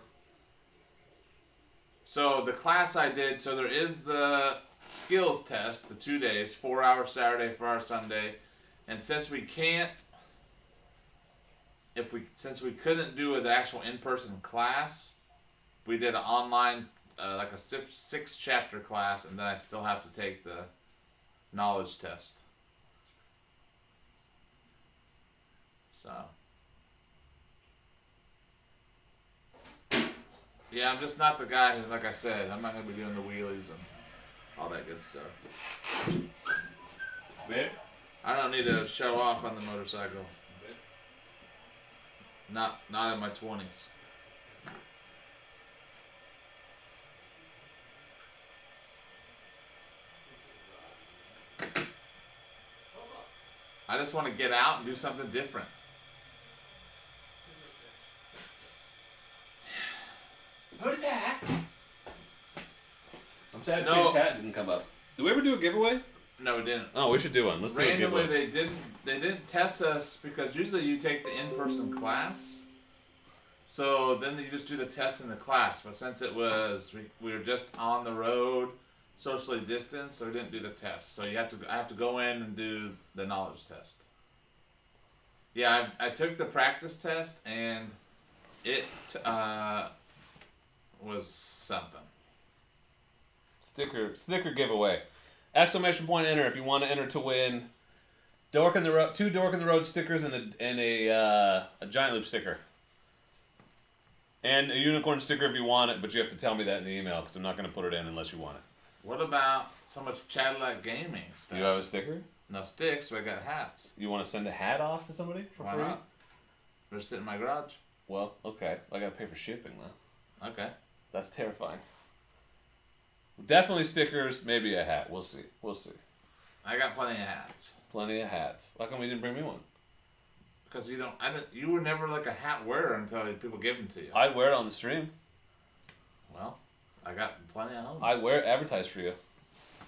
So the class I did, so there is the skills test, the 2 days, 4 hour Saturday, 4 hour Sunday. And since we couldn't do the actual in-person class, we did an online, like a 6 chapter class, and then I still have to take the knowledge test. So, yeah, I'm just not the guy who, like I said, I'm not going to be doing the wheelies and all that good stuff. Babe? I don't need to show off on the motorcycle. Not in my 20s. I just want to get out and do something different. Put it back. I'm sad Change Hat didn't come up. Did we ever do a giveaway? No, we didn't. Oh, we should do one. Let's do a Randomly, giveaway. they didn't test us because usually you take the in-person class. So then you just do the test in the class. But since it was, we were just on the road, socially distanced, so we didn't do the test. So I have to go in and do the knowledge test. Yeah, I took the practice test and it was something. Sticker giveaway. Exclamation point enter if you want to enter to win Dork in the Road, 2 Dork in the Road stickers and a Giant Loop sticker. And a unicorn sticker if you want it, but you have to tell me that in the email because I'm not going to put it in unless you want it. What about so much Cadillac gaming stuff? Do you have a sticker? No sticks, but I got hats. You want to send a hat off to somebody for Why free? not? They're sitting in my garage. Well, okay. I got to pay for shipping though. Okay. That's terrifying. Definitely stickers, maybe a hat. We'll see. I got plenty of hats. Plenty of hats. How come you didn't bring me one? Because you were never like a hat wearer until people give them to you. I'd wear it on the stream. Well, I got plenty at home. I advertise for you.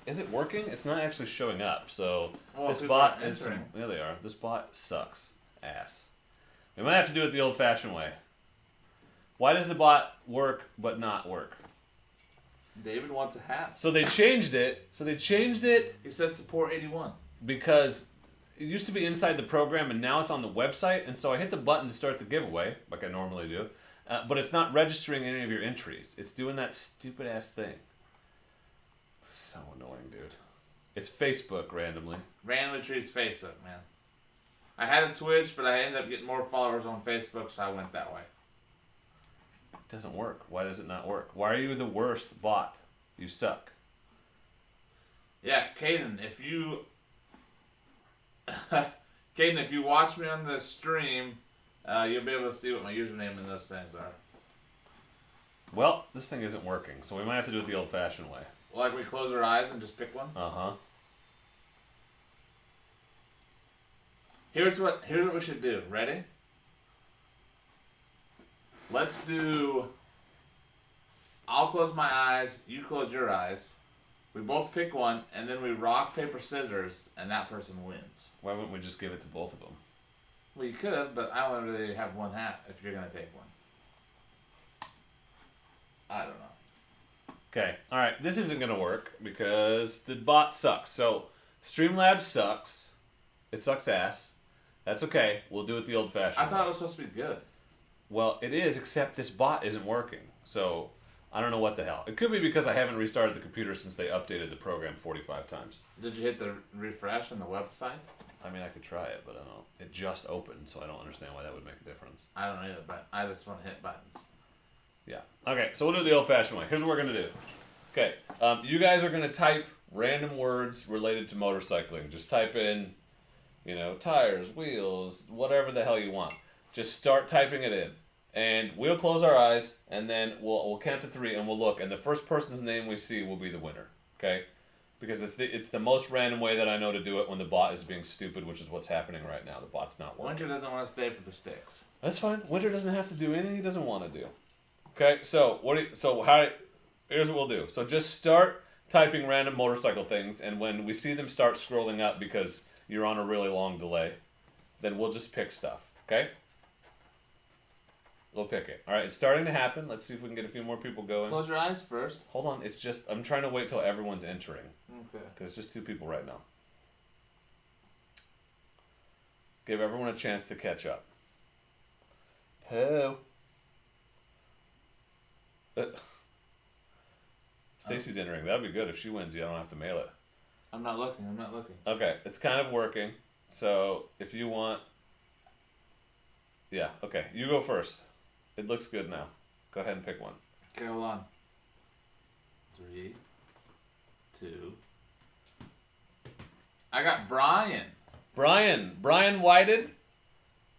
Is it working? It's not actually showing up. So Well, this people bot aren't is. answering. Yeah, they are. This bot sucks ass. We might have to do it the old-fashioned way. Why does the bot work but not work? David wants a hat. So they changed it. He says support 81. Because it used to be inside the program and now it's on the website. And so I hit the button to start the giveaway, like I normally do. But it's not registering any of your entries. It's doing that stupid ass thing. It's so annoying, dude. It's Facebook randomly. Randomly treats Facebook, man. I had a Twitch, but I ended up getting more followers on Facebook, so I went that way. It doesn't work. Why does it not work? Why are you the worst bot? You suck. Yeah, Caden, if you watch me on the stream, you'll be able to see what my username and those things are. Well, this thing isn't working, so we might have to do it the old-fashioned way. Like we close our eyes and just pick one. Uh-huh. Here's what we should do. Ready? Let's do. I'll close my eyes. You close your eyes. We both pick one, and then we rock, paper, scissors, and that person wins. Why wouldn't we just give it to both of them? Well, you could have, but I only really have one hat if you're gonna take one. I don't know. Okay, alright, this isn't going to work because the bot sucks. So, Streamlabs sucks. It sucks ass. That's okay. We'll do it the old-fashioned I thought way. it was supposed to be good. Well, it is, except this bot isn't working. So, I don't know what the hell. It could be because I haven't restarted the computer since they updated the program 45 times. Did you hit the refresh on the website? I mean, I could try it, but I don't know. It just opened, so I don't understand why that would make a difference. I don't either, but I just want to hit buttons. Yeah. Okay, so we'll do it the old-fashioned way. Here's what we're going to do. Okay, you guys are going to type random words related to motorcycling. Just type in, you know, tires, wheels, whatever the hell you want. Just start typing it in. And we'll close our eyes, and then we'll count to 3, and we'll look. And the first person's name we see will be the winner. Okay? Because it's the most random way that I know to do it when the bot is being stupid, which is what's happening right now. The bot's not working. Winter doesn't want to stay for the sticks. That's fine. Winter doesn't have to do anything he doesn't want to do. Okay, so here's what we'll do. So just start typing random motorcycle things, and when we see them start scrolling up because you're on a really long delay, then we'll just pick stuff. Okay? We'll pick it. All right, it's starting to happen. Let's see if we can get a few more people going. Close your eyes first. Hold on. It's just I'm trying to wait till everyone's entering Okay. because it's just 2 people right now. Give everyone a chance to catch up. Ho. Stacy's entering. That'd be good if she wins. You don't have to mail it. I'm not looking. Okay, it's kind of working. So if you want, yeah. Okay, you go first. It looks good now. Go ahead and pick one. Okay, hold on. 3, 2. I got Brian. Brian Whited.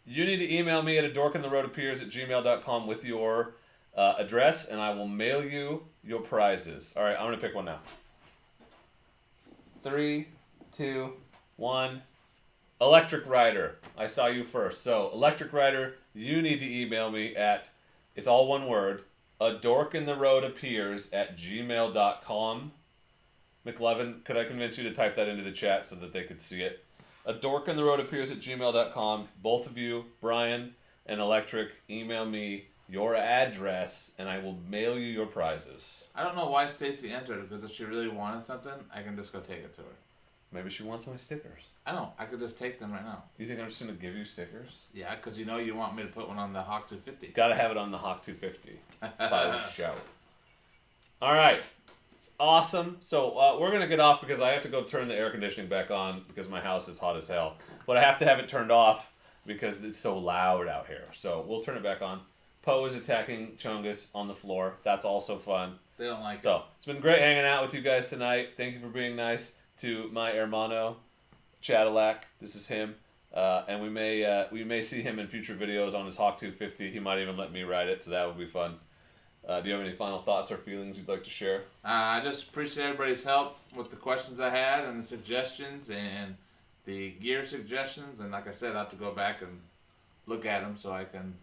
You need to email me at adorkintheroadappears@gmail.com with your address, and I will mail you your prizes. All right, I'm gonna pick one now. 3, 2, 1. Electric Rider. I saw you first. So, Electric Rider, you need to email me at, it's all one word, adorkintheroadappears@gmail.com. McLevin, could I convince you to type that into the chat so that they could see it? adorkintheroadappears@gmail.com. Both of you, Brian and Electric, email me your address, and I will mail you your prizes. I don't know why Stacy entered, because if she really wanted something, I can just go take it to her. Maybe she wants my stickers. I don't. I could just take them right now. You think I'm just going to give you stickers? Yeah, because you know you want me to put one on the Hawk 250. Gotta have it on the Hawk 250. For show. Alright. It's awesome. So we're going to get off because I have to go turn the air conditioning back on because my house is hot as hell. But I have to have it turned off because it's so loud out here. So we'll turn it back on. Poe is attacking Chungus on the floor. That's also fun. They don't like it. So it's been great hanging out with you guys tonight. Thank you for being nice to my hermano, Cadillac. This is him. And we may see him in future videos on his Hawk 250. He might even let me ride it, so that would be fun. Do you have any final thoughts or feelings you'd like to share? I just appreciate everybody's help with the questions I had and the suggestions and the gear suggestions. And like I said, I have to go back and look at them so I can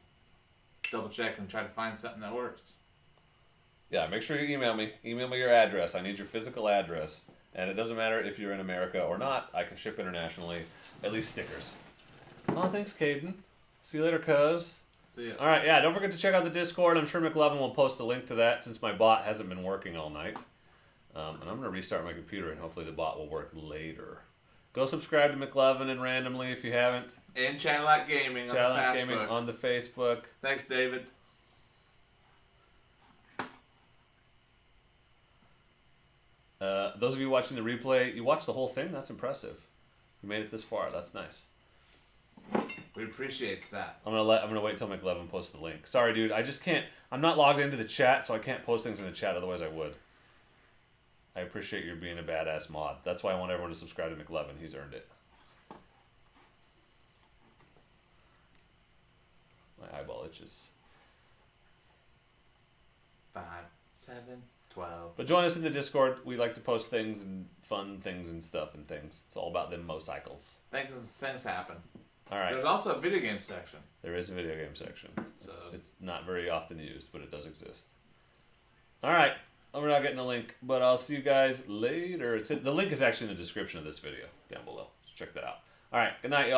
double check and try to find something that works. Yeah, make sure you email me. Email me your address. I need your physical address. And it doesn't matter if you're in America or not. I can ship internationally. At least stickers. Oh, thanks, Caden. See you later, cuz. See ya. All right, yeah, don't forget to check out the Discord. I'm sure McLovin will post a link to that since my bot hasn't been working all night. And I'm going to restart my computer, and hopefully the bot will work later. Go subscribe to McLovin and randomly if you haven't. And Channel Out Gaming Channel on the Out Facebook. Gaming on the Facebook. Thanks, David. Those of you watching the replay, you watched the whole thing? That's impressive. You made it this far. That's nice. We appreciate that. I'm gonna wait till McLovin posts the link. Sorry, dude. I just can't. I'm not logged into the chat, so I can't post things in the chat. Otherwise, I would. I appreciate you being a badass mod. That's why I want everyone to subscribe to McLovin. He's earned it. My eyeball itches. 5, 7, 12. But join us in the Discord. We like to post things and fun things and stuff and things. It's all about them motorcycles. Things happen. All right. There's also a video game section. There is a video game section. So It's not very often used, but it does exist. All right. We're not getting a link, but I'll see you guys later. The link is actually in the description of this video down below. So check that out. All right. Good night, y'all.